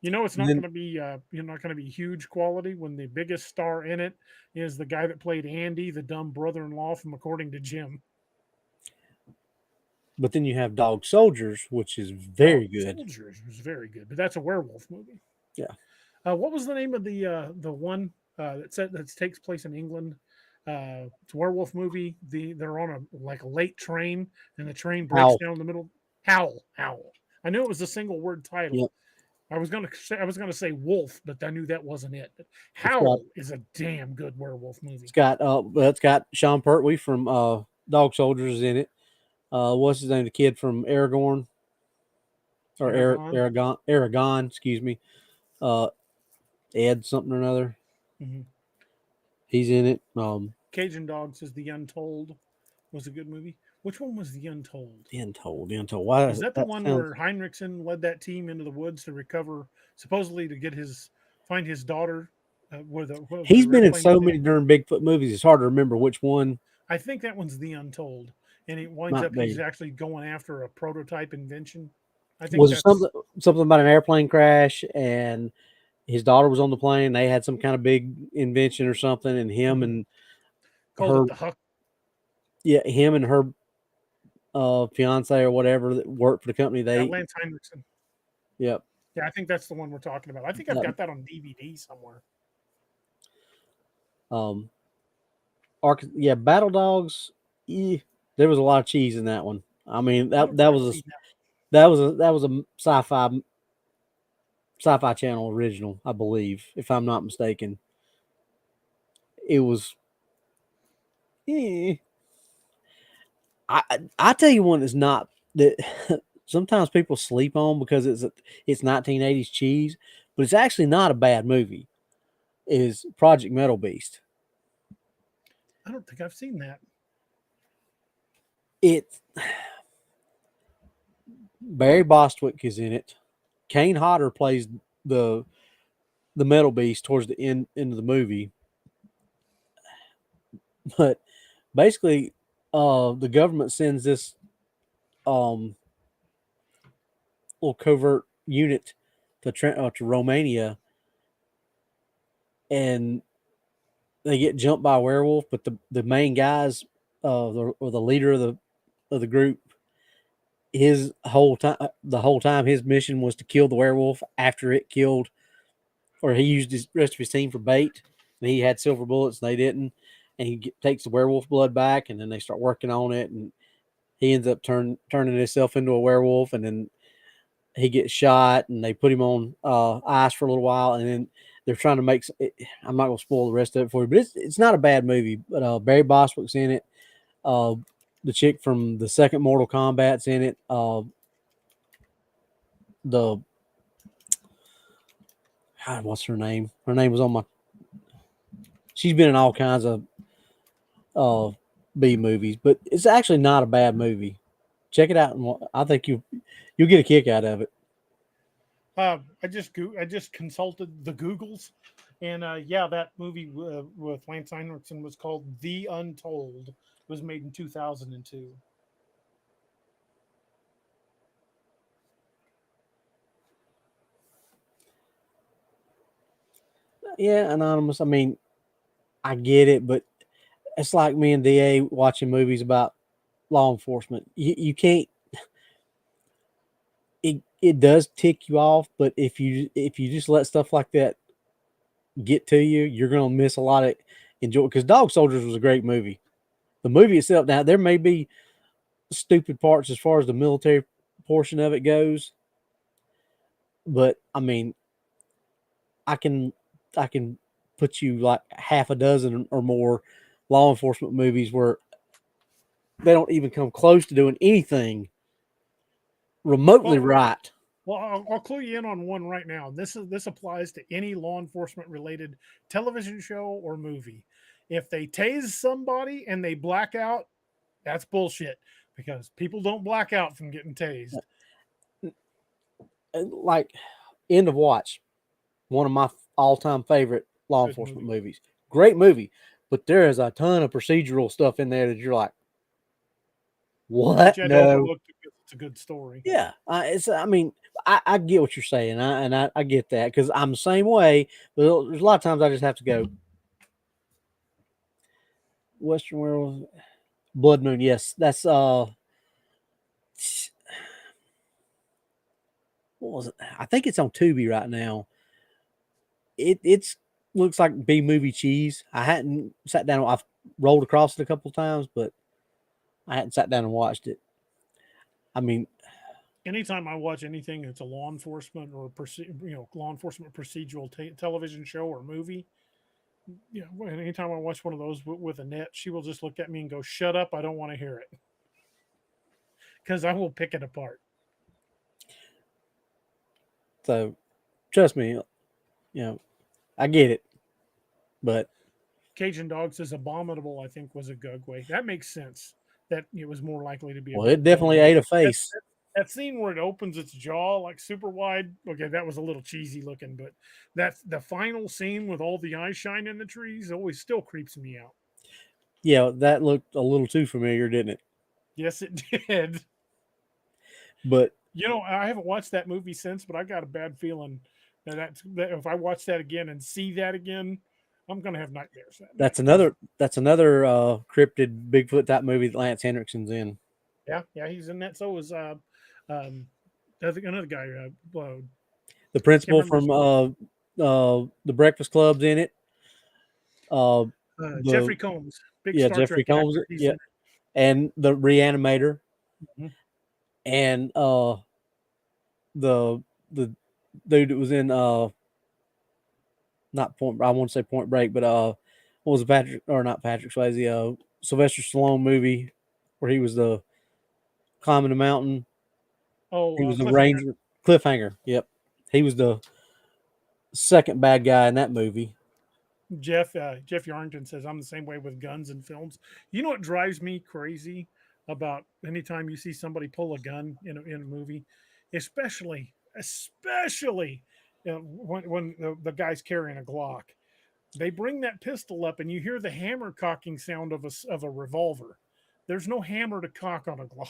You know, it's not going to be not going to be huge quality when the biggest star in it is the guy that played Andy, the dumb brother-in-law from According to Jim. But then you have Dog Soldiers, which is very good. Soldiers was very good, but that's a werewolf movie. Yeah. What was the name of the one that takes place in England? It's a werewolf movie. They're on a late train, and the train breaks down in the middle. Howl. I knew it was a single word title. Yep. I was gonna say Wolf, but I knew that wasn't it. But Howl is a damn good werewolf movie. It's got Sean Pertwee from Dog Soldiers in it. What's his name? The kid from Aragorn or Aragon, excuse me. Ed something or another. Mm-hmm. He's in it. Cajun Dog says The Untold was a good movie. Which one was The Untold? The Untold. Why is that the one where Heinrichsen led that team into the woods to recover, supposedly to find his daughter? He's been in so many during Bigfoot movies. It's hard to remember which one. I think that one's The Untold, and it winds up he's actually going after a prototype invention. I think was something about an airplane crash, and his daughter was on the plane. They had some kind of big invention or something, and him and called it the Huck. Yeah, him and her fiance or whatever that worked for the company. Lance Heinrichsen. Yep. Yeah, I think that's the one we're talking about. I think I've got that on DVD somewhere. Battle Dogs. There was a lot of cheese in that one. I mean, that was a sci-fi channel original, I believe, if I'm not mistaken. It was. I tell you one that's not that sometimes people sleep on because it's 1980s cheese, but it's actually not a bad movie. Is Project Metal Beast. I don't think I've seen that. Barry Bostwick is in it. Kane Hodder plays the Metal Beast towards the end of the movie. But basically, the government sends this little covert unit to Romania, and they get jumped by a werewolf. But the main guys, or the leader of the group, the whole time his mission was to kill the werewolf after it killed, or he used the rest of his team for bait, and he had silver bullets and they didn't. And he takes the werewolf blood back, and then they start working on it, and he ends up turning himself into a werewolf. And then he gets shot, and they put him on ice for a little while, and then they're trying to make. I'm not going to spoil the rest of it for you, but it's not a bad movie. But Barry Bostwick's in it. The chick from the second Mortal Kombat's in it. The God, what's her name? Her name was on my. She's been in all kinds of B movies, but it's actually not a bad movie. Check it out, and I think you'll get a kick out of it. I just consulted the Googles, and yeah, that movie with Lance Henriksen was called The Untold. It was made in 2002. Yeah, Anonymous. I mean, I get it, but it's like me and DA watching movies about law enforcement. You can't. It does tick you off, but if you just let stuff like that get to you, you're gonna miss a lot of enjoy. Because Dog Soldiers was a great movie. The movie itself, now there may be stupid parts as far as the military portion of it goes, but I mean, I can put you like half a dozen or more law enforcement movies where they don't even come close to doing anything remotely right. Well, I'll clue you in on one right now. This applies to any law enforcement related television show or movie. If they tase somebody and they black out, that's bullshit because people don't black out from getting tased. Like End of Watch, one of my all-time favorite law enforcement movies. Great movie, but there is a ton of procedural stuff in there that you're like, what? No, it's a good story. Yeah, I mean, I get what you're saying, I get that because I'm the same way. But there's a lot of times I just have to go. Western Werewolf, Blood Moon. Yes, that's what was it? I think it's on Tubi right now. It's looks like B movie cheese. I hadn't sat down. I've rolled across it a couple of times, but I hadn't sat down and watched it. I mean, anytime I watch anything that's a law enforcement or law enforcement procedural television show or movie, anytime I watch one of those with Annette, she will just look at me and go, "Shut up! I don't want to hear it," because I will pick it apart. So, trust me, I get it, but Cajun Dog says abominable. I think was a Gugwe. That makes sense. That it was more likely to be. Well, it definitely ate a face. That scene where it opens its jaw like super wide. Okay, that was a little cheesy looking, but that's the final scene with all the eyes shine in the trees. Always still creeps me out. Yeah, that looked a little too familiar, didn't it? Yes, it did. But I haven't watched that movie since, but I got a bad feeling that if I watch that again and see that again, I'm gonna have nightmares. That's another cryptid Bigfoot type movie that Lance Henriksen's in. Yeah, he's in that. So is another guy. The principal from the Breakfast Club's in it. Jeffrey Combs. Jeffrey Trek Combs. Actor. Yeah, and the Reanimator, and the dude that was in not Point. I want to say Point Break, but what was the Patrick or not Patrick Swayze? Sylvester Stallone movie where he was the climbing the mountain. Oh, he was the ranger. Cliffhanger. Yep, he was the second bad guy in that movie. Jeff Yarrington says I'm the same way with guns and films. You know what drives me crazy about anytime you see somebody pull a gun in a movie, especially when the guy's carrying a Glock. They bring that pistol up and you hear the hammer cocking sound of a revolver. There's no hammer to cock on a Glock.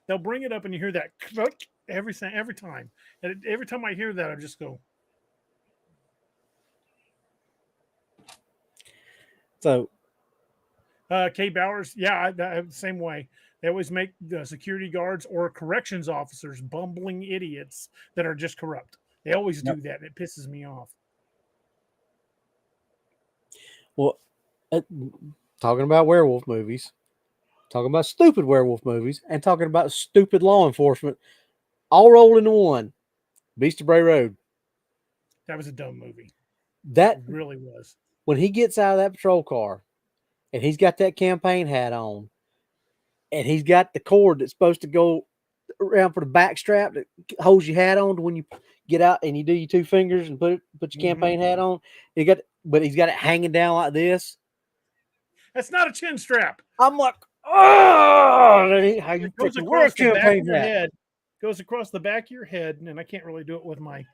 They'll bring it up and you hear that click every time. And every time I hear that, I just go. So, Kay Bowers, yeah, the same way. They always make the security guards or corrections officers bumbling idiots that are just corrupt. They always do that, and it pisses me off. Well, talking about werewolf movies, talking about stupid werewolf movies, and talking about stupid law enforcement, all rolled into one. Beast of Bray Road. That was a dumb movie. That It really was. when he gets out of that patrol car, and he's got that campaign hat on, and he's got the cord that's supposed to go around for the back strap that holds your hat on when you get out and you do your 2 fingers and put your campaign hat on. But he's got it hanging down like this. That's not a chin strap. I'm like, oh, how you It goes freaking wear a across the back of campaign your hat? head. Goes across the back of your head, and I can't really do it with my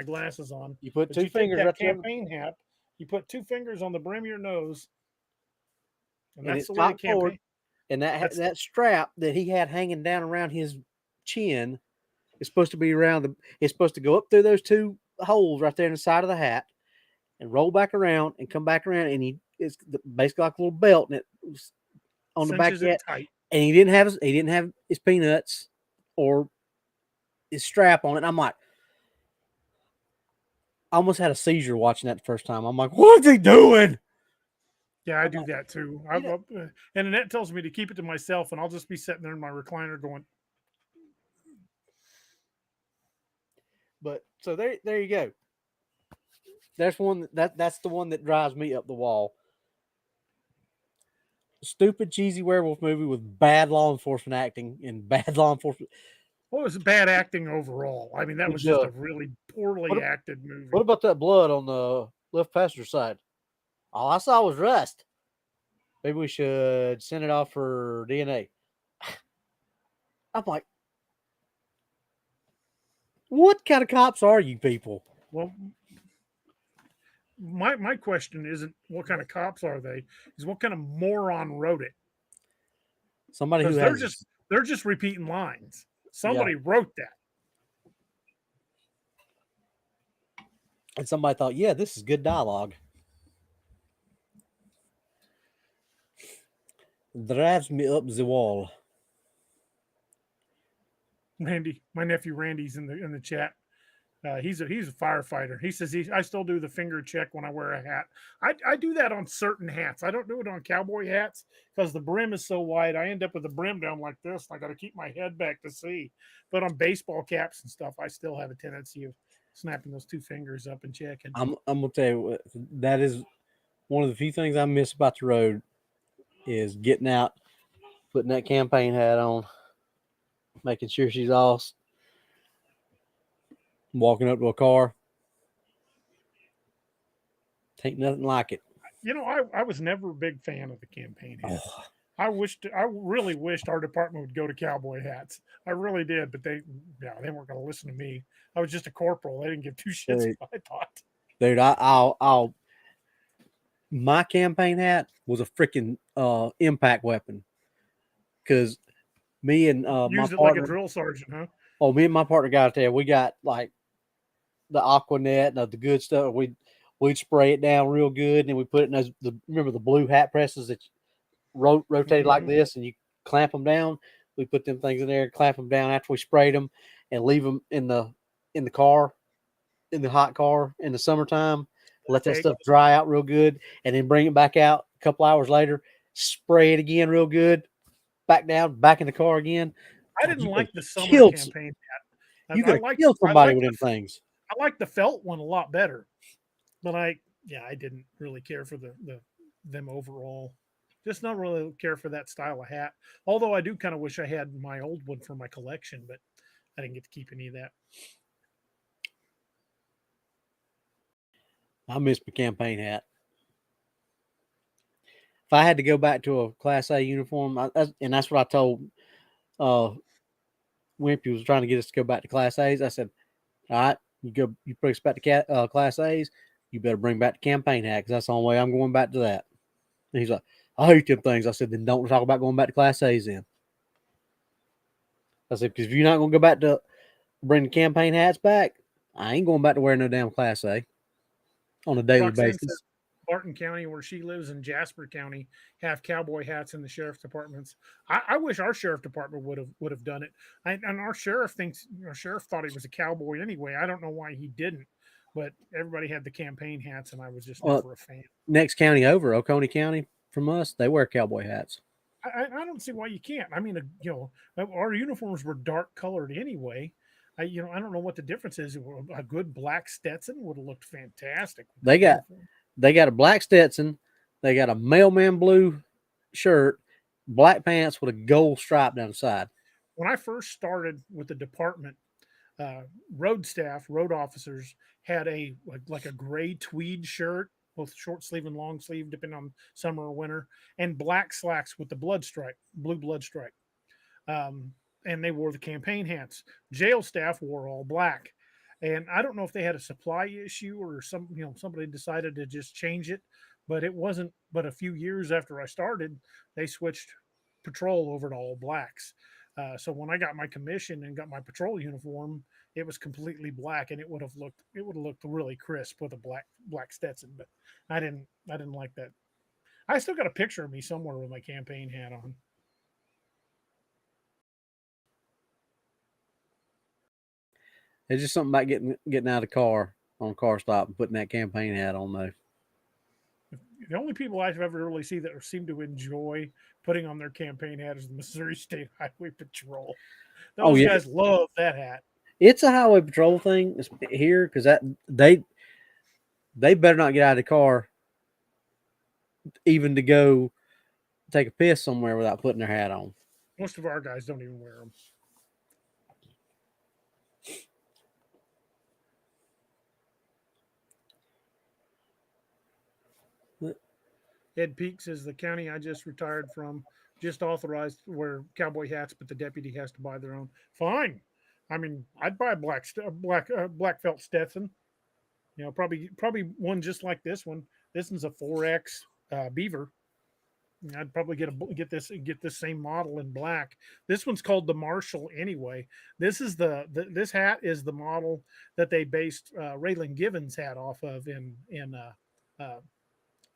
glasses on. You put But 2 you take fingers that right there, campaign hat. You put 2 fingers on the brim of your nose, and and that's it's the way the top forward. campaign. And That's- that strap that he had hanging down around his chin is supposed to be around it's supposed to go up through those 2 holes right there in the side of the hat and roll back around and come back around, and it's basically like a little belt, and it was on the back of cinches it it. tight. And he didn't have his peanuts or his strap on it. And I'm like, I almost had a seizure watching that the first time. I'm like, what is he doing? Yeah, I do that too. And Annette tells me to keep it to myself, and I'll just be sitting there in my recliner going. But so there you go. That's one that's the one that drives me up the wall. Stupid cheesy werewolf movie with bad law enforcement acting and bad law enforcement. Well, it was bad acting overall. I mean, that was just a really poorly acted movie. What about that blood on the left passenger side? All I saw was rust. Maybe we should send it off for DNA. I'm like, what kind of cops are you people? Well, my question isn't what kind of cops are they, is what kind of moron wrote it. Somebody who they're just repeating lines. Somebody wrote that. And somebody thought, yeah, this is good dialogue. Drives me up the wall. Randy, my nephew Randy's in the chat. He's a firefighter. He says I still do the finger check when I wear a hat. I do that on certain hats. I don't do it on cowboy hats because the brim is so wide. I end up with the brim down like this. And I got to keep my head back to see. But on baseball caps and stuff, I still have a tendency of snapping those 2 fingers up and checking. I'm gonna tell you what, that is one of the few things I miss about the road is getting out, putting that campaign hat on, making sure she's off, walking up to a car. Ain't nothing like it. You know, I was never a big fan of the campaign hat. Oh. I really wished our department would go to cowboy hats. I really did, but they weren't going to listen to me. I was just a corporal. They didn't give 2 shits what I thought. Dude, I'll my campaign hat was a freaking impact weapon. Because me and my Used it partner, like a drill sergeant, huh? Oh, me and my partner got there. We got like the Aquanet and the good stuff. We'd spray it down real good, and then we put it in those. Remember the blue hat presses that rotated like this, and you clamp them down. We put them things in there and clamp them down after we sprayed them, and leave them in the car, in the hot car in the summertime. Let that stuff dry out real good, and then bring it back out a couple hours later. Spray it again real good. Back down, back in the car again. I didn't like the summer campaign hat. You could have killed somebody with them things. I like the felt one a lot better, but I didn't really care for them overall. Just not really care for that style of hat. Although I do kind of wish I had my old one for my collection, but I didn't get to keep any of that. I miss my campaign hat. If I had to go back to a Class A uniform, and that's what I told Wimpy was trying to get us to go back to Class A's. I said, all right, you bring us back to Class A's, you better bring back the campaign hat because that's the only way I'm going back to that. And he's like, I hate them things. I said, then don't talk about going back to Class A's then. I said, because if you're not going to go back to bring the campaign hats back, I ain't going back to wear no damn Class A on a daily basis. Barton County, where she lives, in Jasper County, have cowboy hats in the sheriff's departments. I wish our sheriff department would have done it. And our sheriff thought he was a cowboy anyway. I don't know why he didn't, but everybody had the campaign hats, and I was just never a fan. Next county over, Oconee County, from us, they wear cowboy hats. I don't see why you can't. I mean, our uniforms were dark colored anyway. I don't know what the difference is. A good black Stetson would have looked fantastic. They got a black Stetson, they got a mailman blue shirt, black pants with a gold stripe down the side. When I first started with the department, road officers had a gray tweed shirt, both short sleeve and long sleeve, depending on summer or winter, and black slacks with the blue blood stripe. And they wore the campaign hats. Jail staff wore all black. And I don't know if they had a supply issue or somebody decided to just change it, but it wasn't but a few years after I started, they switched patrol over to all blacks. So when I got my commission and got my patrol uniform, it was completely black, and it would have looked really crisp with a black Stetson. But I didn't like that. I still got a picture of me somewhere with my campaign hat on. It's just something about getting out of the car on a car stop and putting that campaign hat on though. The only people I've ever really seen that seem to enjoy putting on their campaign hat is the Missouri State Highway Patrol. Those guys love that hat. It's a highway patrol thing here because they better not get out of the car even to go take a piss somewhere without putting their hat on. Most of our guys don't even wear them. Ed Peak says the county I just retired from just authorized to wear cowboy hats, but the deputy has to buy their own. Fine. I mean, I'd buy a black felt Stetson. Probably one just like this one. This one's a 4X Beaver. I'd probably get this same model in black. This one's called the Marshall anyway. This is this hat is the model that they based Raylan Givens' hat off of in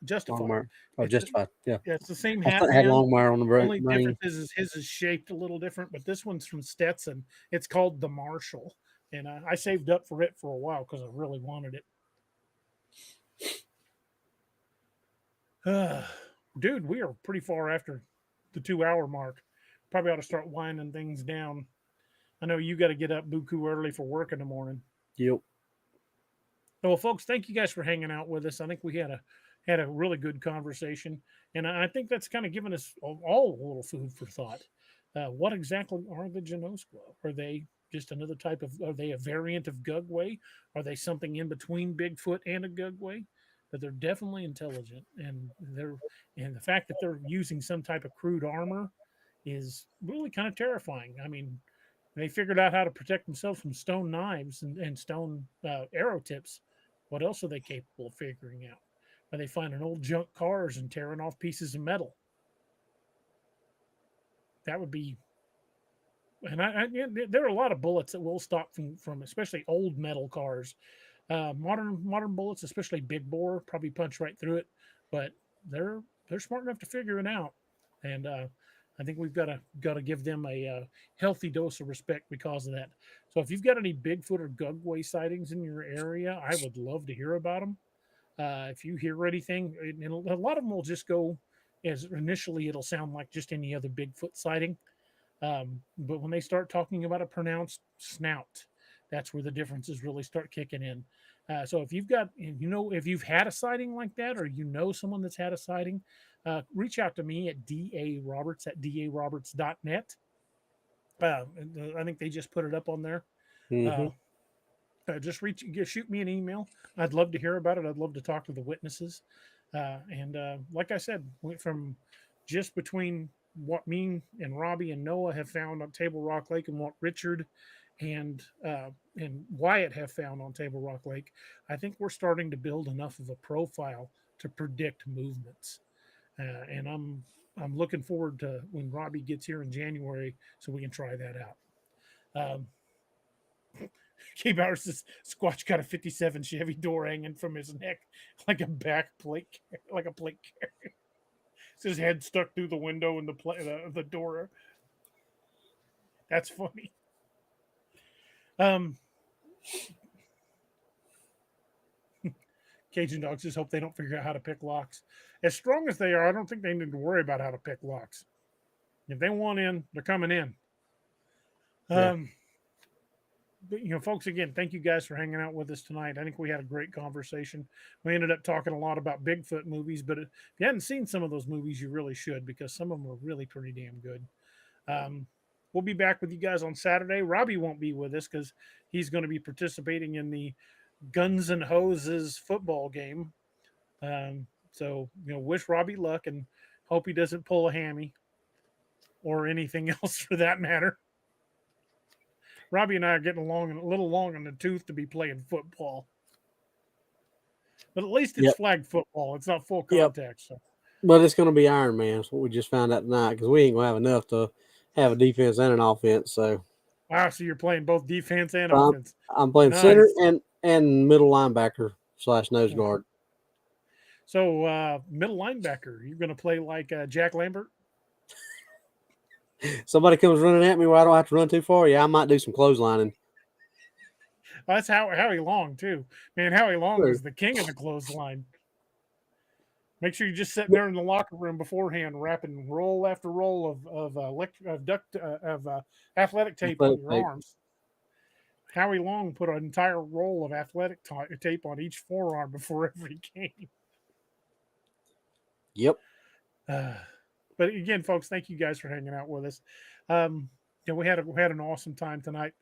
Justified. Justified. Yeah, it's the same hat. Had Longmire on the brain. Only difference is his is shaped a little different, but this one's from Stetson. It's called the Marshall, and I saved up for it for a while because I really wanted it. Dude, we are pretty far after the 2-hour mark. Probably ought to start winding things down. I know you got to get up buku early for work in the morning. Yep. Well, folks, thank you guys for hanging out with us. I think we had a really good conversation, and I think that's kind of given us all a little food for thought. What exactly are the Genoskwa? Are they just another type of? Are they a variant of Gugwe? Are they something in between Bigfoot and a Gugwe? But they're definitely intelligent, and the fact that they're using some type of crude armor is really kind of terrifying. I mean, they figured out how to protect themselves from stone knives and stone arrow tips. What else are they capable of figuring out? Are they finding old junk cars and tearing off pieces of metal? That would be. And there are a lot of bullets that will stop from especially old metal cars. Modern bullets, especially big bore, probably punch right through it, but they're smart enough to figure it out, and I think we've got to give them a healthy dose of respect because of that. So if you've got any Bigfoot or Gugwe sightings in your area, I would love to hear about them. If you hear anything, and a lot of them will just go as initially it'll sound like just any other Bigfoot sighting, but when they start talking about a pronounced snout, that's where the differences really start kicking in. So if you've got, if you've had a sighting like that, or someone that's had a sighting, reach out to me at DARoberts at DARoberts.net. I think they just put it up on there. Mm-hmm. Just shoot me an email. I'd love to hear about it. I'd love to talk to the witnesses. And like I said, went from just between what me and Robbie and Noah have found on Table Rock Lake and what Richard and Wyatt have found on Table Rock Lake, I think we're starting to build enough of a profile to predict movements. And I'm looking forward to when Robbie gets here in January so we can try that out. K-Bauer says Squatch got a 57 Chevy door hanging from his neck like a back plate, like a plate carrier. His head stuck through the window and the door. That's funny. Cajun dogs just hope they don't figure out how to pick locks. As strong as they are, I don't think they need to worry about how to pick locks. If they want in, they're coming in. Yeah. folks, again, thank you guys for hanging out with us tonight. I think we had a great conversation. We ended up talking a lot about Bigfoot movies, but if you hadn't seen some of those movies, you really should, because some of them are really pretty damn good. We'll be back with you guys on Saturday. Robbie won't be with us because he's going to be participating in the Guns and Hoses football game. So, wish Robbie luck and hope he doesn't pull a hammy or anything else for that matter. Robbie and I are getting a little long in the tooth to be playing football. But at least it's flag football. It's not full contact. So. But it's going to be Iron Man. That's what we just found out tonight, because we ain't going to have enough to have a defense and an offense. So, wow, so you're playing both defense and offense. I'm playing center and middle linebacker / nose guard. So, middle linebacker, you're going to play like Jack Lambert? Somebody comes running at me where I don't have to run too far. Yeah, I might do some clotheslining. That's Howie Long, too. Man, Howie Long was the king of the clothesline. Make sure you just sit there in the locker room beforehand, wrapping roll after roll of athletic tape on your arms. Howie Long put an entire roll of athletic tape on each forearm before every game. Yep. But again, folks, thank you guys for hanging out with us. We had an awesome time tonight.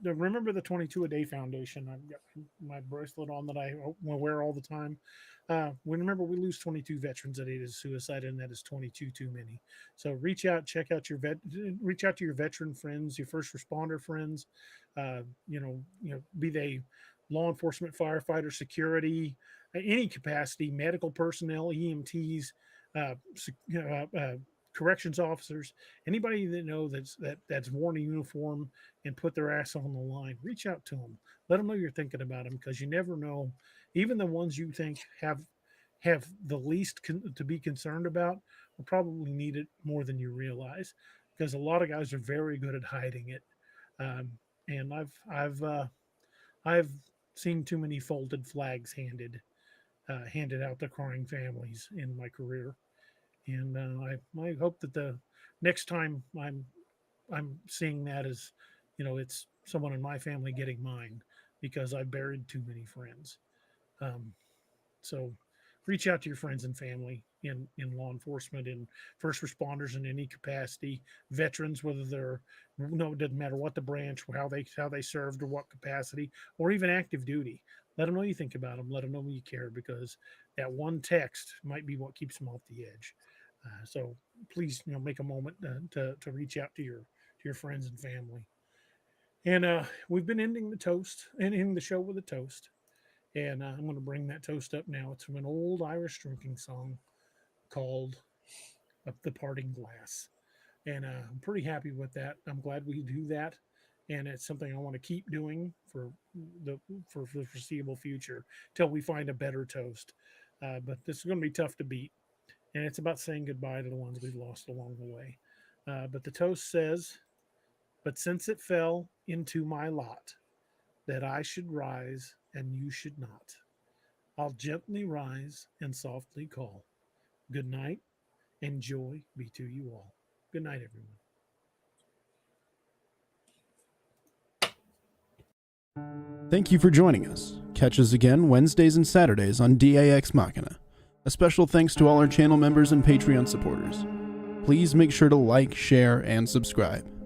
Remember the 22 a Day Foundation. I've got my bracelet on that I wear all the time. Remember, we lose 22 veterans a day to suicide, and that is 22 too many. So reach out to your veteran friends, your first responder friends. Be they law enforcement, firefighter, security, any capacity, medical personnel, EMTs, corrections officers, anybody that know that's worn a uniform and put their ass on the line. Reach out to them. Let them know you're thinking about them, because you never know. Even the ones you think have the least to be concerned about will probably need it more than you realize, because a lot of guys are very good at hiding it. And I've seen too many folded flags handed out to crying families in my career. And I hope that the next time I'm seeing that as, it's someone in my family getting mine, because I buried too many friends. So reach out to your friends and family in law enforcement, in first responders in any capacity, veterans, whether they're, it doesn't matter what the branch, how they served or what capacity, or even active duty. Let them know you think about them. Let them know you care, because that one text might be what keeps them off the edge. So please, make a moment to reach out to your friends and family. And we've been ending the show with a toast. And I'm going to bring that toast up now. It's from an old Irish drinking song called "Up the Parting Glass." And I'm pretty happy with that. I'm glad we do that. And it's something I want to keep doing for the foreseeable future till we find a better toast. But this is going to be tough to beat. And it's about saying goodbye to the ones we've lost along the way. But the toast says, "But since it fell into my lot that I should rise and you should not, I'll gently rise and softly call. Good night, and joy be to you all." Good night, everyone. Thank you for joining us. Catch us again Wednesdays and Saturdays on Ex Machina. A special thanks to all our channel members and Patreon supporters. Please make sure to like, share, and subscribe.